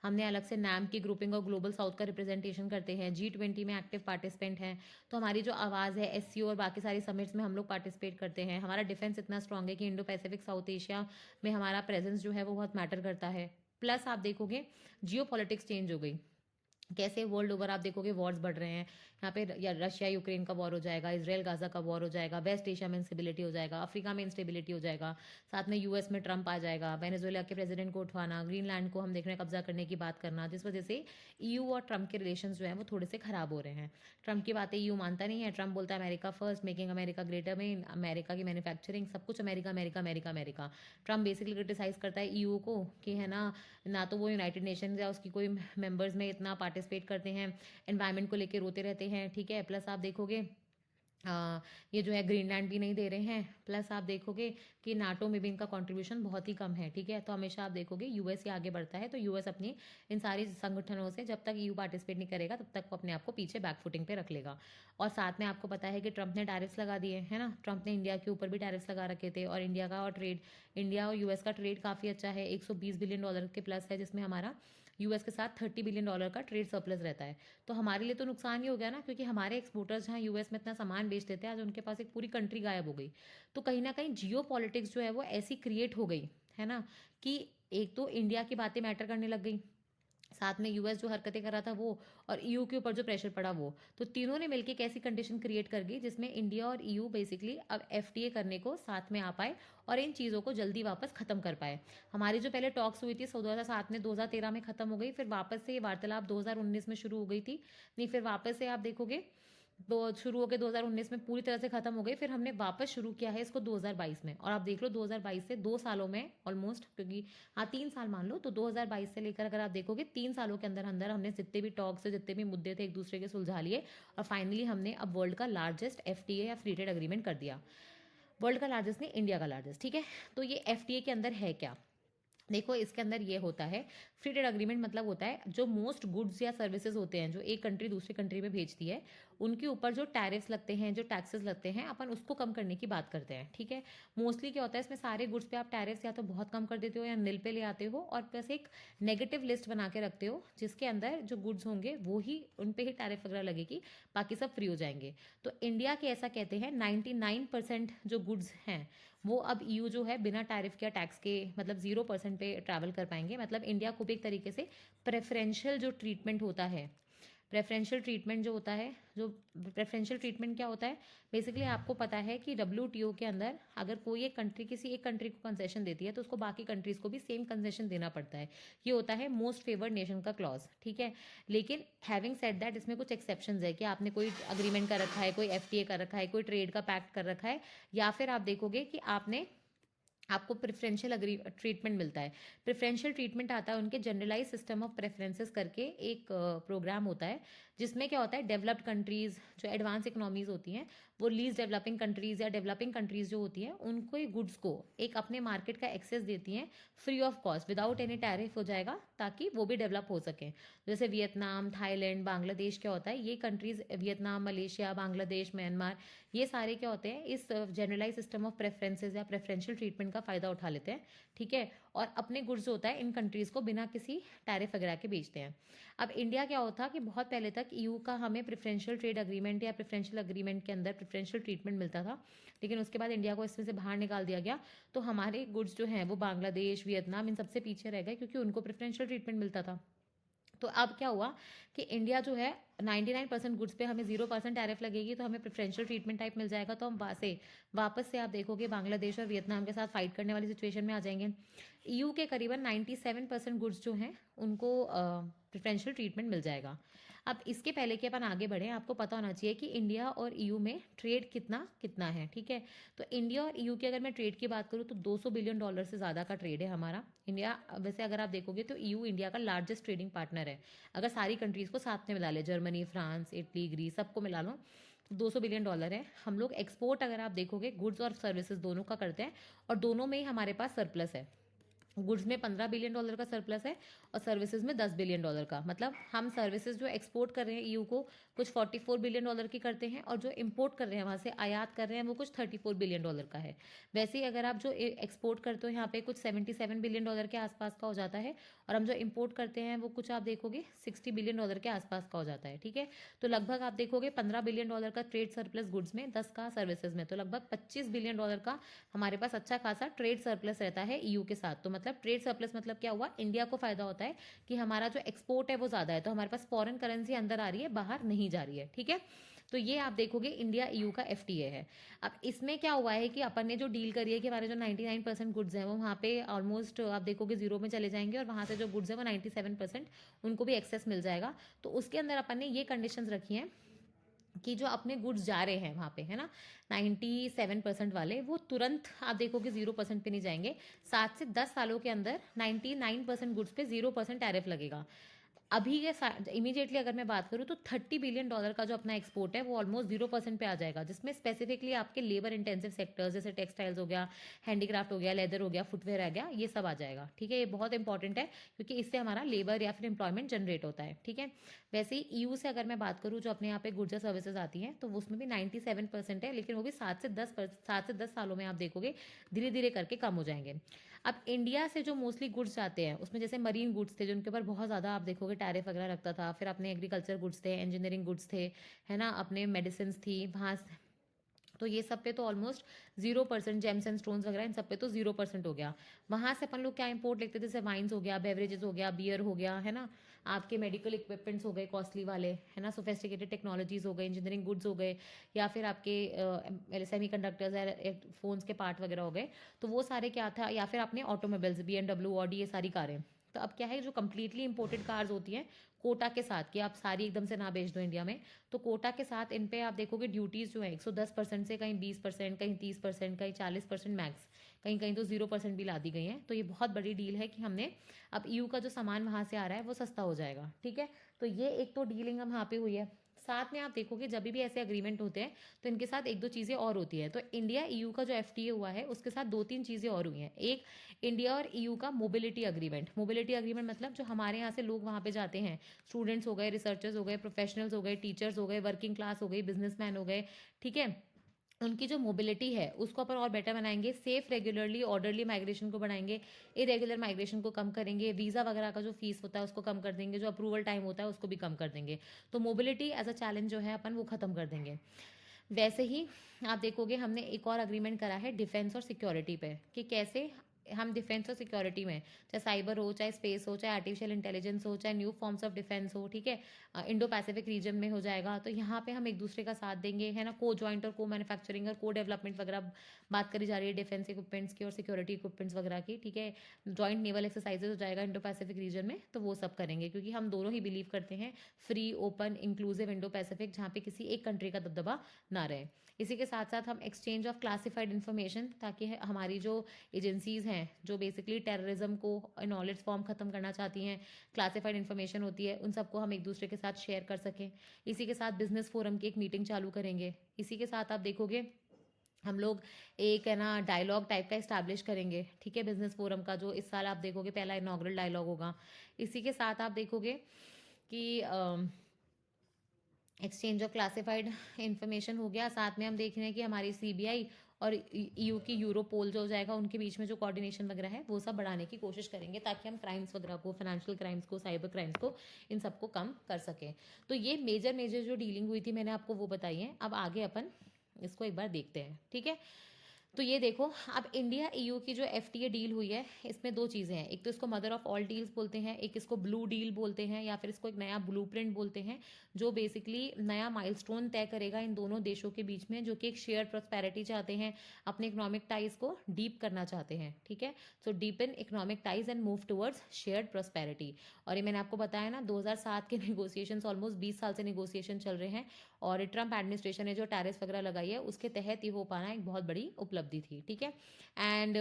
हमने अलग से नैम की ग्रुपिंग और ग्लोबल साउथ का रिप्रेजेंटेशन करते हैं, G20 में एक्टिव पार्टिसिपेंट हैं। तो हमारी जो आवाज़ है एससीओ और बाकी सारी समिट्स में हम लोग पार्टिसिपेट करते हैं। हमारा डिफेंस इतना स्ट्रांग है कि इंडो पैसिफिक साउथ एशिया में हमारा प्रेजेंस जो है वो बहुत मैटर करता है। प्लस आप देखोगे जियो पॉलिटिक्स चेंज हो गई। कैसे वर्ल्ड ओवर आप देखोगे वॉर्स बढ़ रहे हैं। यहाँ पे या रशिया यूक्रेन का वॉर हो जाएगा, इसराइल गाजा का वॉर हो जाएगा, वेस्ट एशिया में इंस्टेबिलिटी हो जाएगा, अफ्रीका में इंस्टेबिलिटी हो जाएगा, साथ में यूएस में ट्रंप आ जाएगा, वेनेजुएला के प्रेसिडेंट को उठवाना, ग्रीनलैंड को हम देख रहे हैं कब्जा करने की बात करना, जिस वजह से ईयू और ट्रंप के रिलेशन जो हैं वो थोड़े से खराब हो रहे हैं। ट्रंप की बातें ईयू मानता नहीं है। ट्रंप बोलता है America first, making America greater, में अमेरिका की मैन्युफैक्चरिंग सब कुछ America America America America. Trump basically criticise करता है ईयू को कि है ना, ना तो वो यूनाइटेड नेशन या उसकी कोई मेंबर्स में इतना पार्टिसिपेट करते हैं, एनवायरनमेंट को लेके रोते रहते हैं, ठीक है। प्लस आप देखोगे ये जो है ग्रीनलैंड भी नहीं दे रहे हैं। प्लस आप देखोगे कि नाटो में भी इनका कंट्रीब्यूशन बहुत ही कम है, ठीक है। तो हमेशा आप देखोगे यूएस ही आगे बढ़ता है। तो यूएस अपनी इन सारी संगठनों से जब तक ईयू पार्टिसिपेट नहीं करेगा तब तक वो अपने आप को पीछे बैक फुटिंग पे रख लेगा। और साथ में आपको पता है कि ट्रंप ने टैरिफ्स लगा दिए, है ना। ट्रंप ने इंडिया के ऊपर भी टैरिफ्स लगा रखे थे। और इंडिया का और ट्रेड, इंडिया और यूएस का ट्रेड काफ़ी अच्छा है, $120 बिलियन के प्लस है, जिसमें हमारा यूएस के साथ $30 बिलियन का ट्रेड सरप्लस रहता है। तो हमारे लिए तो नुकसान ही हो गया ना, क्योंकि हमारे एक्सपोर्टर्स जहाँ यूएस में इतना सामान बेच देते हैं, आज उनके पास एक पूरी कंट्री गायब हो गई। तो कहीं ना कहीं जियो पॉलिटिक्स जो है वो ऐसी क्रिएट हो गई, है ना, कि एक तो इंडिया की बातें मैटर करने लग गई, साथ में यूएस जो हरकतें कर रहा था वो, और ईयू के ऊपर जो प्रेशर पड़ा वो, तो तीनों ने मिलकर एक ऐसी कंडीशन क्रिएट कर गई जिसमें इंडिया और ईयू बेसिकली अब एफटीए करने को साथ में आ पाए और इन चीज़ों को जल्दी वापस खत्म कर पाए। हमारी जो पहले टॉक्स हुई थी 2007 में, 2013 में खत्म हो गई, फिर वापस से ये वार्तालाप 2019 में शुरू हो गई थी। नहीं, फिर वापस से आप देखोगे तो शुरू होकर 2019 में पूरी तरह से खत्म हो गई, फिर हमने वापस शुरू किया है इसको 2022 में। और आप देख लो 2022 से 2 सालों में ऑलमोस्ट, क्योंकि हाँ 3 साल मान लो, तो 2022 से लेकर अगर आप देखोगे 3 सालों के अंदर अंदर हमने जितने भी टॉक्स से जितने भी मुद्दे थे एक दूसरे के सुलझा लिए। और फाइनली हमने अब वर्ल्ड का लार्जेस्ट एफटीए या फ्री ट्रेड एग्रीमेंट कर दिया। वर्ल्ड का लार्जेस्ट नहीं, इंडिया का लार्जेस्ट, ठीक है। तो ये एफटीए के अंदर है क्या, देखो इसके अंदर ये होता है, फ्री ट्रेड अग्रीमेंट मतलब होता है जो मोस्ट गुड्स या सर्विसेज होते हैं जो एक कंट्री दूसरी कंट्री में भेजती है, उनके ऊपर जो टैरिफ्स लगते हैं, जो टैक्सेस लगते हैं, अपन उसको कम करने की बात करते हैं, ठीक है। मोस्टली क्या होता है इसमें, सारे गुड्स पे आप टैरिफ्स या तो बहुत कम कर देते हो या नील पे ले आते हो, और प्लस एक नेगेटिव लिस्ट बना के रखते हो जिसके अंदर जो गुड्स होंगे वो ही, उन पे ही टैरिफ वगैरह लगेगी, बाकी सब फ्री हो जाएंगे। तो इंडिया के ऐसा कहते हैं 99% जो गुड्स हैं वो अब ईयू जो है बिना टैरिफ या टैक्स के, मतलब 0% पे ट्रैवल कर पाएंगे। मतलब इंडिया को भी एक तरीके से प्रेफरेंशियल जो ट्रीटमेंट होता है, प्रेफरेंशियल ट्रीटमेंट जो होता है, जो प्रेफरेंशियल ट्रीटमेंट क्या होता है, बेसिकली आपको पता है कि डब्ल्यूटीओ के अंदर अगर कोई एक कंट्री किसी एक कंट्री को कंसेशन देती है तो उसको बाकी कंट्रीज को भी सेम कंसेशन देना पड़ता है। ये होता है मोस्ट फेवर्ड नेशन का क्लॉज, ठीक है। लेकिन हैविंग सेड दैट, इसमें कुछ एक्सेप्शंस है कि आपने कोई अग्रीमेंट कर रखा है, कोई एफटीए कर रखा है, कोई ट्रेड का पैक्ट कर रखा है, या फिर आप देखोगे कि आपको प्रेफरेंशियल ट्रीटमेंट मिलता है। प्रेफरेंशियल ट्रीटमेंट आता है उनके जनरलाइज सिस्टम ऑफ प्रेफरेंसेस करके एक प्रोग्राम होता है, जिसमें क्या होता है, डेवलप्ड कंट्रीज जो एडवांस इकोनॉमीज होती हैं, वो लीज डेवलपिंग कंट्रीज या डेवलपिंग कंट्रीज जो होती हैं उनको गुड्स को एक अपने मार्केट का एक्सेस देती हैं free of cost, without any tariff हो जाएगा, ताकि वो भी डेवलप हो सकें। जैसे वियतनाम, थाईलैंड, बांग्लादेश, क्या होता है ये countries, Vietnam, Malaysia, Bangladesh, Myanmar, ये सारे क्या होते हैं इस जनरलाइज सिस्टम ऑफ प्रेफरेंसेज या प्रेफरेंशियल ट्रीटमेंट का फ़ायदा उठा लेते हैं, ठीक है। और अपने गुड्स होता है इन कंट्रीज़ को बिना किसी टैरिफ वगैरह के बेचते हैं। अब इंडिया क्या होता कि बहुत पहले तक ईयू का हमें प्रेफरेंशियल ट्रेड अग्रीमेंट या प्रेफरेंशियल अग्रीमेंट के अंदर प्रेफरेंशियल ट्रीटमेंट मिलता था, लेकिन उसके बाद इंडिया को इसमें से बाहर निकाल दिया गया। तो हमारे गुड्स जो हैं वो बांग्लादेश, वियतनाम, इन सबसे पीछे रह गए, क्योंकि उनको प्रेफरेंशियल ट्रीटमेंट मिलता था। तो अब क्या हुआ कि इंडिया जो है 99% गुड्स पे हमें 0% टैरिफ लगेगी, तो हमें प्रेफरेंशियल ट्रीटमेंट टाइप मिल जाएगा। तो हम वापस से आप देखोगे बांग्लादेश और वियतनाम के साथ फाइट करने वाली सिचुएशन में आ जाएंगे। ईयू के करीबन 97% गुड्स जो हैं उनको प्रेफरेंशियल ट्रीटमेंट मिल जाएगा। अब इसके पहले कि अपन आगे बढ़ें, आपको पता होना चाहिए कि इंडिया और ईयू में ट्रेड कितना कितना है, ठीक है। तो इंडिया और ईयू की अगर मैं ट्रेड की बात करूँ तो $200 बिलियन से ज़्यादा का ट्रेड है हमारा। इंडिया वैसे अगर आप देखोगे तो ईयू इंडिया का लार्जेस्ट ट्रेडिंग पार्टनर है। अगर सारी कंट्रीज़ को साथ में मिला ले, जर्मनी, फ्रांस, इटली, ग्रीस, सबको मिला लो, तो $200 बिलियन है। हम लोग एक्सपोर्ट अगर आप देखोगे गुड्स और सर्विसेज दोनों का करते हैं, और दोनों में ही हमारे पास सरप्लस है। गुड्स में $15 बिलियन का सरप्लस है और सर्विसेज में $10 बिलियन का। मतलब हम सर्विसेज जो एक्सपोर्ट कर रहे हैं ईयू को कुछ $44 बिलियन की करते हैं, और जो इम्पोर्ट कर रहे हैं वहाँ से आयात कर रहे हैं वो कुछ $34 बिलियन का है। वैसे ही अगर आप जो एक्सपोर्ट करते हो यहाँ पे कुछ $77 बिलियन के आसपास का हो जाता है, और हम जो इम्पोर्ट करते हैं वो कुछ आप देखोगे $60 बिलियन के आसपास का हो जाता है, ठीक है। तो लगभग आप देखोगे $15 बिलियन का ट्रेड सरप्लस गुड्स में, 10 का सर्विसेज में, तो लगभग $25 बिलियन का हमारे पास अच्छा खासा ट्रेड सरप्लस रहता है ईयू के साथ। तो मतलब ट्रेड सरप्लस मतलब क्या हुआ, इंडिया को फायदा होता है कि हमारा जो एक्सपोर्ट है वो ज्यादा है, तो हमारे पास फॉरेन करेंसी अंदर आ रही है, बाहर नहीं जा रही है, ठीक है। तो ये आप देखोगे इंडिया ईयू का एफटीए है। अब इसमें क्या हुआ है कि अपन ने जो डील करी है कि हमारे जो 99% गुड्स हैं वो वहाँ पे ऑलमोस्ट आप देखोगे जीरो में चले जाएंगे, और वहाँ से जो गुड्स है वो 97% उनको भी एक्सेस मिल जाएगा। तो उसके अंदर अपन ने ये कंडीशंस रखी हैं कि जो अपने गुड्स जा रहे हैं वहाँ पे, है ना, 97% वाले, वो तुरंत आप देखोगे 0% पे नहीं जाएंगे। 7 से 10 सालों के अंदर 99% गुड्स पे 0% टैरिफ लगेगा। अभी के इमीडिएटली अगर मैं बात करूँ तो $30 बिलियन का जो अपना एक्सपोर्ट है वो ऑलमोस्ट 0% पे आ जाएगा, जिसमें स्पेसिफिकली आपके लेबर इंटेंसिव सेक्टर्स जैसे टेक्सटाइल्स हो गया, हैंडीक्राफ्ट हो गया, लेदर हो गया, फुटवेयर आ गया, ये सब आ जाएगा, ठीक है। ये बहुत इंपॉर्टेंट है क्योंकि इससे हमारा लेबर या फिर एम्प्लॉयमेंट जनरेट होता है, ठीक है। वैसे ही ईयू से अगर मैं बात करूँ जो अपने यहाँ पे गुड्स या सर्विसेज आती हैं तो उसमें भी 97% है, लेकिन वो भी 7 से 10 सालों में आप देखोगे धीरे धीरे करके कम हो जाएंगे। अब इंडिया से जो मोस्टली गुड्स जाते हैं उसमें जैसे मरीन गुड्स थे जिनके ऊपर बहुत ज़्यादा आप देखोगे टैरिफ वगैरह लगता था, फिर अपने एग्रीकल्चर गुड्स थे, इंजीनियरिंग गुड्स थे, है ना, अपने मेडिसिन थी वहाँ, तो ये सब पे तो ऑलमोस्ट 0%, जेम्स एंड स्टोन्स वगैरह इन सब पे तो 0% हो गया। वहाँ से अपन लोग क्या इंपोर्ट लेते थे, जैसे वाइन्स हो गया, बेवरेजेस हो गया, बियर हो गया, है ना, आपके मेडिकल इक्विपमेंट्स हो गए कॉस्टली वाले, है ना, सोफेस्टिकेटेड टेक्नोलॉजीज हो गए, इंजीनियरिंग गुड्स हो गए, या फिर आपके सेमी कंडक्टर्स, फोन्स के पार्ट वगैरह हो गए। तो वो सारे क्या था, या फिर आपने ऑटोमोबाइल्स, BMW, ऑडी, ये सारी कारें। तो अब क्या है, जो कम्प्लीटली इंपोर्टेड कार्स होती हैं कोटा के साथ, कि आप सारी एकदम से ना बेच दो इंडिया में, तो कोटा के साथ इन पे आप देखोगे ड्यूटीज़ जो है 110% से कहीं 20%, कहीं 30%, कहीं 40% मैक्स, कहीं कहीं तो 0% भी ला दी गई है। तो ये बहुत बड़ी डील है कि हमने अब ईयू का जो सामान वहाँ से आ रहा है वो सस्ता हो जाएगा, ठीक है। तो ये एक तो डीलिंग हम वहाँ पे हुई है। साथ में आप देखोगे जब भी ऐसे अग्रीमेंट होते हैं तो इनके साथ एक दो चीज़ें और होती है। तो इंडिया ईयू का जो एफटीए हुआ है उसके साथ दो तीन चीज़ें और हुई हैं। एक, इंडिया और ईयू का मोबिलिटी अग्रीमेंट। मोबिलिटी अग्रीमेंट मतलब जो हमारे यहाँ से लोग वहाँ पे जाते हैं, स्टूडेंट्स हो गए, रिसर्चर्स हो गए, प्रोफेशनल्स हो गए, टीचर्स हो गए, वर्किंग क्लास हो गई, बिजनेसमैन हो गए, ठीक है, उनकी जो मोबिलिटी है उसको अपन और बेटर बनाएंगे, सेफ, रेगुलरली, ऑर्डरली माइग्रेशन को बढ़ाएंगे, इरेगुलर माइग्रेशन को कम करेंगे, वीज़ा वगैरह का जो फीस होता है उसको कम कर देंगे, जो अप्रूवल टाइम होता है उसको भी कम कर देंगे। तो मोबिलिटी एज अ चैलेंज जो है अपन वो खत्म कर देंगे। वैसे ही आप देखोगे हमने एक और अग्रीमेंट करा है डिफेंस और सिक्योरिटी पे, कि कैसे हम डिफेंस और सिक्योरिटी में, चाहे साइबर हो, चाहे स्पेस हो, चाहे आर्टिफिशियल इंटेलिजेंस हो, चाहे न्यू फॉर्म्स ऑफ डिफेंस हो, ठीक है, इंडो पैसिफिक रीजन में हो जाएगा, तो यहाँ पे हम एक दूसरे का साथ देंगे, है ना, को ज्वाइंट और को मैन्युफैक्चरिंग और को डेवलपमेंट वगैरह बात करी जा रही है डिफेंस इक्विपमेंट्स की और सिक्योरिटी इक्विपमेंट्स वगैरह की, ठीक है। जॉइंट नेवल एक्सरसाइजेज हो जाएगा इंडो पैसिफिक रीजन में, तो वो सब करेंगे क्योंकि हम दोनों ही बिलीव करते हैं free, open, inclusive Indo Pacific, जहाँ पे किसी एक कंट्री का दबदबा ना रहे। इसी के साथ साथ हम एक्सचेंज ऑफ क्लासिफाइड इन्फॉर्मेशन, ताकि हमारी जो एजेंसीज हैं जो बेसिकली टेररिज्म को नॉलेज फॉर्म खत्म करना चाहती हैं, क्लासिफाइड इन्फॉर्मेशन होती है, उन सबको हम एक दूसरे के साथ शेयर कर सकें। इसी के साथ बिजनेस फोरम की एक मीटिंग चालू करेंगे। इसी के साथ आप देखोगे हम लोग एक, है ना, डायलॉग टाइप का इस्टेब्लिश करेंगे, ठीक है, बिजनेस फोरम का, जो इस साल आप देखोगे पहला इनॉग्रल डायलॉग होगा। इसी के साथ आप देखोगे कि एक्सचेंज ऑफ क्लासिफाइड इंफॉर्मेशन हो गया। साथ में हम देख रहे हैं कि हमारी सीबीआई और ईयू की यूरोपोल जो हो जाएगा, उनके बीच में जो कोऑर्डिनेशन वगैरह है वो सब बढ़ाने की कोशिश करेंगे, ताकि हम क्राइम्स वगैरह को, फाइनेंशियल क्राइम्स को, साइबर क्राइम्स को, इन सबको कम कर सकें। तो ये मेजर मेजर जो डीलिंग हुई थी मैंने आपको वो बताई है। अब आगे अपन इसको एक बार देखते हैं, ठीक है। तो ये देखो, अब इंडिया ईयू की जो एफटीए डील हुई है, इसमें दो चीज़ें हैं। एक तो इसको मदर ऑफ ऑल डील्स बोलते हैं, एक इसको ब्लू डील बोलते हैं, या फिर इसको एक नया ब्लूप्रिंट बोलते हैं, जो बेसिकली नया माइलस्टोन तय करेगा इन दोनों देशों के बीच में, जो कि एक शेयर प्रॉस्पेरिटी चाहते हैं, अपने इकोनॉमिक टाइज को डीप करना चाहते हैं। ठीक है, so deepen economic ties and move towards shared prosperity. और ये मैंने आपको बताया ना, 2007 के नेगोशिएशंस, ऑलमोस्ट 20 साल से नेगोशिएशन चल रहे हैं, और ट्रम्प एडमिनिस्ट्रेशन ने जो टैरिफ वगैरह लगाई है उसके तहत ये हो पाना एक बहुत बड़ी उपलब्धि थी। ठीक है, एंड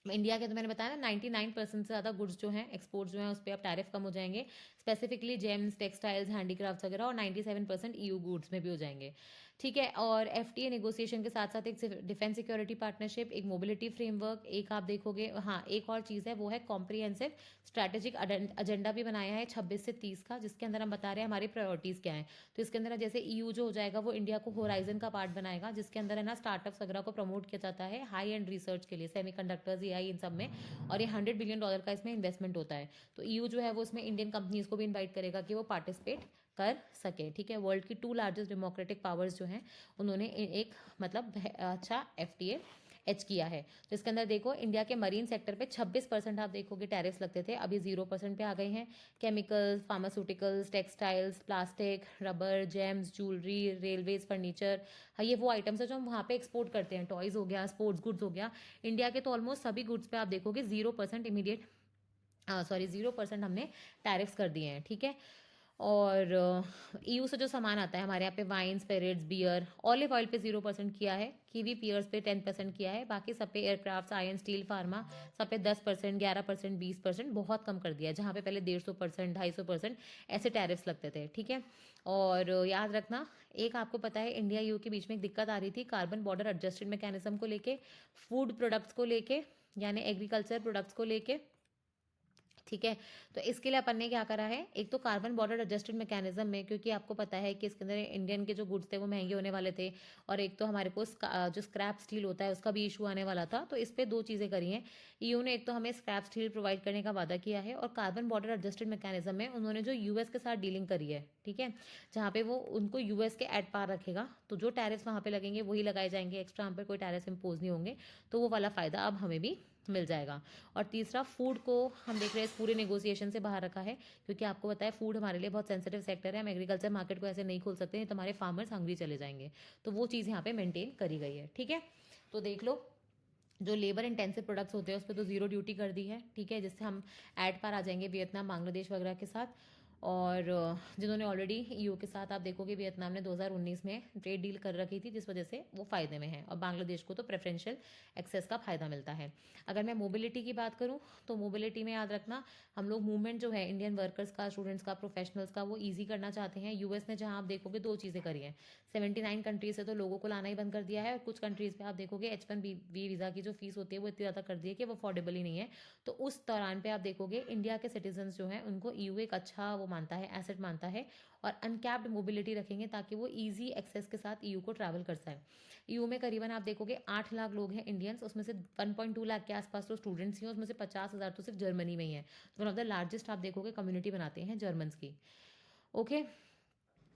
इंडिया के तो मैंने बताया ना, 99% से ज़्यादा गुड्स जो हैं, एक्सपोर्ट्स जो हैं, उस पर अब टैरिफ कम हो जाएंगे, स्पेसिफिकली जेम्स, टेक्सटाइल्स, हैंडीक्राफ्ट्स वगैरह, और 97% ईयू गुड्स में भी हो जाएंगे। ठीक है, और एफटीए नेगोशिएशन के साथ साथ एक डिफेंस सिक्योरिटी पार्टनरशिप, एक मोबिलिटी फ्रेमवर्क, एक आप देखोगे, हाँ एक और चीज़ है, वो है कॉम्प्रिहेंसिव स्ट्रैटेजिक एजेंडा भी बनाया है 26 से 30 का, जिसके अंदर हम बता रहे हैं हमारी प्रायोरिटीज़ क्या हैं। तो इसके अंदर जैसे ईयू जो हो जाएगा, वो इंडिया को होराइजन का पार्ट बनाएगा, जिसके अंदर है ना स्टार्टअप्स वगैरह को प्रमोट किया जाता है हाई एंड रिसर्च के लिए, सेमीकंडक्टर्स, एआई, इन सब में, और ये $100 बिलियन का इसमें इन्वेस्टमेंट होता है। तो ईयू जो है वो इसमें इंडियन कंपनीज को भी इन्वाइट करेगा कि वो पार्टिसिपेट कर सके। ठीक है, वर्ल्ड की 2 लार्जेस्ट डेमोक्रेटिक पावर्स जो हैं, उन्होंने एक मतलब अच्छा एफटीए एच किया है। तो इसके अंदर देखो, इंडिया के मरीन सेक्टर पे 26% आप देखोगे टैरिफ्स लगते थे, अभी 0% पे आ गए हैं। Chemicals, pharmaceuticals, textiles, plastic, rubber, James, jewellery, railways, furniture, हाँ ये वो आइटम्स है जो हम वहाँ पे एक्सपोर्ट करते हैं, टॉयज़ हो गया, स्पोर्ट्स गुड्स हो गया। इंडिया के तो ऑलमोस्ट सभी गुड्स पे आप देखोगे 0% इमीडिएट, 0% हमने टैरिफ्स कर दिए हैं। ठीक है, और ईयू से जो सामान आता है हमारे यहाँ पे, wine, spirits, beer, olive oil पे 0% किया है, कीवी पियर्स पे 10% किया है, बाकी सब पे एयरक्राफ्ट, आयरन, स्टील, फार्मा, सब पे 10%, 11%, 20%, बहुत कम कर दिया है, जहाँ पे पहले 150%, 250% ऐसे टैरिफ्स लगते थे। ठीक है, और याद रखना, एक आपको पता है इंडिया ईयू के बीच में एक दिक्कत आ रही थी कार्बन बॉर्डर एडजस्टेड मैकेनिज्म को लेके, फूड प्रोडक्ट्स को लेके, यानी एग्रीकल्चर प्रोडक्ट्स को लेके। ठीक है, तो इसके लिए अपन ने क्या करा है, एक तो कार्बन बॉर्डर एडजस्टेड मैकेनिज्म में, क्योंकि आपको पता है कि इसके अंदर इंडियन के जो गुड्स थे वो महंगे होने वाले थे, और एक तो हमारे को जो स्क्रैप स्टील होता है उसका भी इशू आने वाला था। तो इस पर दो चीज़ें करी हैं ईयू ने, एक तो हमें स्क्रैप स्टील प्रोवाइड करने का वादा किया है, और कार्बन बॉर्डर एडजस्टेड मैकेनिज्म में उन्होंने जो यूएस के साथ डीलिंग करी है, ठीक है, जहाँ पे वो उनको यूएस के एट पार रखेगा, तो जो टैरिफ्स वहाँ पे लगेंगे वही लगाए जाएंगे, एक्स्ट्रा हम पे कोई टैरिफ इम्पोज नहीं होंगे, तो वो वाला फ़ायदा अब हमें भी मिल जाएगा। और तीसरा, फूड को हम देख रहे हैं इस पूरे नेगोशिएशन से बाहर रखा है, क्योंकि आपको पता है फूड हमारे लिए बहुत सेंसिटिव सेक्टर है, हम एग्रीकल्चर मार्केट को ऐसे नहीं खोल सकते, नहीं तो हमारे फार्मर्स हंग्री चले जाएंगे। तो वो चीज़ यहाँ पे मेंटेन करी गई है। ठीक है, तो देख लो, जो लेबर इंटेंसिव प्रोडक्ट्स होते हैं उस पर तो जीरो ड्यूटी कर दी है। ठीक है, जिससे हम एड पर आ जाएंगे वियतनाम, बांग्लादेश वगैरह के साथ। और जिन्होंने ऑलरेडी ईयू के साथ, आप देखोगे वियतनाम ने 2019 में ट्रेड डील कर रखी थी, जिस वजह से वो फ़ायदे में है, और बांग्लादेश को तो प्रेफरेंशियल एक्सेस का फ़ायदा मिलता है। अगर मैं मोबिलिटी की बात करूँ, तो मोबिलिटी में याद रखना, हम लोग मूवमेंट जो है इंडियन वर्कर्स का, स्टूडेंट्स का, प्रोफेशनल्स का, वो ईजी करना चाहते हैं। यूएस ने, जहाँ आप देखोगे, दो चीज़ें करी हैं, 79 कंट्रीज से तो लोगों को लाना ही बंद कर दिया है, और कुछ कंट्रीज़ पे आप देखोगे H1B वीज़ा की जो फीस होती है वो इतनी ज़्यादा कर दी है कि वो अफोर्डेबल ही नहीं है। तो उस दौरान पे आप देखोगे इंडिया के सिटीजन जो हैं उनको ईयू एक अच्छा वो मानता है, एसेट मानता है, और अनकैप्ड मोबिलिटी रखेंगे ताकि वो ईजी एक्सेस के साथ ईयू को ट्रैवल कर सकें। ईयू में करीबन आप देखोगे 8 लाख लोग हैं इंडियंस, उसमें से 1.2 लाख के आसपास तो स्टूडेंट्स ही हैं, उसमें से 50,000 तो सिर्फ जर्मनी में ही है। वन ऑफ द लार्जेस्ट आप देखोगे कम्युनिटी बनाते हैं जर्मन्स की। ओके,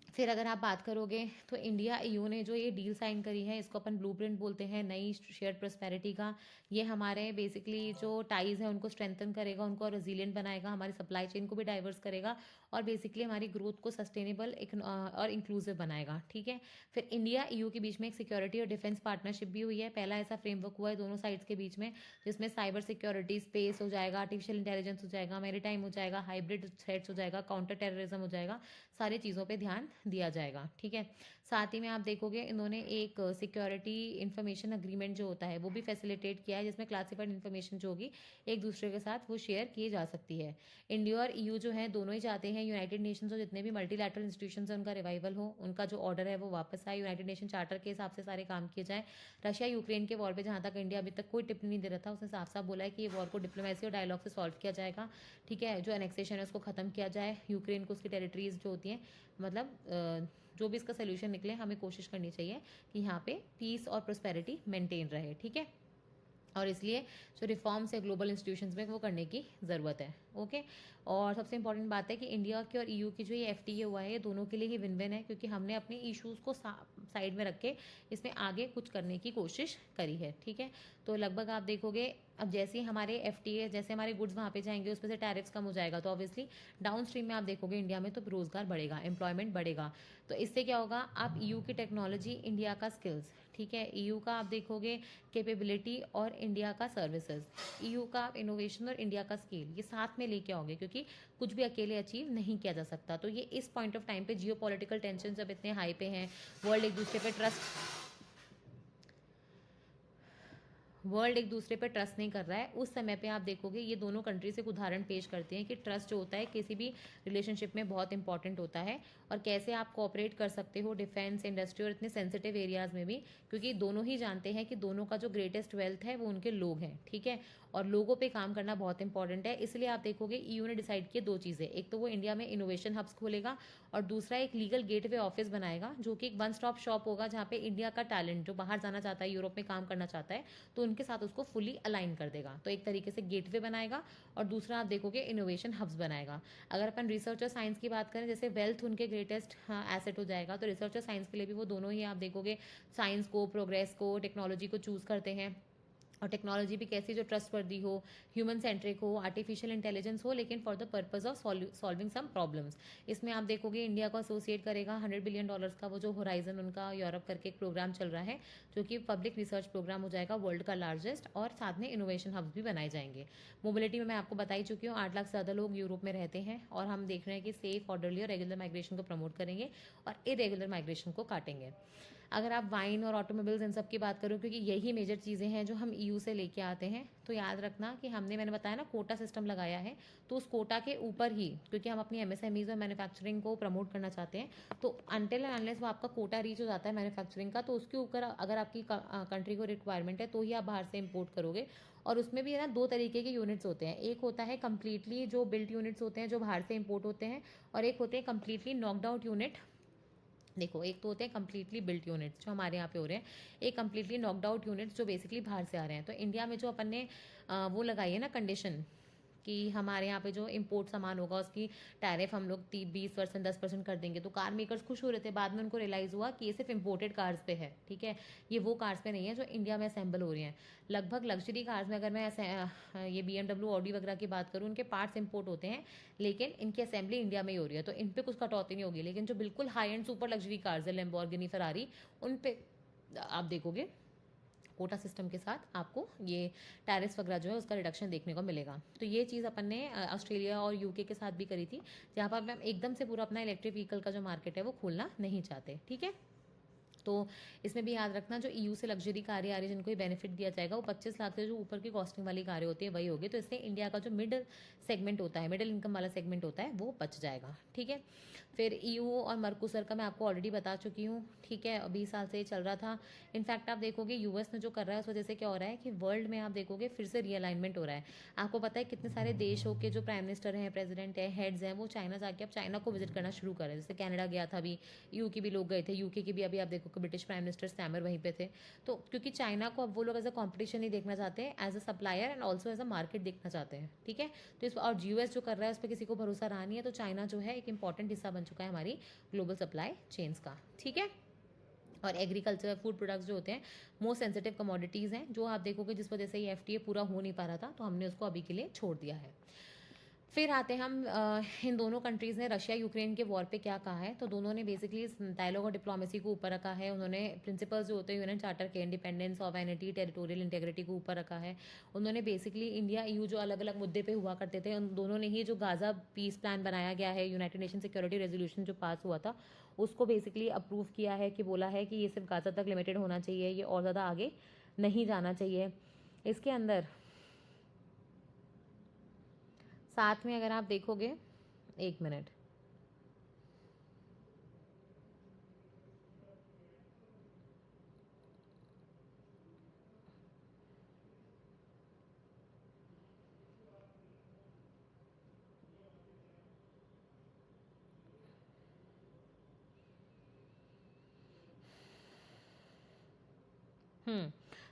फिर अगर आप बात करोगे, तो इंडिया ईयू ने जो ये डील साइन करी है, इसको अपन ब्लूप्रिंट बोलते हैं, नई शेयर्ड प्रॉस्पेरिटी का। ये हमारे बेसिकली जो टाइज है उनको स्ट्रेंथन करेगा, उनको रेजिलियंट बनाएगा, हमारी सप्लाई चेन को भी डाइवर्स करेगा, और बेसिकली हमारी ग्रोथ को सस्टेनेबल और इंक्लूसिव बनाएगा। ठीक है, फिर इंडिया ईयू के बीच में एक सिक्योरिटी और डिफेंस पार्टनरशिप भी हुई है, पहला ऐसा फ्रेमवर्क हुआ है दोनों साइड्स के बीच में, जिसमें साइबर सिक्योरिटी, स्पेस हो जाएगा, आर्टिफिशियल इंटेलिजेंस हो जाएगा, मैरीटाइम हो जाएगा, हाइब्रिड थ्रेट्स हो जाएगा, काउंटर टेररिज्म हो जाएगा, सारी चीज़ों पे ध्यान दिया जाएगा। ठीक है, साथ ही में आप देखोगे इन्होंने एक सिक्योरिटी इन्फॉर्मेशन अग्रीमेंट जो होता है वो भी फैसिलिटेट किया है, जिसमें क्लासिफाइड इन्फॉर्मेशन जो होगी एक दूसरे के साथ वो शेयर की जा सकती है। इंडिया और ईयू जो है दोनों ही चाहते हैं यूनाइटेड नेशंस और जितने भी मल्टीलैटरल इंस्टीट्यूशन है उनका रिवाइवल हो, उनका जो ऑर्डर है वो वापस आए, यूनाइटेड नेशन चार्टर के हिसाब से सारे काम किए जाए। रशिया यूक्रेन के वॉर पे जहाँ तक इंडिया अभी तक कोई टिप्पणी नहीं दे रहा था, उसने साफ साफ बोला है कि ये वॉर को डिप्लोमेसी और डायलॉग से सॉल्व किया जाएगा। ठीक है, जो एनेक्सेशन है उसको खत्म किया जाए, यूक्रेन को उसकी टेरिटरीज जो होती हैं, मतलब जो भी इसका सोल्यूशन निकले, हमें कोशिश करनी चाहिए कि यहाँ पे पीस और प्रोस्पेरिटी मेंटेन रहे। ठीक है, और इसलिए जो रिफॉर्म्स है ग्लोबल इंस्टीट्यूशंस में वो करने की ज़रूरत है। ओके, और सबसे इंपॉर्टेंट बात है कि इंडिया की और ईयू की जो ये एफटीए हुआ है, ये दोनों के लिए ही विन विन है, क्योंकि हमने अपने इश्यूज़ को साइड में रख के इसमें आगे कुछ करने की कोशिश करी है, ठीक है। तो लगभग आप देखोगे अब जैसे ही हमारे एफटीए जैसे हमारे गुड्स वहाँ पे जाएंगे उसमें से टैरिफ्स कम हो जाएगा, तो ऑब्वियसली डाउन स्ट्रीम में आप देखोगे इंडिया में तो रोजगार बढ़ेगा, एम्प्लॉयमेंट बढ़ेगा। तो इससे क्या होगा, आप ईयू की टेक्नोलॉजी, इंडिया का स्किल्स, ठीक है, ईयू का आप देखोगे कैपेबिलिटी और इंडिया का सर्विसेज, ईयू का आप इनोवेशन और इंडिया का स्केल, ये साथ में लेके आओगे क्योंकि कुछ भी अकेले अचीव नहीं किया जा सकता। तो ये इस पॉइंट ऑफ टाइम पे जियो पॉलिटिकल टेंशन जब इतने हाई पे हैं, वर्ल्ड एक दूसरे पे ट्रस्ट वर्ल्ड एक दूसरे पर ट्रस्ट नहीं कर रहा है, उस समय पे आप देखोगे ये दोनों कंट्रीज एक उदाहरण पेश करते हैं कि ट्रस्ट जो होता है किसी भी रिलेशनशिप में बहुत इंपॉर्टेंट होता है, और कैसे आप कोऑपरेट कर सकते हो डिफेंस इंडस्ट्री और इतने सेंसिटिव एरियाज में भी, क्योंकि दोनों ही जानते हैं कि दोनों का जो ग्रेटेस्ट वेल्थ है वो उनके लोग हैं, ठीक है, और लोगों पे काम करना बहुत इंपॉर्टेंट है। इसलिए आप देखोगे ईयू ने डिसाइड किया दो चीज़ें, एक तो वो इंडिया में इनोवेशन हब्स खोलेगा और दूसरा एक लीगल गेटवे ऑफिस बनाएगा जो कि एक वन स्टॉप शॉप होगा जहाँ पे इंडिया का टैलेंट जो बाहर जाना चाहता है, यूरोप में काम करना चाहता है, तो उनके साथ उसको फुली अलाइन कर देगा। तो एक तरीके से गेटवे बनाएगा और दूसरा आप देखोगे इनोवेशन हब्स बनाएगा। अगर अपन रिसर्च और साइंस की बात करें, जैसे वेल्थ उनके ग्रेटेस्ट एसेट हो जाएगा, तो रिसर्च और साइंस के लिए भी वो दोनों ही आप देखोगे साइंस को, प्रोग्रेस को, टेक्नोलॉजी को चूज़ करते हैं। और टेक्नोलॉजी भी कैसी, जो ट्रस्टवर्दी हो, ह्यूमन सेंट्रिक हो, आर्टिफिशियल इंटेलिजेंस हो, लेकिन for the purpose of solving some problems. इसमें आप देखोगे इंडिया को एसोसिएट करेगा $100 बिलियन का वो जो होराइजन उनका यूरोप करके एक प्रोग्राम चल रहा है, जो कि पब्लिक रिसर्च प्रोग्राम हो जाएगा वर्ल्ड का लार्जेस्ट, और साथ में इनोवेशन हब्स भी बनाए जाएंगे। मोबिलिटी में मैं आपको बता ही चुकी हूँ, 8 लाख से ज़्यादा लोग यूरोप में रहते हैं, और हम देख रहे हैं कि सेफ, ऑर्डरली और रेगुलर माइग्रेशन को प्रमोट करेंगे और इरेगुलर माइग्रेशन को काटेंगे। अगर आप वाइन और ऑटोमोबाइल्स इन सब की बात करो, क्योंकि यही मेजर चीज़ें हैं जो हम ईयू से लेके आते हैं, तो याद रखना कि मैंने बताया ना कोटा सिस्टम लगाया है, तो उस कोटा के ऊपर ही, क्योंकि हम अपनी एमएसएमईज और मैन्युफैक्चरिंग को प्रमोट करना चाहते हैं, तो अनटिल एंड अनलेस वो आपका कोटा रीच हो जाता है मैन्युफैक्चरिंग का, तो उसके ऊपर अगर आपकी कंट्री को रिक्वायरमेंट है तो ही आप बाहर से इम्पोर्ट करोगे। और उसमें भी है ना, दो तरीके के यूनिट्स होते हैं, एक होता है कंप्लीटली जो बिल्ट यूनिट्स होते हैं जो बाहर से इम्पोर्ट होते हैं, और एक होते हैं कंप्लीटली नॉकड आउट यूनिट। देखो, एक तो होते हैं कम्प्लीटली बिल्ट यूनिट्स जो हमारे यहाँ पे हो रहे हैं, एक कम्प्लीटली नॉकड आउट यूनिट्स जो बेसिकली बाहर से आ रहे हैं। तो इंडिया में जो अपन ने वो लगाई है ना कंडीशन कि हमारे यहाँ पे जो इम्पोर्ट सामान होगा उसकी टैरिफ हम लोग 20%, 10% कर देंगे, तो कार मेकर्स खुश हो रहे थे। बाद में उनको रियलाइज़ हुआ कि ये सिर्फ इम्पोर्टेड कार्स पे है, ठीक है, ये वो कार्स पे नहीं है जो इंडिया में असेंबल हो रही हैं। लगभग लग्जरी कार्स में अगर मैं ये BMW, ऑडी वगैरह की बात करूँ, उनके पार्ट्स इम्पोर्ट होते हैं, लेकिन इनकी असेंबली इंडिया में ही हो रही है, तो इन पर कुछ कटौती नहीं होगी। लेकिन जो बिल्कुल high and super luxury cars है, लैम्बोर्गिनी, फरारी, उन पर आप देखोगे कोटा सिस्टम के साथ आपको ये टैरिस वगैरह जो है उसका रिडक्शन देखने को मिलेगा। तो ये चीज़ अपन ने ऑस्ट्रेलिया और यूके के साथ भी करी थी, जहाँ पर हम एकदम से पूरा अपना इलेक्ट्रिक व्हीकल का जो मार्केट है वो खोलना नहीं चाहते, ठीक है। तो इसमें भी याद रखना, जो ईयू से लग्जरी कारें आ रही है जिनको ये बेनिफिट दिया जाएगा, वो 25 लाख से जो ऊपर की कॉस्टिंग वाली कारें होती है वही होगी। तो इससे इंडिया का जो मिडिल सेगमेंट होता है, मिडिल इनकम वाला सेगमेंट होता है, वो बच जाएगा, ठीक है। फिर ईयू और मर्कोसर का मैं आपको ऑलरेडी बता चुकी हूँ, ठीक है, 20 साल से ये चल रहा था। इनफैक्ट आप देखोगे यूएस में जो कर रहा है उस वजह से क्या हो रहा है कि वर्ल्ड में आप देखोगे फिर से रीअलाइनमेंट हो रहा है। आपको पता है कितने सारे देशों के जो प्राइम मिनिस्टर हैं, प्रेसिडेंट हैं, हेड्स हैं, वो चाइना जाके अब चाइना को विजिट करना शुरू कर रहे हैं। जैसे कनाडा गया था अभी, यू के भी लोग गए थे, यूके के भी अभी आप देखो कि ब्रिटिश प्राइम मिनिस्टर स्टैमर वहीं पे थे। तो क्योंकि चाइना को अब वो लोग एज अ कॉम्पिटिशन नहीं देखना चाहते हैं, as a supplier and also as a market देखना चाहते हैं, ठीक है। तो इस और यूएस जो कर रहा है उस पर किसी को भरोसा रहा नहीं है, तो चाइना जो है एक इंपॉर्टेंट हिस्सा बन चुका है हमारी ग्लोबल सप्लाई चेन्स का, ठीक है। और एग्रीकल्चर, फूड प्रोडक्ट्स जो होते हैं मोस्ट सेंसिटिव कमोडिटीज़ हैं, जो आप देखोगे जिस वजह से ये एफटीए पूरा हो नहीं पा रहा था, तो हमने उसको अभी के लिए छोड़ दिया है। फिर आते हैं हम इन दोनों कंट्रीज़ ने रशिया यूक्रेन के वॉर पे क्या कहा है। तो दोनों ने बेसिकली डायलॉग और डिप्लोमेसी को ऊपर रखा है। उन्होंने प्रिंसिपल्स जो होते हैं यूएन चार्टर के, इंडिपेंडेंस, सॉवरेनिटी, टेरिटोरियल इंटेग्रिटी को ऊपर रखा है। उन्होंने बेसिकली इंडिया ईयू जो अलग अलग मुद्दे पे हुआ करते थे, उन दोनों ने ही जो गाजा पीस प्लान बनाया गया है, यूनाइटेड नेशन सिक्योरिटी रेजोल्यूशन जो पास हुआ था, उसको बेसिकली अप्रूव किया है, कि बोला है कि ये सिर्फ गाजा तक लिमिटेड होना चाहिए, ये और ज़्यादा आगे नहीं जाना चाहिए। इसके अंदर साथ में अगर आप देखोगे, एक मिनट,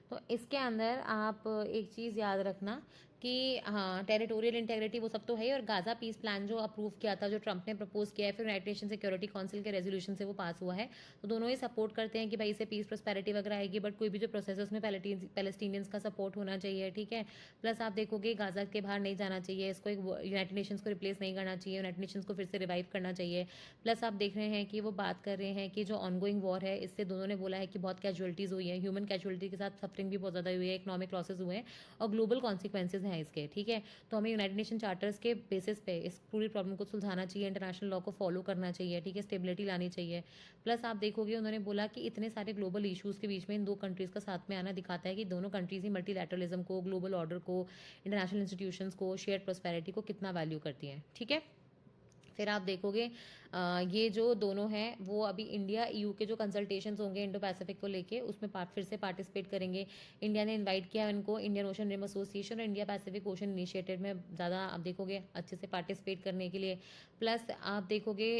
तो इसके अंदर आप एक चीज़ याद रखना कि हाँ, टेरिटोरियल इंटेग्रिटी वो सब तो है ही, और गाज़ा पीस प्लान जो अप्रूव किया था, जो ट्रंप ने प्रपोज किया है, फिर यूनाइटेड नेशन सिक्योरिटी काउंसिल के रेजोल्यूशन से वो पास हुआ है, तो दोनों ही सपोर्ट करते हैं कि भाई इसे पीस प्रोस्पेरिटी वगैरह आएगी, बट कोई भी जो प्रोसेस है उसमें पैलेस्टीनियंस का सपोर्ट होना चाहिए, ठीक है। प्लस आप देखोगे गाज़ा के बाहर नहीं जाना चाहिए, इसको एक यूनाइटेड नेशंस को रिप्लेस नहीं करना चाहिए, यूनाइटेड नेशंस को फिर से रिवाइव करना चाहिए। प्लस आप देख रहे हैं कि वो बात कर रहे हैं कि जो ऑनगोइंग वॉर है, इससे दोनों ने बोला है कि बहुत कैजुअलिटीज़ हुई है, ह्यूमन कैजुअलिटी के साथ सफरिंग भी बहुत ज़्यादा हुई है, इकोनॉमिक लॉसेज हुए हैं और ग्लोबल कॉन्सिक्वेंसेज हैं इसके, ठीक है। तो हमें यूनाइटेड नेशन चार्टर्स के बेसिस पे इस पूरी प्रॉब्लम को सुलझाना चाहिए, इंटरनेशनल लॉ को फॉलो करना चाहिए, ठीक है, स्टेबिलिटी लानी चाहिए। प्लस आप देखोगे उन्होंने बोला कि इतने सारे ग्लोबल इश्यूज़ के बीच में इन दो कंट्रीज़ का साथ में आना दिखाता है कि दोनों कंट्रीज़ ही मल्टीलैटरलिज्म को, ग्लोबल ऑर्डर को, इंटरनेशनल इंस्टीट्यूशंस को, शेयर प्रोस्पेरिटी को कितना वैल्यू करती हैं, ठीक है। फिर आप देखोगे ये जो दोनों हैं वो अभी इंडिया ईयू के जो कंसल्टेशंस होंगे इंडो पैसिफिक को लेके, उसमें फिर से पार्टिसिपेट करेंगे। इंडिया ने इनवाइट किया है उनको, इंडियन ओशन रिम एसोसिएशन और इंडिया पैसिफिक ओशन इनिशिएटिव में ज़्यादा आप देखोगे अच्छे से पार्टिसिपेट करने के लिए। प्लस आप देखोगे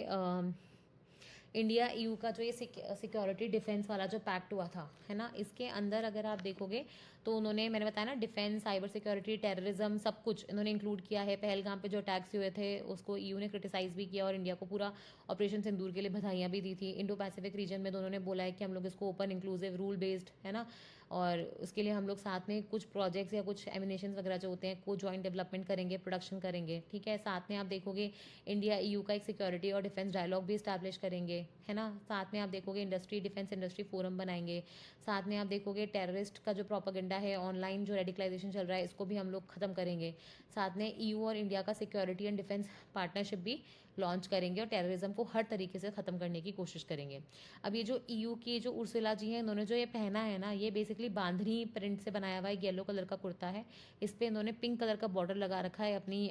इंडिया ईयू का जो ये सिक्योरिटी डिफेंस वाला जो पैक्ट हुआ था, है ना, इसके अंदर अगर आप देखोगे तो उन्होंने, मैंने बताया ना, डिफेंस, साइबर सिक्योरिटी, टेररिज्म, सब कुछ इन्होंने इंक्लूड किया है। पहलगाम पे जो अटैक्स हुए थे उसको ईयू ने क्रिटिसाइज भी किया और इंडिया को पूरा ऑपरेशन सिंदूर के लिए बधाइयाँ भी दी थी। इंडो पैसिफिक रीजन में दोनों ने बोला है कि हम लोग इसको ओपन, इंक्लूसिव, रूल बेस्ड, है ना, और उसके लिए हम लोग साथ में कुछ प्रोजेक्ट्स या कुछ एमिनेशन वगैरह जो होते हैं को जॉइंट डेवलपमेंट करेंगे, प्रोडक्शन करेंगे, ठीक है। साथ में आप देखोगे इंडिया ईयू का एक सिक्योरिटी और डिफेंस डायलॉग भी इस्टेब्लिश करेंगे, है ना। साथ में आप देखोगे इंडस्ट्री, डिफेंस इंडस्ट्री फोरम बनाएंगे। साथ में आप देखोगे टेररिस्ट का जो प्रोपागेंडा है, ऑनलाइन जो रेडिकलाइजेशन चल रहा है, इसको भी हम लोग खत्म करेंगे। साथ में ईयू और इंडिया का सिक्योरिटी एंड डिफेंस पार्टनरशिप भी लॉन्च करेंगे और टेररिज्म को हर तरीके से ख़त्म करने की कोशिश करेंगे। अब ये जो ईयू की जो उर्सुला जी हैं, इन्होंने जो ये पहना है ना, ये बेसिकली बांधनी प्रिंट से बनाया हुआ एक येलो कलर का कुर्ता है। इस पर इन्होंने पिंक कलर का बॉर्डर लगा रखा है अपनी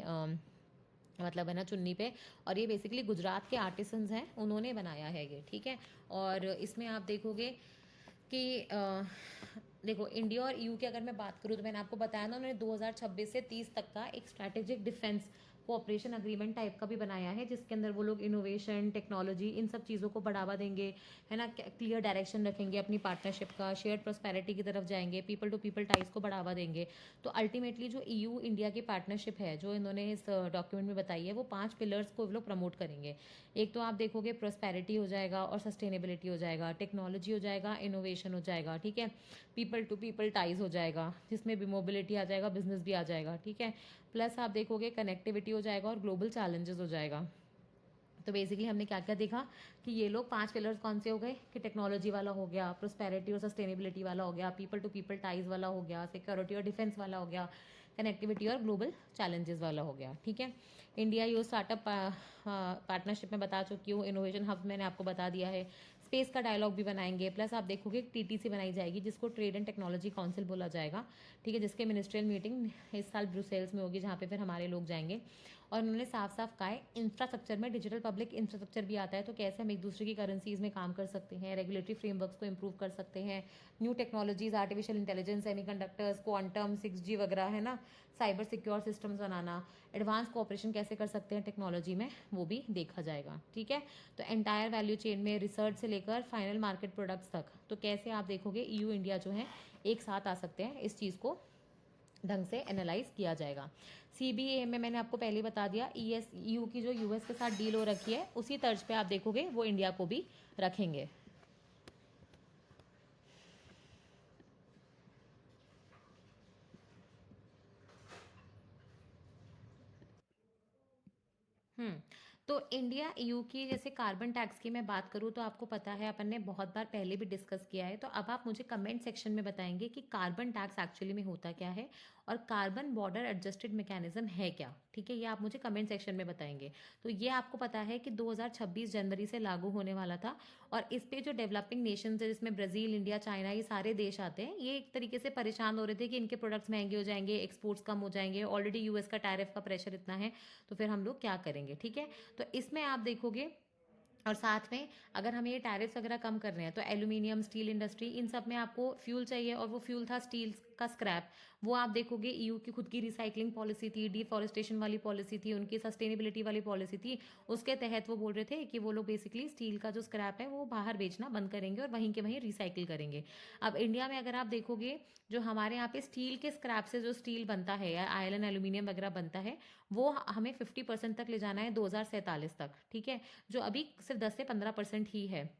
मतलब है ना चुन्नी पे, और ये बेसिकली गुजरात के आर्टिसंस हैं, उन्होंने बनाया है ये, ठीक है। और इसमें आप देखोगे कि देखो इंडिया और ईयू की अगर मैं बात करूँ तो मैंने आपको बताया ना, उन्होंने 2026 से 30 तक का एक strategic defence cooperation agreement type का भी बनाया है, जिसके अंदर वो लोग इनोवेशन, टेक्नोलॉजी, इन सब चीज़ों को बढ़ावा देंगे, है ना, क्लियर डायरेक्शन रखेंगे अपनी पार्टनरशिप का, शेयर्ड प्रोस्पेरिटी की तरफ जाएंगे, पीपल टू पीपल टाइज को बढ़ावा देंगे। तो अल्टीमेटली जो ईयू इंडिया की पार्टनरशिप है जो इन्होंने इस डॉक्यूमेंट में बताई है, वो 5 पिलर्स को वो लोग प्रमोट करेंगे। एक तो आप देखोगे प्रोस्पेरिटी हो जाएगा और सस्टेनेबिलिटी हो जाएगा, टेक्नोलॉजी हो जाएगा, इनोवेशन हो जाएगा, ठीक है, पीपल टू पीपल टाइज हो जाएगा, जिसमें भी मोबिलिटी आ जाएगा, बिजनेस भी आ जाएगा, ठीक है। प्लस आप देखोगे कनेक्टिविटी हो जाएगा और ग्लोबल चैलेंजेस हो जाएगा। तो बेसिकली हमने क्या क्या देखा कि ये लोग 5 पिलर्स कौन से हो गए कि टेक्नोलॉजी वाला हो गया, प्रोस्पेरिटी और सस्टेनेबिलिटी वाला हो गया, पीपल टू पीपल टाइज वाला हो गया, सिक्योरिटी और डिफेंस वाला हो गया, कनेक्टिविटी और ग्लोबल चैलेंजेस वाला हो गया, ठीक है। इंडिया यू स्टार्टअप पार्टनरशिप में बता चुकी हूँ, इनोवेशन हब मैंने आपको बता दिया है, स्पेस का डायलॉग भी बनाएंगे। प्लस आप देखोगे टीटीसी बनाई जाएगी जिसको ट्रेड एंड टेक्नोलॉजी काउंसिल बोला जाएगा, ठीक है, जिसके मिनिस्ट्रियल मीटिंग इस साल ब्रुसेल्स में होगी, जहाँ पे फिर हमारे लोग जाएंगे। और उन्होंने साफ साफ कहा है इंफ्रास्ट्रक्चर में डिजिटल पब्लिक इंफ्रास्ट्रक्चर भी आता है, तो कैसे हम एक दूसरे की करेंसीज में काम कर सकते हैं, रेगुलेटरी फ्रेमवर्क्स को इंप्रूव कर सकते हैं, new technologies, artificial intelligence, semiconductors, quantum, 6G वगैरह, है ना, साइबर सिक्योर सिस्टम्स बनाना, एडवांस कोऑपरेशन कैसे कर सकते हैं टेक्नोलॉजी में, वो भी देखा जाएगा, ठीक है। तो एंटायर वैल्यू चेन में रिसर्च से लेकर फाइनल मार्केट प्रोडक्ट्स तक, तो कैसे आप देखोगे ईयू इंडिया जो है एक साथ आ सकते हैं, इस चीज़ को ढंग से एनालाइज किया जाएगा। सीबीए में मैंने आपको पहले बता दिया, ईएसयू की जो यूएस के साथ डील हो रखी है, उसी तर्ज पे आप देखोगे वो इंडिया को भी रखेंगे। हम्म। तो इंडिया ईयू की जैसे कार्बन टैक्स की मैं बात करूँ तो आपको पता है अपन ने बहुत बार पहले भी डिस्कस किया है, तो अब आप मुझे कमेंट सेक्शन में बताएंगे कि कार्बन टैक्स एक्चुअली में होता क्या है और कार्बन बॉर्डर एडजस्टेड मैकेनिज्म है क्या, ठीक है, ये आप मुझे कमेंट सेक्शन में बताएंगे। तो ये आपको पता है कि 2026 जनवरी से लागू होने वाला था, और इस पे जो डेवलपिंग नेशंस है जिसमें ब्राज़ील, इंडिया, चाइना, ये सारे देश आते हैं, ये एक तरीके से परेशान हो रहे थे कि इनके प्रोडक्ट्स महंगे हो जाएंगे, एक्सपोर्ट्स कम हो जाएंगे, ऑलरेडी यूएस का टैरिफ का प्रेशर इतना है, तो फिर हम लोग क्या करेंगे, ठीक है। तो इसमें आप देखोगे और साथ में अगर हमें ये टैरिफ्स वगैरह कम कर रहे हैं तो एल्यूमिनियम स्टील इंडस्ट्री इन सब में आपको फ्यूल चाहिए, और वो फ्यूल था स्टील का स्क्रैप। वो आप देखोगे ईयू की खुद की रिसाइकलिंग पॉलिसी थी, डिफॉरेस्टेशन वाली पॉलिसी थी, उनकी सस्टेनेबिलिटी वाली पॉलिसी थी। उसके तहत वो बोल रहे थे कि वो लोग बेसिकली स्टील का जो स्क्रैप है वो बाहर बेचना बंद करेंगे और वहीं के वहीं रिसाइकिल करेंगे। अब इंडिया में अगर आप देखोगे, जो हमारे यहाँ पे स्टील के स्क्रैप से जो स्टील बनता है या आयरन एल्यूमिनियम वगैरह बनता है, वो हमें 50% तक ले जाना है 2047 तक, ठीक है, जो अभी सिर्फ 10 से 15% ही है।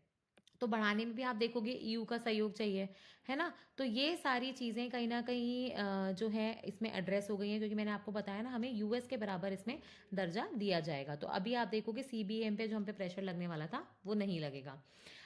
तो बढ़ाने में भी आप देखोगे ईयू का सहयोग चाहिए, है ना। तो ये सारी चीज़ें कहीं ना कहीं जो है इसमें एड्रेस हो गई हैं, क्योंकि मैंने आपको बताया ना हमें यूएस के बराबर इसमें दर्जा दिया जाएगा। तो अभी आप देखोगे सीबीएम पे जो हम पे प्रेशर लगने वाला था वो नहीं लगेगा।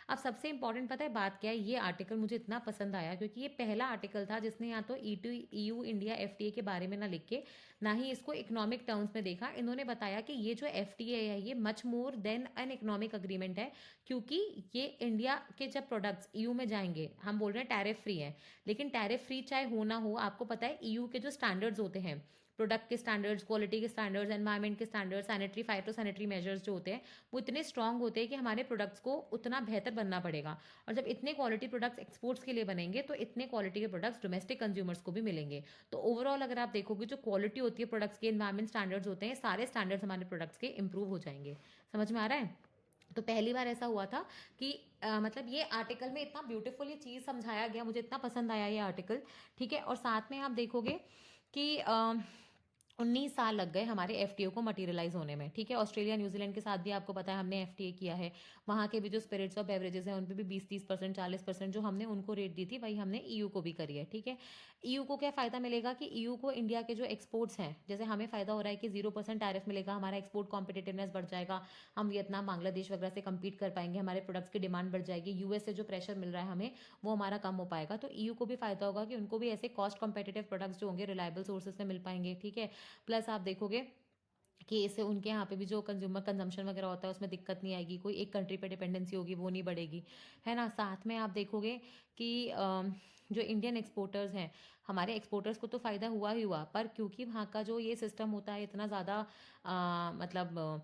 अब सबसे इंपॉर्टेंट पता है बात क्या है, ये आर्टिकल मुझे इतना पसंद आया क्योंकि ये पहला आर्टिकल था जिसने या तो ईयू इंडिया एफटीए के बारे में ना लिख के ना ही इसको इकोनॉमिक टर्म्स में देखा। इन्होंने बताया कि ये जो एफटीए है ये much more than an economic agreement है, क्योंकि ये इंडिया के जब प्रोडक्ट्स ईयू में जाएंगे, हम बोल रहे हैं टैरिफ फ्री है, लेकिन टैरिफ फ्री चाहे हो ना हो, आपको पता है ईयू के जो स्टैंडर्ड्स होते हैं, प्रोडक्ट के स्टैंडर्ड्स, क्वालिटी के स्टैंडर्ड्स, एनवायरमेंट के standards, sanitary phyto sanitary measures जो होते हैं वो इतने स्ट्रांग होते हैं कि हमारे प्रोडक्ट्स को उतना बेहतर बनना पड़ेगा। और जब इतने क्वालिटी प्रोडक्ट्स एक्सपोर्ट्स के लिए बनेंगे तो इतने क्वालिटी के प्रोडक्ट्स डोमेस्टिक कंज्यूमर्स को भी मिलेंगे। तो ओवरऑल अगर आप देखोगे जो क्वालिटी होती है प्रोडक्ट्स के, एनवायरमेंट स्टैंडर्ड्स होते हैं, सारे स्टैंडर्ड्स हमारे प्रोडक्ट्स के इंप्रूव हो जाएंगे। समझ में आ रहा है। तो पहली बार ऐसा हुआ था कि मतलब ये आर्टिकल में इतना ब्यूटीफुल ये चीज़ समझाया गया, मुझे इतना पसंद आया ये आर्टिकल, ठीक है। और साथ में आप देखोगे कि 19 साल लग गए हमारे एफटीए को मटेरियलाइज होने में, ठीक है। ऑस्ट्रेलिया न्यूजीलैंड के साथ भी आपको पता है हमने एफटीए किया है। वहाँ के भी जो स्पिरिट्स और बेवरेजेस हैं उन पे भी 20-30%, 40% जो हमने उनको रेट दी थी वही हमने ईयू को भी करी है, ठीक है। ईयू को क्या फ़ायदा मिलेगा कि ईयू को इंडिया के जो एक्सपोर्ट्स हैं, जैसे हमें फ़ायदा हो रहा है कि 0% टैरिफ मिलेगा, हमारा एक्सपोर्ट कॉम्पिटेटिवनेस बढ़ जाएगा, हम वियतनाम बांग्लादेश वगैरह से कम्पीट कर पाएंगे, हमारे प्रोडक्ट्स की डिमांड बढ़ जाएगी, यूएस से जो प्रेशर मिल रहा है हमें वो हमारा कम हो पाएगा। तो ईयू को भी फ़ायदा होगा कि उनको भी ऐसे कॉस्ट कॉम्पिटेटिव प्रोडक्ट्स जो होंगे रिलायबल सोर्सेज से मिल पाएंगे, ठीक है। प्लस आप देखोगे कि इससे उनके यहाँ पे भी जो कंज्यूमर कंजम्पशन वगैरह होता है उसमें दिक्कत नहीं आएगी, कोई एक कंट्री पे डिपेंडेंसी होगी वो नहीं बढ़ेगी, है ना। साथ में आप देखोगे कि जो इंडियन एक्सपोर्टर्स हैं, हमारे एक्सपोर्टर्स को तो फ़ायदा हुआ ही हुआ, पर क्योंकि वहाँ का जो ये सिस्टम होता है इतना ज़्यादा मतलब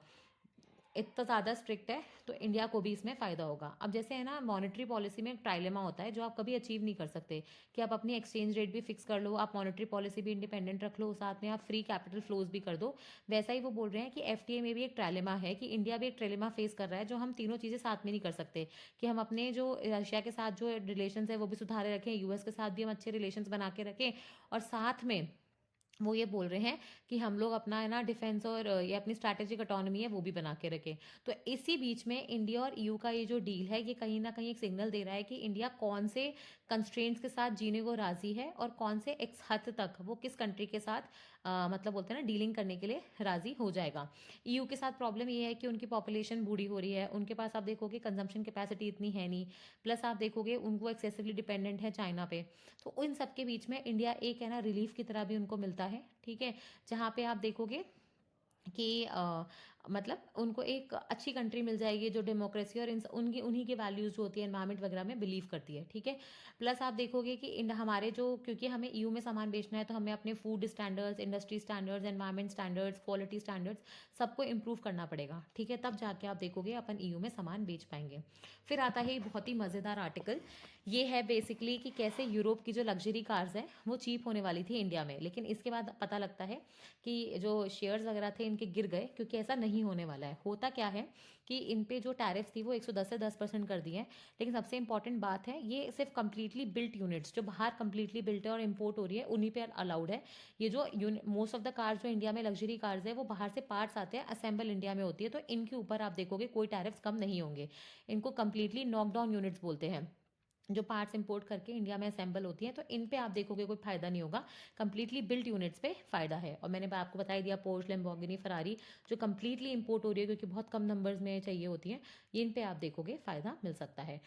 इतना ज़्यादा स्ट्रिक्ट है, तो इंडिया को भी इसमें फ़ायदा होगा। अब जैसे है ना मॉनेटरी पॉलिसी में एक ट्राइलेमा होता है जो आप कभी अचीव नहीं कर सकते, कि आप अपनी एक्सचेंज रेट भी फिक्स कर लो, आप मॉनेटरी पॉलिसी भी इंडिपेंडेंट रख लो, साथ में आप फ्री कैपिटल फ्लोज भी कर दो। वैसा ही वो बोल रहे हैं कि एफटीए में भी एक ट्राइलेमा है, कि इंडिया भी एक ट्राइलेमा फेस कर रहा है, जो हम तीनों चीज़ें साथ में नहीं कर सकते, कि हम अपने जो रशिया के साथ जो रिलेशन है वो भी सुधारे रखें, यूएस के साथ भी हम अच्छे रिलेशन बना के रखें, और साथ में वो ये बोल रहे हैं कि हम लोग अपना है ना डिफेंस और ये अपनी स्ट्रैटेजिक ऑटोनॉमी है वो भी बना के रखें। तो इसी बीच में इंडिया और ईयू का ये जो डील है ये कहीं ना कहीं एक सिग्नल दे रहा है कि इंडिया कौन से कंस्ट्रेंट्स के साथ जीने को राजी है और कौन से एक हद तक वो किस कंट्री के साथ मतलब बोलते हैं ना डीलिंग करने के लिए राजी हो जाएगा। ईयू के साथ प्रॉब्लम ये है कि उनकी पॉपुलेशन बूढ़ी हो रही है, उनके पास आप देखोगे कंजम्पशन कैपेसिटी इतनी है नहीं, प्लस आप देखोगे उनको एक्सेसिवली डिपेंडेंट है चाइना पे। तो इन सब के बीच में इंडिया एक है ना रिलीफ की तरह भी उनको मिलता है, ठीक है। जहाँ पे आप देखोगे कि मतलब उनको एक अच्छी कंट्री मिल जाएगी जो डेमोक्रेसी और उनकी उन्हीं की वैल्यूज़ जो होती है एनवायरमेंट वगैरह में बिलीव करती है, ठीक है। प्लस आप देखोगे कि हमारे जो क्योंकि हमें ईयू में सामान बेचना है तो हमें अपने food standards, industry standards, environment standards, quality standards सबको इंप्रूव करना पड़ेगा, ठीक है। तब जाके आप देखोगे अपन ईयू में सामान बेच पाएंगे। फिर आता है बहुत ही मज़ेदार आर्टिकल, ये है बेसिकली कि कैसे यूरोप की जो लग्जरी कार्स हैं वो चीप होने वाली थी इंडिया में, लेकिन इसके बाद पता लगता है कि जो शेयर्स वगैरह थे इनके गिर गए, क्योंकि ऐसा नहीं होने वाला है। होता क्या है कि इन पे जो टैरिफ थी वो 110 से 10% कर दिए हैं, लेकिन सबसे इंपॉर्टेंट बात है ये सिर्फ कंप्लीटली बिल्ट यूनिट्स जो बाहर कंप्लीटली बिल्ट है और इंपोर्ट हो रही है उन्हीं पे अलाउड है। ये जो मोस्ट ऑफ द कार्स जो इंडिया में लग्जरी कार्स है वो बाहर से पार्ट्स आते हैं, असेंबल इंडिया में होती है, तो इनके ऊपर आप देखोगे कोई टैरिफ्स कम नहीं होंगे। इनको कंप्लीटली नॉकडाउन यूनिट्स बोलते हैं, जो पार्ट्स इंपोर्ट करके इंडिया में असेंबल होती हैं, तो इन पे आप देखोगे कोई फायदा नहीं होगा, कंप्लीटली बिल्ट यूनिट्स पे फायदा है। और मैंने आपको बता ही दिया पोर्श, लैम्बोर्गिनी, फरारी जो कंप्लीटली इंपोर्ट हो रही है क्योंकि बहुत कम नंबर्स में चाहिए होती हैं, ये इन पे आप देखोगे फायदा मिल सकता है।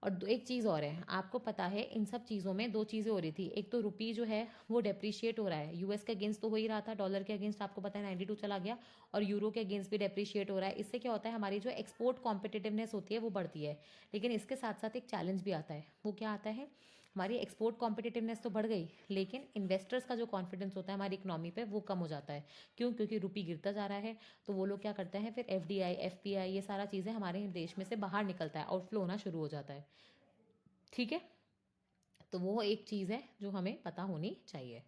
और एक चीज़ और है, आपको पता है इन सब चीज़ों में दो चीज़ें हो रही थी, एक तो रुपी जो है वो डेप्रिशिएट हो रहा है, यूएस के अगेंस्ट तो हो ही रहा था, डॉलर के अगेंस्ट आपको पता है 92 चला गया, और यूरो के अगेंस्ट भी डेप्रिशिएट हो रहा है। इससे क्या होता है हमारी जो एक्सपोर्ट कॉम्पिटिटिवनेस होती है वो बढ़ती है, लेकिन इसके साथ साथ एक चैलेंज भी आता है। वो क्या आता है हमारी एक्सपोर्ट कॉम्पिटिटिवनेस तो बढ़ गई, लेकिन इन्वेस्टर्स का जो कॉन्फिडेंस होता है हमारी इकोनॉमी पे वो कम हो जाता है। क्यों? क्योंकि रुपी गिरता जा रहा है, तो वो लोग क्या करते हैं, फिर FDI FPI ये सारा चीज़ें हमारे देश में से बाहर निकलता है, आउटफ्लो होना शुरू हो जाता है। ठीक है, तो वो एक चीज़ है जो हमें पता होनी चाहिए।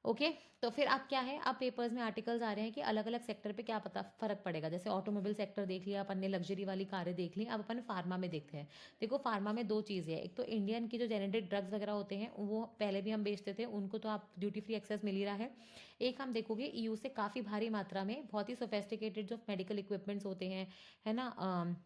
ओके, तो फिर अब क्या है, अब पेपर्स में आर्टिकल्स आ रहे हैं कि अलग अलग सेक्टर पे क्या पता फर्क पड़ेगा। जैसे ऑटोमोबाइल सेक्टर देख लिया अपन ने, लग्जरी वाली कारें देख ली, अब अपन फार्मा में देखते हैं। देखो फार्मा में दो चीज़ें हैं, एक तो इंडियन की जो जेनेरिक ड्रग्स वगैरह होते हैं वो पहले भी हम बेचते थे, उनको तो आप ड्यूटी फ्री एक्सेस मिल ही रहा है। एक हम देखोगे EU से काफ़ी भारी मात्रा में बहुत ही सोफेस्टिकेटेड जो मेडिकल इक्विपमेंट्स होते हैं, है ना,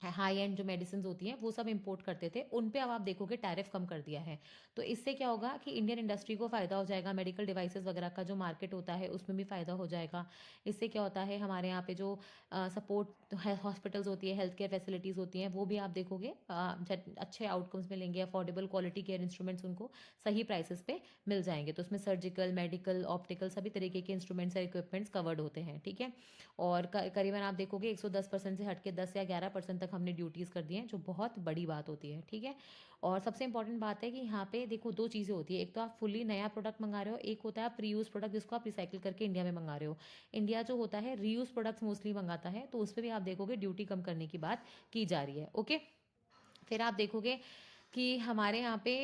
हाई एंड जो मेडिसिन होती हैं वो सब इंपोर्ट करते थे, उन पे अब आप देखोगे टैरिफ कम कर दिया है। तो इससे क्या होगा कि इंडियन इंडस्ट्री को फ़ायदा हो जाएगा, मेडिकल डिवाइसेस वगैरह का जो मार्केट होता है उसमें भी फ़ायदा हो जाएगा। इससे क्या होता है, हमारे यहाँ पे जो सपोर्ट हॉस्पिटल्स होती है, हेल्थ केयर फैसिलिटीज़ होती हैं, वो भी आप देखोगे अच्छे आउटकम्स मिलेंगे, अफोर्डेबल क्वालिटी केयर इंस्ट्रूमेंट्स उनको सही प्राइसेस पे मिल जाएंगे। तो उसमें सर्जिकल, मेडिकल, ऑप्टिकल सभी तरीके के इंस्ट्रूमेंट्स और इक्विपमेंट्स कवर्ड होते हैं। ठीक है, और करीबन आप देखोगे 110% से हट के 10 या 11% तक हमने ड्यूटीज़ कर दी हैं, जो बहुत बड़ी बात होती है। ठीक है, और सबसे इंपॉर्टेंट बात है कि यहाँ पे देखो दो चीज़ें होती है, एक तो आप फुल्ली नया प्रोडक्ट मंगा रहे हो, एक होता है आप रीयूज प्रोडक्ट जिसको आप रिसाइकिल करके इंडिया में मंगा रहे हो। इंडिया जो होता है रीयूज प्रोडक्ट्स मोस्टली मंगाता है, तो उस पर भी आप देखोगे ड्यूटी कम करने की बात की जा रही है। ओके, फिर आप देखोगे कि हमारे यहाँ पे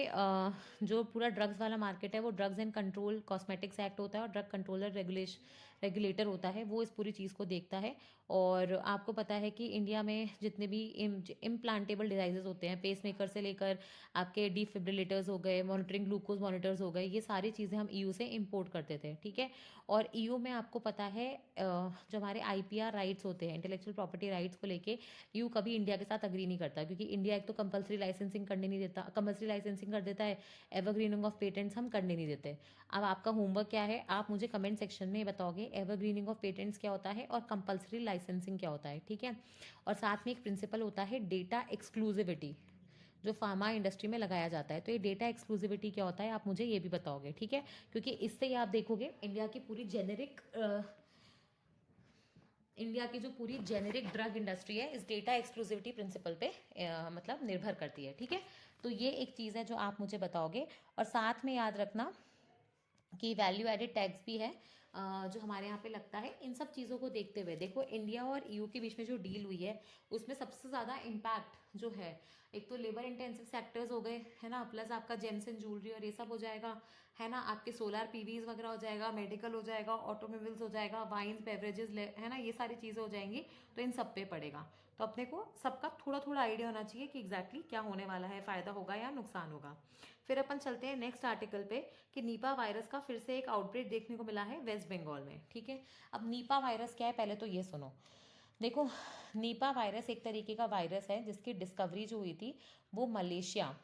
जो पूरा ड्रग्स वाला मार्केट है वो drugs and control cosmetics act होता है, और ड्रग कंट्रोलर रेगुलेटर होता है, वो इस पूरी चीज़ को देखता है। और आपको पता है कि इंडिया में जितने भी इम्प्लांटेबल डिवाइसेस होते हैं, पेस मेकर से लेकर आपके डिफिब्रिलेटर्स हो गए, मॉनिटरिंग ग्लूकोज मॉनिटर्स हो गए, ये सारी चीज़ें हम EU से इम्पोर्ट करते थे। ठीक है, और EU में आपको पता है जो हमारे IPR राइट्स होते हैं, इंटेलेक्चुअल प्रॉपर्टी राइट्स को लेके EU कभी इंडिया के साथ अग्री नहीं करता, क्योंकि इंडिया एक तो कंपलसरी लाइसेंसिंग करने नहीं देता, कंपलसरी लाइसेंसिंग कर देता है, एवरग्रीनिंग ऑफ पेटेंट्स हम करने नहीं देते। अब आपका होमवर्क क्या है, आप मुझे कमेंट सेक्शन में बताओगे एवरग्रीनिंग ऑफ पेटेंट्स क्या होता है और कंपलसरी लाइसेंसिंग क्या होता है। ठीक है, और साथ में एक प्रिंसिपल होता है डेटा एक्सक्लूसिविटी, जो फार्मा इंडस्ट्री में लगाया जाता है। तो ये डेटा एक्सक्लूसिविटी क्या होता है, आप मुझे ये भी बताओगे। ठीक है, क्योंकि इससे ही आप देखोगे इंडिया की जो पूरी जेनेरिक ड्रग इंडस्ट्री है इस डेटा एक्सक्लूसिविटी प्रिंसिपल पे मतलब निर्भर करती है। ठीक है, तो ये एक चीज़ है जो आप मुझे बताओगे, और साथ में याद रखना कि वैल्यू एडेड टैक्स भी है जो हमारे यहाँ पे लगता है। इन सब चीज़ों को देखते हुए देखो इंडिया और EU के बीच में जो डील हुई है उसमें सबसे ज़्यादा इम्पैक्ट जो है, एक तो लेबर इंटेंसिव सेक्टर्स हो गए, है ना, प्लस आपका जेम्स एंड ज्वेलरी और ये सब हो जाएगा, है ना, आपके सोलर PVs वगैरह हो जाएगा, मेडिकल हो जाएगा, ऑटोमोबाइल्स हो जाएगा, वाइन्स बेवरेजेस, है ना, ये सारी चीज़ें हो जाएंगी। तो इन सब पे पड़ेगा, तो अपने को सबका थोड़ा थोड़ा आइडिया होना चाहिए कि एग्जैक्टली क्या होने वाला है, फ़ायदा होगा या नुकसान होगा। फिर अपन चलते हैं नेक्स्ट आर्टिकल पे कि नीपा वायरस का फिर से एक आउटब्रेक देखने को मिला है वेस्ट बंगाल में। ठीक है, अब नीपा वायरस क्या है पहले तो ये सुनो। देखो, नीपा वायरस एक तरीके का वायरस है जिसकी डिस्कवरी जो हुई थी वो मलेशिया,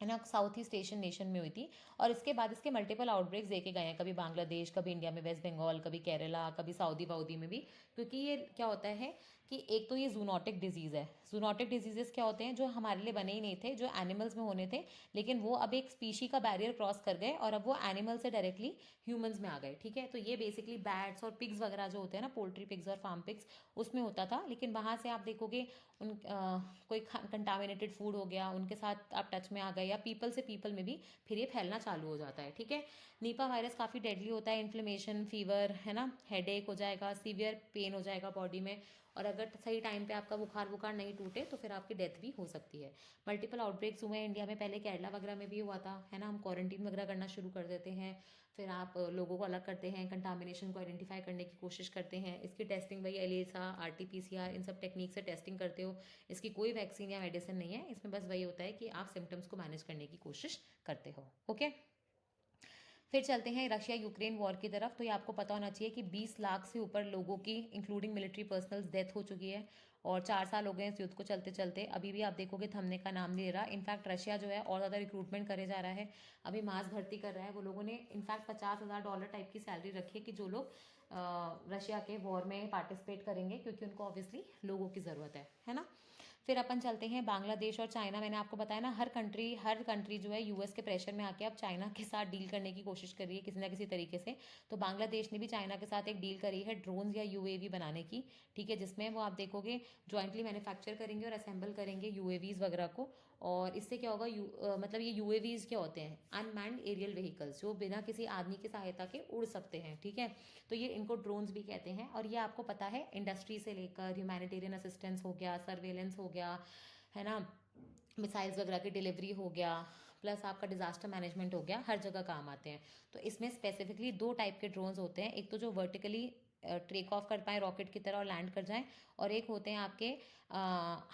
है ना, साउथ ईस्ट एशियन नेशन में हुई थी। और इसके बाद इसके मल्टीपल आउटब्रेक्स देखे गए हैं, कभी बांग्लादेश, कभी इंडिया में वेस्ट बंगाल, कभी केरला, कभी सऊदी वाउदी में भी। क्योंकि ये क्या होता है कि एक तो ये जूनोटिक डिजीज़ है। जूनोटिक डिजीजेस क्या होते हैं, जो हमारे लिए बने ही नहीं थे, जो एनिमल्स में होने थे, लेकिन वो अब एक स्पीशी का बैरियर क्रॉस कर गए और अब वो एनिमल से डायरेक्टली ह्यूमंस में आ गए। ठीक है, तो ये बेसिकली बैट्स और पिग्स वगैरह जो होते हैं ना, पोल्ट्री पिग्स और फार्म पिग्स, उसमें होता था। लेकिन वहाँ से आप देखोगे कोई कंटामिनेटेड फूड हो गया, उनके साथ आप टच में आ गए, या पीपल से पीपल में भी फिर ये फैलना चालू हो जाता है। ठीक है, नीपा वायरस काफ़ी डेडली होता है, इन्फ्लेमेशन, फीवर, है ना, हेडेक हो जाएगा, सीवियर पेन हो जाएगा बॉडी में, और अगर सही टाइम पे आपका बुखार नहीं टूटे तो फिर आपकी डेथ भी हो सकती है। मल्टीपल आउटब्रेक्स हुए हैं इंडिया में, पहले केरला वगैरह में भी हुआ था, है ना, हम क्वारंटीन वगैरह करना शुरू कर देते हैं, फिर आप लोगों को अलग करते हैं, कंटामिनेशन को आइडेंटिफाई करने की कोशिश करते हैं, इसकी टेस्टिंग वही एलिसा, RT-PCR इन सब टेक्निक से टेस्टिंग करते हो। इसकी कोई वैक्सीन या मेडिसिन नहीं है, इसमें बस वही होता है कि आप सिम्टम्स को मैनेज करने की कोशिश करते हो। ओके, फिर चलते हैं रशिया यूक्रेन वॉर की तरफ। तो ये आपको पता होना चाहिए कि 20 लाख से ऊपर लोगों की इंक्लूडिंग मिलिट्री पर्सनल्स डेथ हो चुकी है, और 4 साल हो गए इस युद्ध को चलते चलते। अभी भी आप देखोगे थमने का नाम नहीं ले रहा। इनफैक्ट रशिया जो है और ज़्यादा रिक्रूटमेंट करे जा रहा है, अभी मास भर्ती कर रहा है। वो लोगों ने इनफैक्ट $50,000 टाइप की सैलरी रखी है कि जो लोग रशिया के वॉर में पार्टिसिपेट करेंगे, क्योंकि उनको ऑब्वियसली लोगों की ज़रूरत है ना। फिर अपन चलते हैं बांग्लादेश और चाइना। मैंने आपको बताया ना, हर कंट्री जो है US के प्रेशर में आके अब चाइना के साथ डील करने की कोशिश कर रही है किसी ना किसी तरीके से। तो बांग्लादेश ने भी चाइना के साथ एक डील करी है ड्रोन्स या UAV बनाने की। ठीक है, जिसमें वो आप देखोगे ज्वाइंटली मैन्युफैक्चर करेंगे और असेंबल करेंगे UAVs वगैरह को, और इससे क्या होगा, मतलब ये यूएवीज क्या होते हैं, अनमैन्ड एरियल व्हीकल्स, जो बिना किसी आदमी की सहायता के उड़ सकते हैं, ठीक है। तो ये इनको ड्रोन्स भी कहते हैं। और ये आपको पता है इंडस्ट्री से लेकर ह्यूमैनिटेरियन असिस्टेंस हो गया, सर्वेलेंस हो गया, है ना, मिसाइल्स वगैरह की डिलीवरी हो गया, प्लस आपका डिजास्टर मैनेजमेंट हो गया, हर जगह काम आते हैं। तो इसमें स्पेसिफिकली दो टाइप के ड्रोन्स होते हैं, एक तो जो वर्टिकली टेक ऑफ कर पाए रॉकेट की तरह और लैंड कर जाएं, और एक होते हैं आपके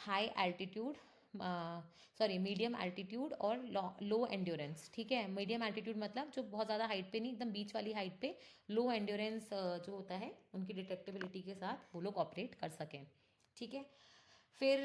high altitude, sorry medium altitude और लो एंड्योरेंस, ठीक है। मीडियम एल्टीट्यूड मतलब जो बहुत ज़्यादा हाइट पे नहीं, एकदम बीच वाली हाइट पे, लो एंड्योरेंस जो होता है उनकी डिटेक्टेबिलिटी के साथ वो लोग ऑपरेट कर सकें, ठीक है। फिर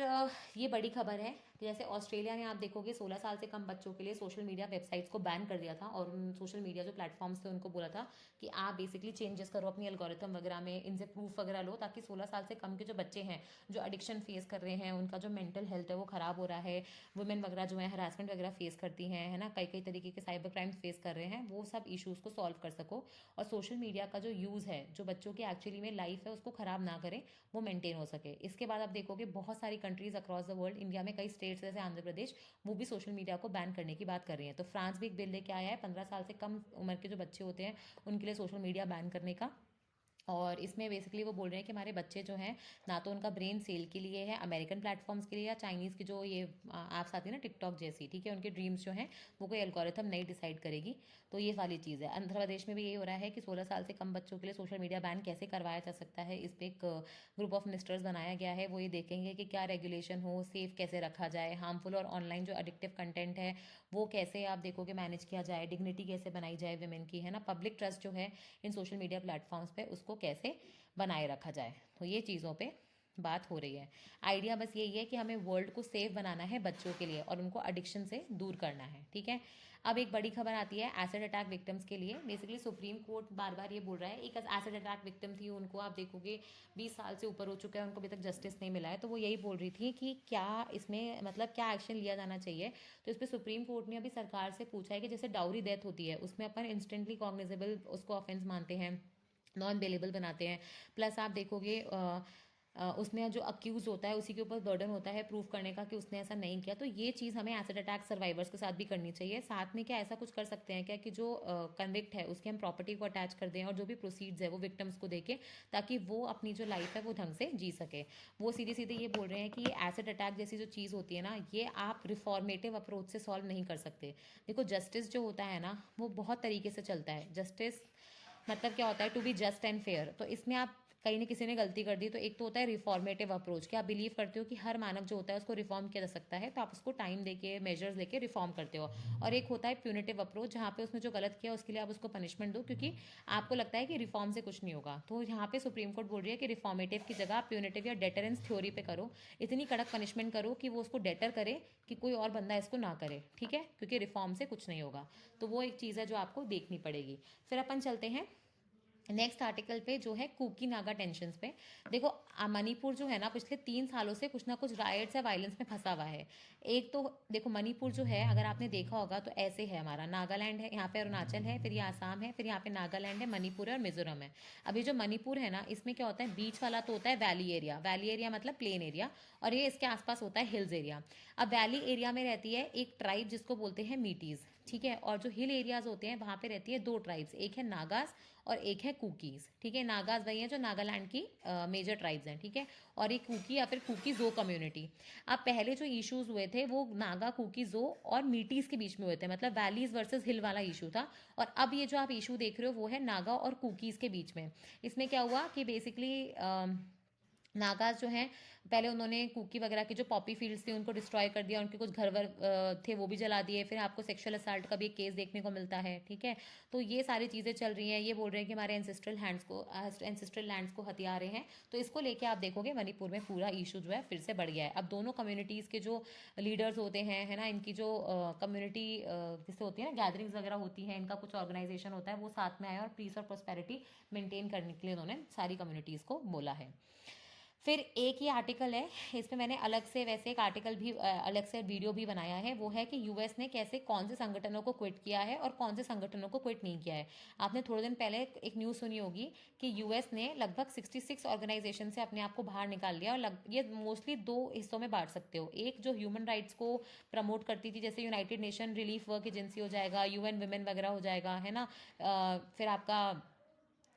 ये बड़ी खबर है कि जैसे ऑस्ट्रेलिया में आप देखोगे 16 साल से कम बच्चों के लिए सोशल मीडिया वेबसाइट्स को बैन कर दिया था, और उन सोशल मीडिया जो प्लेटफॉर्म्स थे उनको बोला था कि आप बेसिकली चेंजेस करो अपनी एल्गोरिथम वगैरह में, इनसे प्रूफ वगैरह लो, ताकि 16 साल से कम के जो बच्चे हैं जो एडिक्शन फेस कर रहे हैं, उनका जो मेंटल हेल्थ है वो ख़राब हो रहा है, वुमेन वगैरह जो है हरासमेंट वगैरह फेस करती हैं, है ना, कई कई तरीके के साइबर क्राइम्स फेस कर रहे हैं, वो सब इशूज़ को सॉल्व कर सको। और सोशल मीडिया का जो यूज़ है, जो बच्चों की एक्चुअली में लाइफ है उसको ख़राब ना करें, वो मेंटेन हो सके। इसके बाद आप देखोगे बहुत सारी countries across the world, India में कई स्टेट्स जैसे आंध्र प्रदेश, वो भी सोशल मीडिया को बैन करने की बात कर रही हैं। तो फ्रांस भी एक बिल लेके आया है 15 साल से कम उम्र के जो बच्चे होते हैं उनके लिए सोशल मीडिया बैन करने का। और इसमें बेसिकली वो बोल रहे हैं कि हमारे बच्चे जो हैं, ना तो उनका ब्रेन सेल के लिए है अमेरिकन प्लेटफॉर्म्स के लिए, या चाइनीज़ की जो ये ऐप्स आती है ना टिकटॉक जैसी, ठीक है, उनके ड्रीम्स जो हैं वो कोई एल्गोरिथम नहीं डिसाइड करेगी। तो ये वाली चीज़ है। आंध्र प्रदेश में भी यही हो रहा है कि 16 साल से कम बच्चों के लिए सोशल मीडिया बैन कैसे करवाया जा सकता है, इस पर एक ग्रुप ऑफ मिनिस्टर्स बनाया गया है। वो ये देखेंगे कि क्या रेगुलेशन हो, सेफ कैसे रखा जाए, हार्मफुल और ऑनलाइन जो एडिक्टिव कंटेंट है वो कैसे आप देखोगे मैनेज किया जाए, डिग्निटी कैसे बनाई जाए वुमेन की, है ना, पब्लिक ट्रस्ट जो है इन सोशल मीडिया प्लेटफॉर्म्स पे उसको कैसे बनाए रखा जाए। तो ये चीज़ों पे बात हो रही है। आइडिया बस यही है कि हमें वर्ल्ड को सेफ बनाना है बच्चों के लिए और उनको एडिक्शन से दूर करना है, ठीक है। अब एक बड़ी खबर आती है एसिड अटैक विक्टिम्स के लिए। बेसिकली सुप्रीम कोर्ट बार बार ये बोल रहा है, एक एसिड अटैक विक्टिम थी, उनको आप देखोगे 20 साल से ऊपर हो चुका है, उनको अभी तक जस्टिस नहीं मिला है। तो वो यही बोल रही थी कि क्या इसमें मतलब क्या एक्शन लिया जाना चाहिए। तो इस पर सुप्रीम कोर्ट ने अभी सरकार से पूछा है कि जैसे डाउरी डेथ होती है उसमें अपन इंस्टेंटली कॉग्निजेबल उसको ऑफेंस मानते हैं, नॉन बेलेबल बनाते हैं। प्लस आप देखोगे उसमें जो अक्यूज होता है उसी के ऊपर बर्डन होता है प्रूफ करने का कि उसने ऐसा नहीं किया। तो ये चीज़ हमें एसिड अटैक सर्वाइवर्स के साथ भी करनी चाहिए। साथ में क्या ऐसा कुछ कर सकते हैं क्या कि जो कन्विक्ट है उसकी हम प्रॉपर्टी को अटैच कर दें और जो भी प्रोसीड्स है वो विक्टिम्स को देके, ताकि वो अपनी जो लाइफ है वो ढंग से जी सके। वो सीधे सीधे ये बोल रहे हैं कि ये एसिड अटैक जैसी जो चीज़ होती है ना, ये आप रिफॉर्मेटिव अप्रोच से सॉल्व नहीं कर सकते। देखो जस्टिस जो होता है ना वो बहुत तरीके से चलता है। जस्टिस मतलब क्या होता है, to be just and fair. तो इसमें आप कहीं ने किसी ने गलती कर दी, तो एक तो होता है रिफॉर्मेटिव अप्रोच, कि आप बिलीव करते हो कि हर मानव जो होता है उसको रिफॉर्म किया जा सकता है, तो आप उसको टाइम देके मेजर्स लेके रिफॉर्म करते हो। और एक होता है प्यूनिटिव अप्रोच, जहाँ पे उसने जो गलत किया उसके लिए आप उसको पनिशमेंट दो, क्योंकि आपको लगता है कि रिफॉर्म से कुछ नहीं होगा। तो यहाँ पे सुप्रीम कोर्ट बोल रही है कि रिफॉर्मेटिव की जगह आप प्यूनिटिव या डेटरेंस थ्योरी पे करो, इतनी कड़क पनिशमेंट करो कि वो उसको डेटर करे कि कोई और बंदा इसको ना करे, ठीक है, क्योंकि रिफॉर्म से कुछ नहीं होगा। तो वो एक चीज़ है जो आपको देखनी पड़ेगी। फिर अपन चलते हैं नेक्स्ट आर्टिकल पे, जो है कुकी नागा टेंशन्स पे। देखो मणिपुर जो है ना पिछले 3 सालों से कुछ ना कुछ राइट्स या वायलेंस में फंसा हुआ है। एक तो देखो मणिपुर जो है, अगर आपने देखा होगा तो ऐसे है, हमारा नागालैंड है, यहाँ पे अरुणाचल है, फिर ये आसाम है, फिर यहाँ पे नागालैंड है, मणिपुर है और मिजोरम है। अभी जो मणिपुर है ना, इसमें क्या होता है, बीच वाला तो होता है वैली एरिया, वैली एरिया मतलब प्लेन एरिया, और ये इसके आसपास होता है हिल्स एरिया। अब वैली एरिया में रहती है एक ट्राइब जिसको बोलते हैं मीटीज, ठीक है। और जो हिल एरियाज होते हैं वहाँ पे रहती है दो ट्राइब्स, एक है नागाज और एक है कुकीज़, ठीक है। नागाज वही है जो नागालैंड की मेजर ट्राइब्स हैं, ठीक है। और एक कुकी या फिर कुकी जो कम्युनिटी। अब पहले जो इश्यूज हुए थे वो नागा, कुकी जो और मीटीज़ के बीच में हुए थे, मतलब वैलीज वर्सेस हिल वाला इशू था। और अब ये जो आप इशू देख रहे हो वो है नागा और कुकीज़ के बीच में। इसमें क्या हुआ कि बेसिकली नागाज जो हैं, पहले उन्होंने कुकी वगैरह के जो पॉपी फील्ड्स थे उनको डिस्ट्रॉय कर दिया, उनके कुछ घर वर थे वो भी जला दिए। फिर आपको सेक्सुअल असाल्ट का भी एक केस देखने को मिलता है, ठीक है। तो ये सारी चीज़ें चल रही हैं। ये बोल रहे हैं कि हमारे एंसेस्ट्रल लैंड्स को हथिया रहे हैं। तो इसको लेके आप देखोगे मणिपुर में पूरा इशू जो है फिर से बढ़ गया है। अब दोनों कम्युनिटीज़ के जो लीडर्स होते हैं, है ना, इनकी जो कम्युनिटी जैसे होती है ना, गैदरिंग्स वगैरह होती हैं, इनका कुछ ऑर्गेनाइजेशन होता है, वो साथ में आए और पीस और प्रोस्पेरिटी मेंटेन करने के लिए उन्होंने सारी कम्युनिटीज़ को बोला है। फिर एक ही आर्टिकल है, इसमें मैंने अलग से वैसे एक आर्टिकल भी अलग से वीडियो भी बनाया है, वो है कि यूएस ने कैसे कौन से संगठनों को क्विट किया है और कौन से संगठनों को क्विट नहीं किया है। आपने थोड़े दिन पहले एक न्यूज़ सुनी होगी कि यूएस ने लगभग 66 ऑर्गेनाइजेशन से अपने आप को बाहर निकाल लिया, और ये मोस्टली दो हिस्सों में बांट सकते हो। एक जो ह्यूमन राइट्स को प्रमोट करती थी, जैसे United nation relief work agency हो जाएगा, यूएन वुमेन वगैरह हो जाएगा, है ना। फिर आपका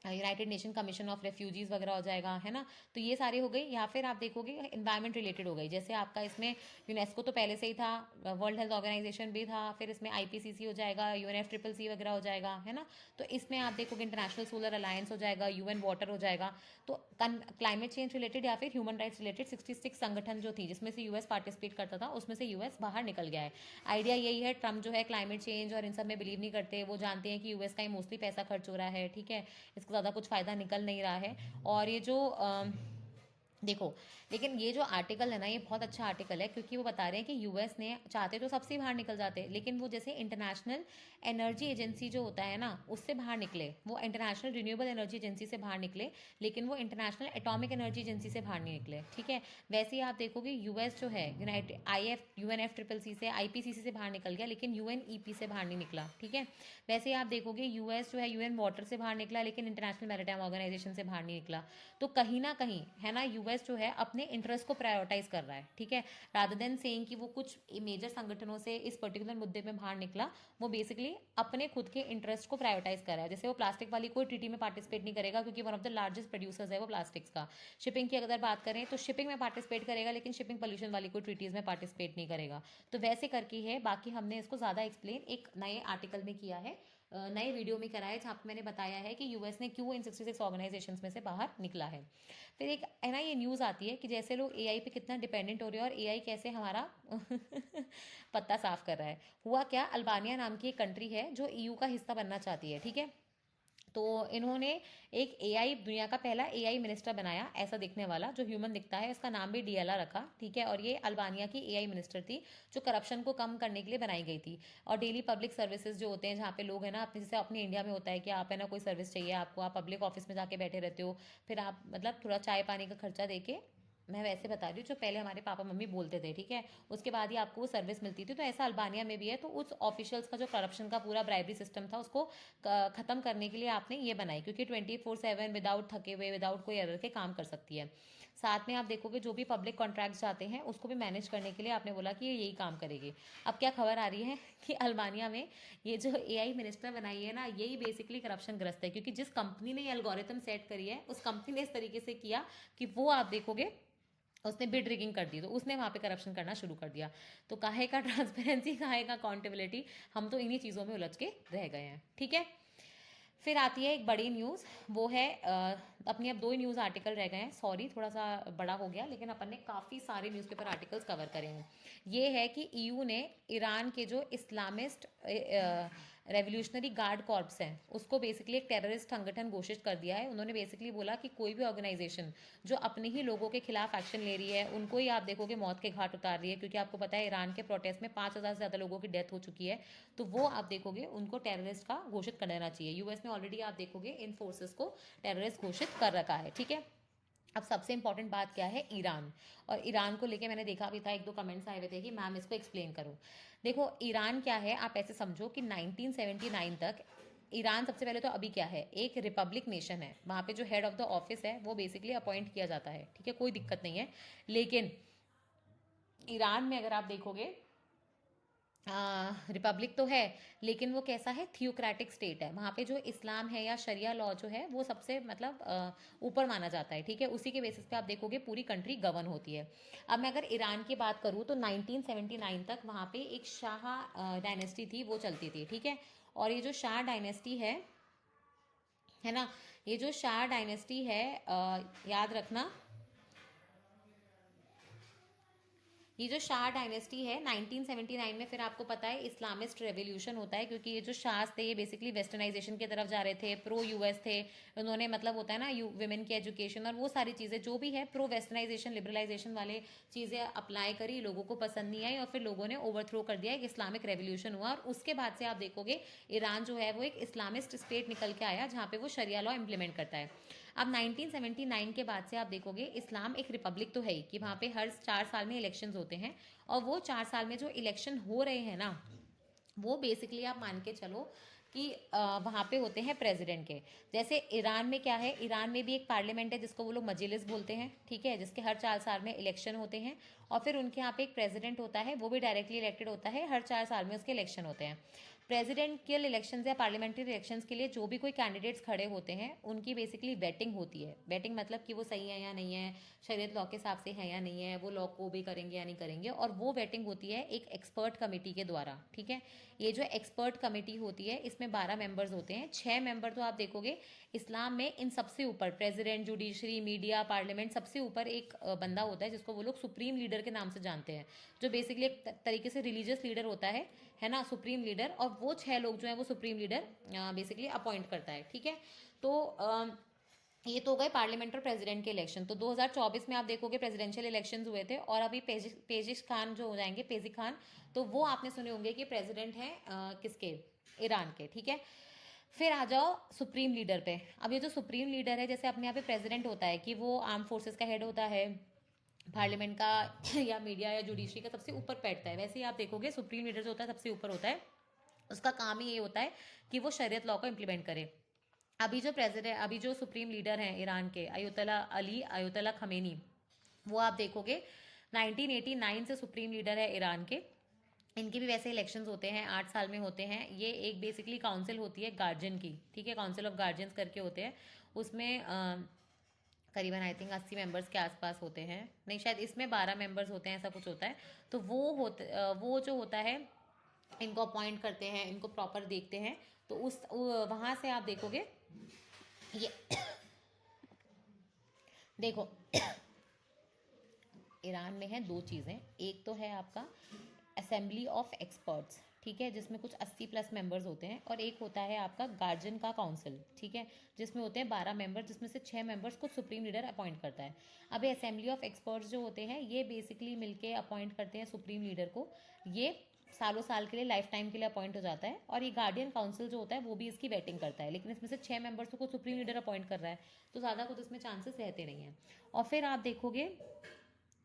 United nation commission of refugees वगैरह हो जाएगा, है ना। तो ये सारे हो गई। या फिर आप देखोगे इन्वायरमेंट रिलेटेड हो गई, जैसे आपका इसमें यूनेस्को तो पहले से ही था, वर्ल्ड हेल्थ ऑर्गेनाइजेशन भी था, फिर इसमें आईपीसीसी हो जाएगा, यूएनएफसीसीसी वगैरह हो जाएगा, है ना। तो इसमें आप देखोगे इंटरनेशनल सोलर अलायंस हो जाएगा, यूएन वाटर हो जाएगा। तो क्लाइमेट चेंज रिलेटेड या फिर ह्यूमन राइट्स रिलेटेड 66 संगठन जो थी, जिसमें से यूएस पार्टिसिपेट करता था, उसमें से यूएस बाहर निकल गया है। आइडिया यही है, ट्रम्प जो है क्लाइमेट चेंज और इन सब में बिलीव नहीं करते, वो जानते हैं कि यूएस का ही मोस्टली पैसा खर्च हो रहा है, ठीक है, इसको ज़्यादा कुछ फ़ायदा निकल नहीं रहा है। और ये जो देखो, लेकिन ये जो आर्टिकल है ना, ये बहुत अच्छा आर्टिकल है, क्योंकि वो बता रहे हैं कि यूएस ने चाहते तो सबसे बाहर निकल जाते, लेकिन वो जैसे इंटरनेशनल एनर्जी एजेंसी जो होता है ना, उससे बाहर निकले, वो इंटरनेशनल रिन्यूएबल एनर्जी एजेंसी से बाहर निकले, लेकिन वो इंटरनेशनल एटॉमिक एनर्जी एजेंसी से बाहर नहीं निकले, ठीक है। वैसे ही आप देखोगे यूएस जो है यूनाइटेड यूएनएफसीसीसी से, आईपीसीसी से बाहर निकल गया, लेकिन यूएनईपी से बाहर नहीं निकला, ठीक है। वैसे ही आप देखोगे यूएस जो है यूएन वाटर से बाहर निकला, लेकिन इंटरनेशनल मैरिटाइम ऑर्गेनाइजेशन से बाहर नहीं निकला। तो कहीं ना कहीं, है ना, यूएस जो है अपने इंटरेस्ट को प्रायोरिटाइज कर रहा है, ठीक है, रादर देन सेइंग कि वो कुछ मेजर संगठनों से इस पर्टिकुलर मुद्दे में बाहर निकला। वो बेसिकली अपने खुद के इंटरेस्ट को प्रायोरिटाइज कर रहा है। जैसे वो प्लास्टिक वाली कोई ट्रीटी में पार्टिसिपेट नहीं करेगा, क्योंकि one of the largest producers है वो प्लास्टिक्स का। शिपिंग की अगर बात करें तो शिपिंग में पार्टिसिपेट करेगा, लेकिन शिपिंग पोल्यूशन वाली कोई ट्रीटीज में पार्टिसिपेट नहीं करेगा। तो वैसे करके है। बाकी हमने इसको ज़्यादा एक्सप्लेन एक नए आर्टिकल में किया है, नए वीडियो में करा है, जहाँ पे मैंने बताया है कि यूएस ने क्यों इन 66 ऑर्गेनाइजेशंस में से बाहर निकला है। फिर एक है ना, ये न्यूज़ आती है कि जैसे लोग एआई पे कितना डिपेंडेंट हो रहे हैं और एआई कैसे हमारा पत्ता साफ कर रहा है। हुआ क्या, अल्बानिया नाम की एक कंट्री है जो ईयू का हिस्सा बनना चाहती है, ठीक है। तो इन्होंने एक एआई, दुनिया का पहला एआई मिनिस्टर बनाया, ऐसा दिखने वाला, जो ह्यूमन दिखता है, इसका नाम भी डीएला रखा, ठीक है। और ये अल्बानिया की एआई मिनिस्टर थी, जो करप्शन को कम करने के लिए बनाई गई थी। और डेली पब्लिक सर्विसेज जो होते हैं, जहाँ पे लोग है ना, अपने जैसे अपने इंडिया में होता है कि आप है ना, कोई सर्विस चाहिए आपको, आप पब्लिक ऑफिस में जाके बैठे रहते हो, फिर आप मतलब थोड़ा चाय पानी का खर्चा देके, मैं वैसे बता रही हूँ जो पहले हमारे पापा मम्मी बोलते थे, ठीक है, उसके बाद ही आपको वो सर्विस मिलती थी। तो ऐसा अल्बानिया में भी है। तो उस ऑफिशियल्स का जो करप्शन का पूरा ब्राइबरी सिस्टम था, उसको खत्म करने के लिए आपने ये बनाई, क्योंकि 24/7 विदाउट थके हुए, विदाउट कोई एरर के काम कर सकती है। साथ में आप देखोगे जो भी पब्लिक कॉन्ट्रैक्ट्स जाते हैं, उसको भी मैनेज करने के लिए आपने बोला कि ये यही काम करेगी। अब क्या खबर आ रही है कि अल्बानिया में ये जो एआई मिनिस्टर बनाई है ना, यही बेसिकली करप्शन ग्रस्त है, क्योंकि जिस कंपनी ने ये एल्गोरिथम सेट करी है, उस कंपनी ने इस तरीके से किया कि वो आप देखोगे उसने बिड रिगिंग कर दी, तो उसने वहाँ पे करप्शन करना शुरू कर दिया। तो काहे का ट्रांसपेरेंसी, काहे का अकाउंटेबिलिटी, हम तो इन्हीं चीज़ों में उलझ के रह गए हैं, ठीक है। फिर आती है एक बड़ी न्यूज़, वो है अपनी अब दो ही न्यूज़ आर्टिकल रह गए हैं, सॉरी थोड़ा सा बड़ा हो गया, लेकिन अपन ने काफ़ी सारे न्यूज़पेपर आर्टिकल्स कवर करे हैं। ये है कि ईयू ने ईरान के जो इस्लामिस्ट रेवोल्यूशनरी गार्ड कॉर्प्स हैं, उसको बेसिकली एक टेररिस्ट संगठन घोषित कर दिया है। उन्होंने बेसिकली बोला कि कोई भी ऑर्गेनाइजेशन जो अपने ही लोगों के खिलाफ एक्शन ले रही है, उनको ही आप देखोगे मौत के घाट उतार रही है, क्योंकि आपको पता है ईरान के प्रोटेस्ट में 5,000 से ज़्यादा लोगों की डेथ हो चुकी है। तो वो आप देखोगे उनको टेररिस्ट का घोषित कर देना चाहिए। यूएस ने ऑलरेडी आप देखोगे इन फोर्सेस को टेररिस्ट घोषित कर रखा है, ठीक है। अब सबसे इंपॉर्टेंट बात क्या है, ईरान। और ईरान को लेके मैंने देखा भी था, एक दो कमेंट्स आए हुए थे कि मैम इसको एक्सप्लेन करो। देखो ईरान क्या है, आप ऐसे समझो कि 1979 तक ईरान सबसे पहले तो अभी क्या है, एक रिपब्लिक नेशन है। वहाँ पे जो हेड ऑफ द ऑफिस है वो बेसिकली अपॉइंट किया जाता है, ठीक है, कोई दिक्कत नहीं है। लेकिन ईरान में अगर आप देखोगे रिपब्लिक तो है, लेकिन वो कैसा है, थियोक्रेटिक स्टेट है। वहाँ पे जो इस्लाम है या शरिया लॉ जो है, वो सबसे मतलब ऊपर माना जाता है, ठीक है। उसी के बेसिस पे आप देखोगे पूरी कंट्री गवर्न होती है। अब मैं अगर ईरान की बात करूँ तो 1979 तक वहाँ पे एक शाह डायनेस्टी थी, वो चलती थी, ठीक है। और ये जो शाह डायनेस्टी है ना, ये जो शाह डायनेस्टी है, याद रखना, ये जो शाह डायनेस्टी है 1979 में, फिर आपको पता है इस्लामिस्ट रेवोल्यूशन होता है, क्योंकि ये जो शाहs थे ये बेसिकली वेस्टर्नाइजेशन की तरफ जा रहे थे, प्रो यूएस थे। उन्होंने मतलब होता है ना विमेन की एजुकेशन और वो सारी चीज़ें जो भी है प्रो वेस्टर्नाइजेशन लिबरलाइजेशन वाले चीज़ें अप्लाई करी, लोगों को पसंद नहीं आई और फिर लोगों ने ओवरथ्रो कर दिया, एक इस्लामिक रेवोल्यूशन हुआ। और उसके बाद से आप देखोगे ईरान जो है वो एक इस्लामिस्ट स्टेट निकल के आया, जहाँ पे वो शरिया लॉ इंप्लीमेंट करता है। अब 1979 के बाद से आप देखोगे इस्लाम एक रिपब्लिक तो है ही कि वहाँ पे हर 4 साल में इलेक्शंस होते हैं, और वो 4 साल में जो इलेक्शन हो रहे हैं ना, वो बेसिकली आप मान के चलो कि वहाँ पे होते हैं प्रेसिडेंट के। जैसे ईरान में क्या है, ईरान में भी एक पार्लियामेंट है जिसको वो लोग मजलिस बोलते हैं, ठीक है, जिसके हर 4 साल में इलेक्शन होते हैं, और फिर उनके यहाँ पे एक प्रेसिडेंट होता है, वो भी डायरेक्टली इलेक्टेड होता है, हर 4 साल में उसके इलेक्शन होते हैं। प्रेसिडेंशियल इलेक्शंस या पार्लियामेंट्री इलेक्शंस के लिए जो भी कोई कैंडिडेट्स खड़े होते हैं उनकी बेसिकली वेटिंग होती है। वेटिंग मतलब कि वो सही है या नहीं है, शरीयत लॉ के हिसाब से है या नहीं है, वो लॉ को भी करेंगे या नहीं करेंगे, और वो वेटिंग होती है एक एक्सपर्ट कमेटी के द्वारा, ठीक है। ये जो एक्सपर्ट कमेटी होती है इसमें 12 मेंबर्स होते हैं। 6 मेंबर तो आप देखोगे इस्लाम में इन सबसे ऊपर प्रेसिडेंट, जुडिशरी, मीडिया, पार्लियामेंट, सबसे ऊपर एक बंदा होता है जिसको वो लोग सुप्रीम लीडर के नाम से जानते हैं, जो बेसिकली एक तरीके से रिलीजियस लीडर होता है ना, सुप्रीम लीडर। और वो 6 लोग जो है वो सुप्रीम लीडर बेसिकली अपॉइंट करता है, ठीक है। तो ये तो हो गए पार्लियामेंट और प्रेसिडेंट के इलेक्शन। तो 2024 में आप देखोगे प्रेसिडेंशियल इलेक्शंस हुए थे, और अभी पेजिश खान जो हो जाएंगे, पेजी खान, तो वो आपने सुने होंगे कि प्रेसिडेंट हैं किसके, ईरान के, ठीक है। फिर आ जाओ सुप्रीम लीडर पे। अब ये जो सुप्रीम लीडर है, जैसे अपने यहाँ पे प्रेसिडेंट होता है कि वो आर्म फोर्सेस का हेड होता है, पार्लियामेंट का या मीडिया या जुडिशरी का सबसे ऊपर बैठता है, वैसे ही आप देखोगे सुप्रीम लीडर जो होता है सबसे ऊपर होता है। उसका काम ही ये होता है कि वो शरीयत लॉ को इम्प्लीमेंट करे। अभी जो सुप्रीम लीडर हैं ईरान के, अयतुल्ला खमेनी, वो आप देखोगे 1989 से सुप्रीम लीडर है ईरान के। इनके भी वैसे इलेक्शंस होते हैं, 8 साल में होते हैं। ये एक बेसिकली काउंसिल होती है गार्जियन की, ठीक है, काउंसिल ऑफ गार्जियंस करके होते हैं। उसमें करीबन आई थिंक 80 मेंबर्स के आसपास होते हैं, नहीं शायद इसमें 12 मेंबर्स होते हैं, ऐसा कुछ होता है। तो वो जो होता है, इनको अपॉइंट करते हैं, इनको प्रॉपर देखते हैं। तो उस वहाँ से आप देखोगे ये देखो ईरान में है 2 चीज़ें। एक तो है आपका असेंबली ऑफ एक्सपर्ट्स, ठीक है, जिसमें कुछ 80+ मेंबर्स होते हैं, और एक होता है आपका गार्जियन का काउंसिल, ठीक है, जिसमें होते हैं 12 मेंबर, जिसमें से 6 मेंबर्स को सुप्रीम लीडर अपॉइंट करता है। अब ये असेंबली ऑफ एक्सपर्ट्स जो होते हैं ये बेसिकली मिलके अपॉइंट करते हैं सुप्रीम लीडर को। ये सालों साल के लिए, लाइफ टाइम के लिए अपॉइंट हो जाता है। और ये गार्डियन काउंसिल जो होता है वो भी इसकी वेटिंग करता है, लेकिन इसमें से 6 मेंबर्स को सुप्रीम लीडर अपॉइंट कर रहा है, तो ज़्यादा कुछ इसमें चांसेस रहते नहीं हैं। और फिर आप देखोगे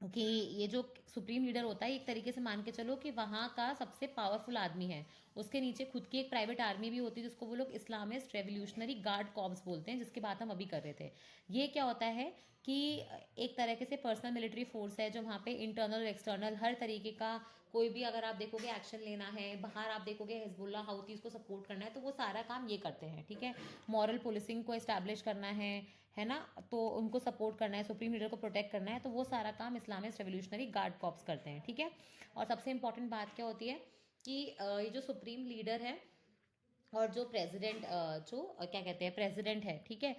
कि ये जो सुप्रीम लीडर होता है एक तरीके से मान के चलो कि वहाँ का सबसे पावरफुल आदमी है। उसके नीचे खुद की एक प्राइवेट आर्मी भी होती है जिसको वो लोग इस्लामिस्ट रेवोल्यूशनरी गार्ड कॉर्प्स बोलते हैं, जिसकी बात हम अभी कर रहे थे। ये क्या होता है कि एक तरीके से पर्सनल मिलिट्री फोर्स है जो वहाँ पे इंटरनल और एक्सटर्नल हर तरीके का, कोई भी अगर आप देखोगे एक्शन लेना है बाहर, आप देखोगे हिजबुल्ला हाउतीज को सपोर्ट करना है, तो वो सारा काम ये करते हैं, ठीक है। मॉरल पुलिसिंग को इस्टेब्लिश करना है ना, तो उनको सपोर्ट करना है, सुप्रीम लीडर को प्रोटेक्ट करना है, तो वो सारा काम इस्लामिस्ट रेवोल्यूशनरी गार्ड कॉर्प्स करते हैं, ठीक है। और सबसे इंपॉर्टेंट बात क्या होती है कि ये जो सुप्रीम लीडर है और जो प्रेसिडेंट क्या कहते हैं प्रेसिडेंट है, ठीक है,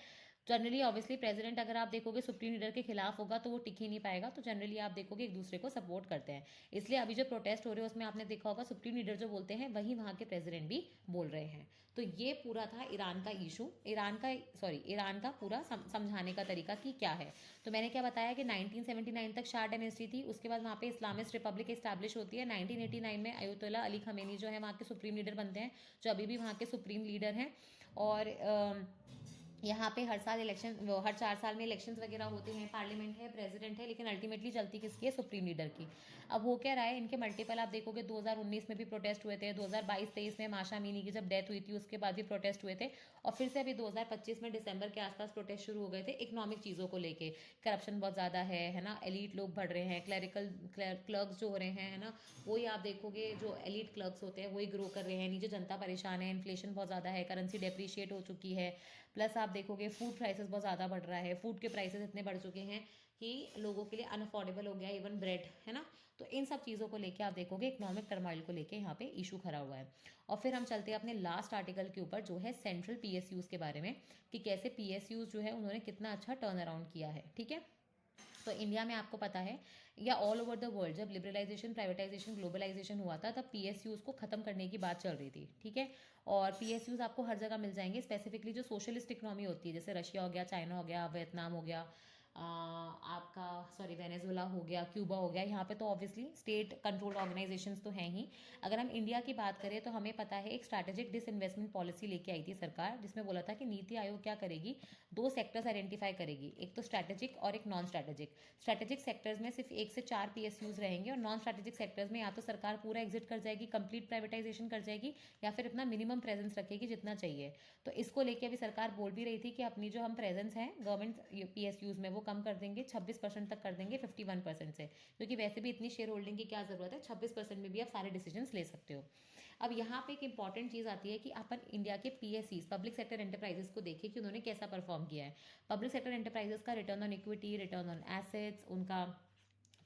जनरली ऑब्वियसली प्रेसिडेंट अगर आप देखोगे सुप्रीम लीडर के खिलाफ होगा तो वो टिक ही नहीं पाएगा, तो जनरली आप देखोगे एक दूसरे को सपोर्ट करते हैं। इसलिए अभी जो प्रोटेस्ट हो रहे हैं उसमें आपने देखा होगा सुप्रीम लीडर जो बोलते हैं वही वहाँ के प्रेसिडेंट भी बोल रहे हैं। तो ये पूरा था ईरान का इशू, ईरान का पूरा समझाने का तरीका कि क्या है। तो मैंने क्या बताया कि 1979 तक शाह डायनेस्टी थी, उसके बाद वहाँ पे इस्लामिस्ट रिपब्लिक इस्टेब्लिश होती है। 1989 में अयतुल्ला अली खमेनी जो है वहाँ के सुप्रीम लीडर बनते हैं, जो अभी भी वहाँ के सुप्रीम लीडर हैं। और यहाँ पे हर 4 साल में इलेक्शंस वगैरह होते हैं, पार्लियामेंट है, प्रेसिडेंट है, लेकिन अल्टीमेटली चलती किसकी है, सुप्रीम लीडर की। अब हो क्या रहा है, इनके मल्टीपल आप देखोगे 2019 में भी प्रोटेस्ट हुए थे, 2022-23 में माशा अमीनी की जब डेथ हुई थी उसके बाद भी प्रोटेस्ट हुए थे, और फिर से अभी 2025 में दिसंबर के आसपास प्रोटेस्ट शुरू हो गए थे इकोनॉमिक चीज़ों को लेके। करप्शन बहुत ज़्यादा है ना, एलिट लोग बढ़ रहे हैं, क्लरिकल क्लर्क्स जो हो रहे हैं, है ना, वही आप देखोगे जो एलिट क्लर्क्स होते हैं वही ग्रो कर रहे हैं, नीचे जनता परेशान है, इन्फ्लेशन बहुत ज़्यादा है, करेंसी डेप्रिशिएट हो चुकी है, प्लस आप देखोगे फूड प्राइसेस बहुत ज़्यादा बढ़ रहा है, फूड के प्राइसेस इतने बढ़ चुके हैं कि लोगों के लिए अनअफोर्डेबल हो गया इवन ब्रेड, है ना। तो इन सब चीज़ों को लेके आप देखोगे इकोनॉमिक टर्मोइल को लेके यहाँ पे इशू खड़ा हुआ है। और फिर हम चलते हैं अपने लास्ट आर्टिकल के ऊपर जो है सेंट्रल पीएसयूज के बारे में, कि कैसे पीएसयूज जो है उन्होंने कितना अच्छा टर्न अराउंड किया है, ठीक है। तो इंडिया में आपको पता है या ऑल ओवर द वर्ल्ड जब लिबरलाइजेशन, प्राइवेटाइजेशन, ग्लोबलाइजेशन हुआ था तब पीएसयूज को खत्म करने की बात चल रही थी, ठीक है। और पीएसयूज आपको हर जगह मिल जाएंगे, स्पेसिफिकली जो सोशलिस्ट इकोनॉमी होती है जैसे रशिया हो गया, चाइना हो गया, वियतनाम हो गया, आपका सॉरी वेनेजुला हो गया, क्यूबा हो गया, यहाँ पे तो ऑब्वियसली स्टेट कंट्रोल्ड ऑर्गेनाइजेशंस तो हैं ही। अगर हम इंडिया की बात करें तो हमें पता है एक स्ट्रैटेजिक डिसइन्वेस्टमेंट पॉलिसी लेके आई थी सरकार, जिसमें बोला था कि नीति आयोग क्या करेगी, दो सेक्टर्स आइडेंटिफाई करेगी, एक तो स्ट्रैटेजिक और एक नॉन स्ट्रैटेजिक। स्ट्रैटेजिक सेक्टर्स में सिर्फ 1 से 4 पीएसयूज रहेंगे और नॉन स्ट्रैटेजिक सेक्टर्स में या तो सरकार पूरा एग्जिट कर जाएगी, कंप्लीट प्राइवेटाइजेशन कर जाएगी, या फिर अपना मिनिमम प्रेजेंस रखेगी जितना चाहिए। तो इसको लेके अभी सरकार बोल भी रही थी कि अपनी जो हम प्रेजेंस हैं गवर्नमेंट पीएसयूज में वो कम कर देंगे, 26% तक कर देंगे 51% से, क्योंकि वैसे भी इतनी शेयर होल्डिंग की क्या जरूरत है, 26% में भी आप सारे डिसीजन ले सकते हो। अब यहाँ पे एक इंपॉर्टेंट चीज़ आती है कि अपन इंडिया के पीएससीज पब्लिक सेक्टर एंटरप्राइजेस को देखें कि उन्होंने कैसा परफॉर्म किया है। पब्लिक सेक्टर एंटरप्राइजेस का return on equity, return on assets, उनका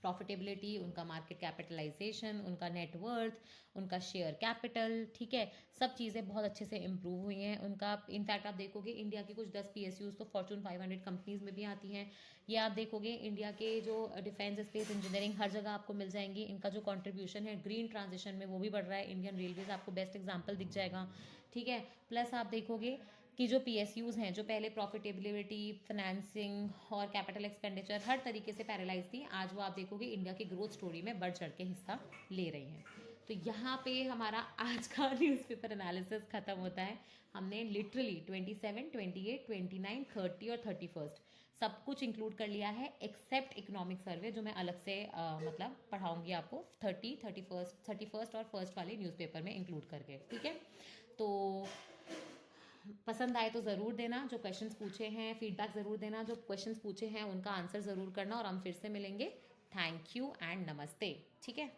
प्रॉफिटेबिलिटी, उनका मार्केट कैपिटलाइजेशन, उनका नेटवर्थ, उनका शेयर कैपिटल, ठीक है, सब चीज़ें बहुत अच्छे से इंप्रूव हुई हैं उनका। इनफैक्ट आप देखोगे इंडिया की कुछ 10 पीएसयूज तो फॉर्चून 500 कंपनीज में भी आती हैं। ये आप देखोगे इंडिया के जो डिफेंस स्पेस इंजीनियरिंग हर जगह आपको मिल जाएंगी। इनका जो कंट्रीब्यूशन है ग्रीन ट्रांजिशन में वो भी बढ़ रहा है। इंडियन रेलवेज आपको बेस्ट एग्जाम्पल दिख जाएगा, ठीक है। प्लस आप देखोगे कि जो पीएसयूज हैं जो पहले प्रॉफिटेबिलिटी, फाइनेंसिंग और कैपिटल एक्सपेंडिचर हर तरीके से पैरालाइज थी, आज वो आप देखोगे इंडिया की ग्रोथ स्टोरी में बढ़ चढ़ के हिस्सा ले रही हैं। तो यहाँ पे हमारा आज का न्यूज़पेपर एनालिसिस खत्म होता है। हमने लिटरली 27, 28, 29, 30 और 31 सब कुछ इंक्लूड कर लिया है एक्सेप्ट इकोनॉमिक सर्वे, जो मैं अलग से मतलब पढ़ाऊंगी आपको 30, 31 और फर्स्ट वाले न्यूज़पेपर में इंक्लूड करके, ठीक है। तो पसंद आए तो ज़रूर देना, जो क्वेश्चंस पूछे हैं फीडबैक ज़रूर देना, जो क्वेश्चंस पूछे हैं उनका आंसर ज़रूर करना, और हम फिर से मिलेंगे। थैंक यू एंड नमस्ते, ठीक है।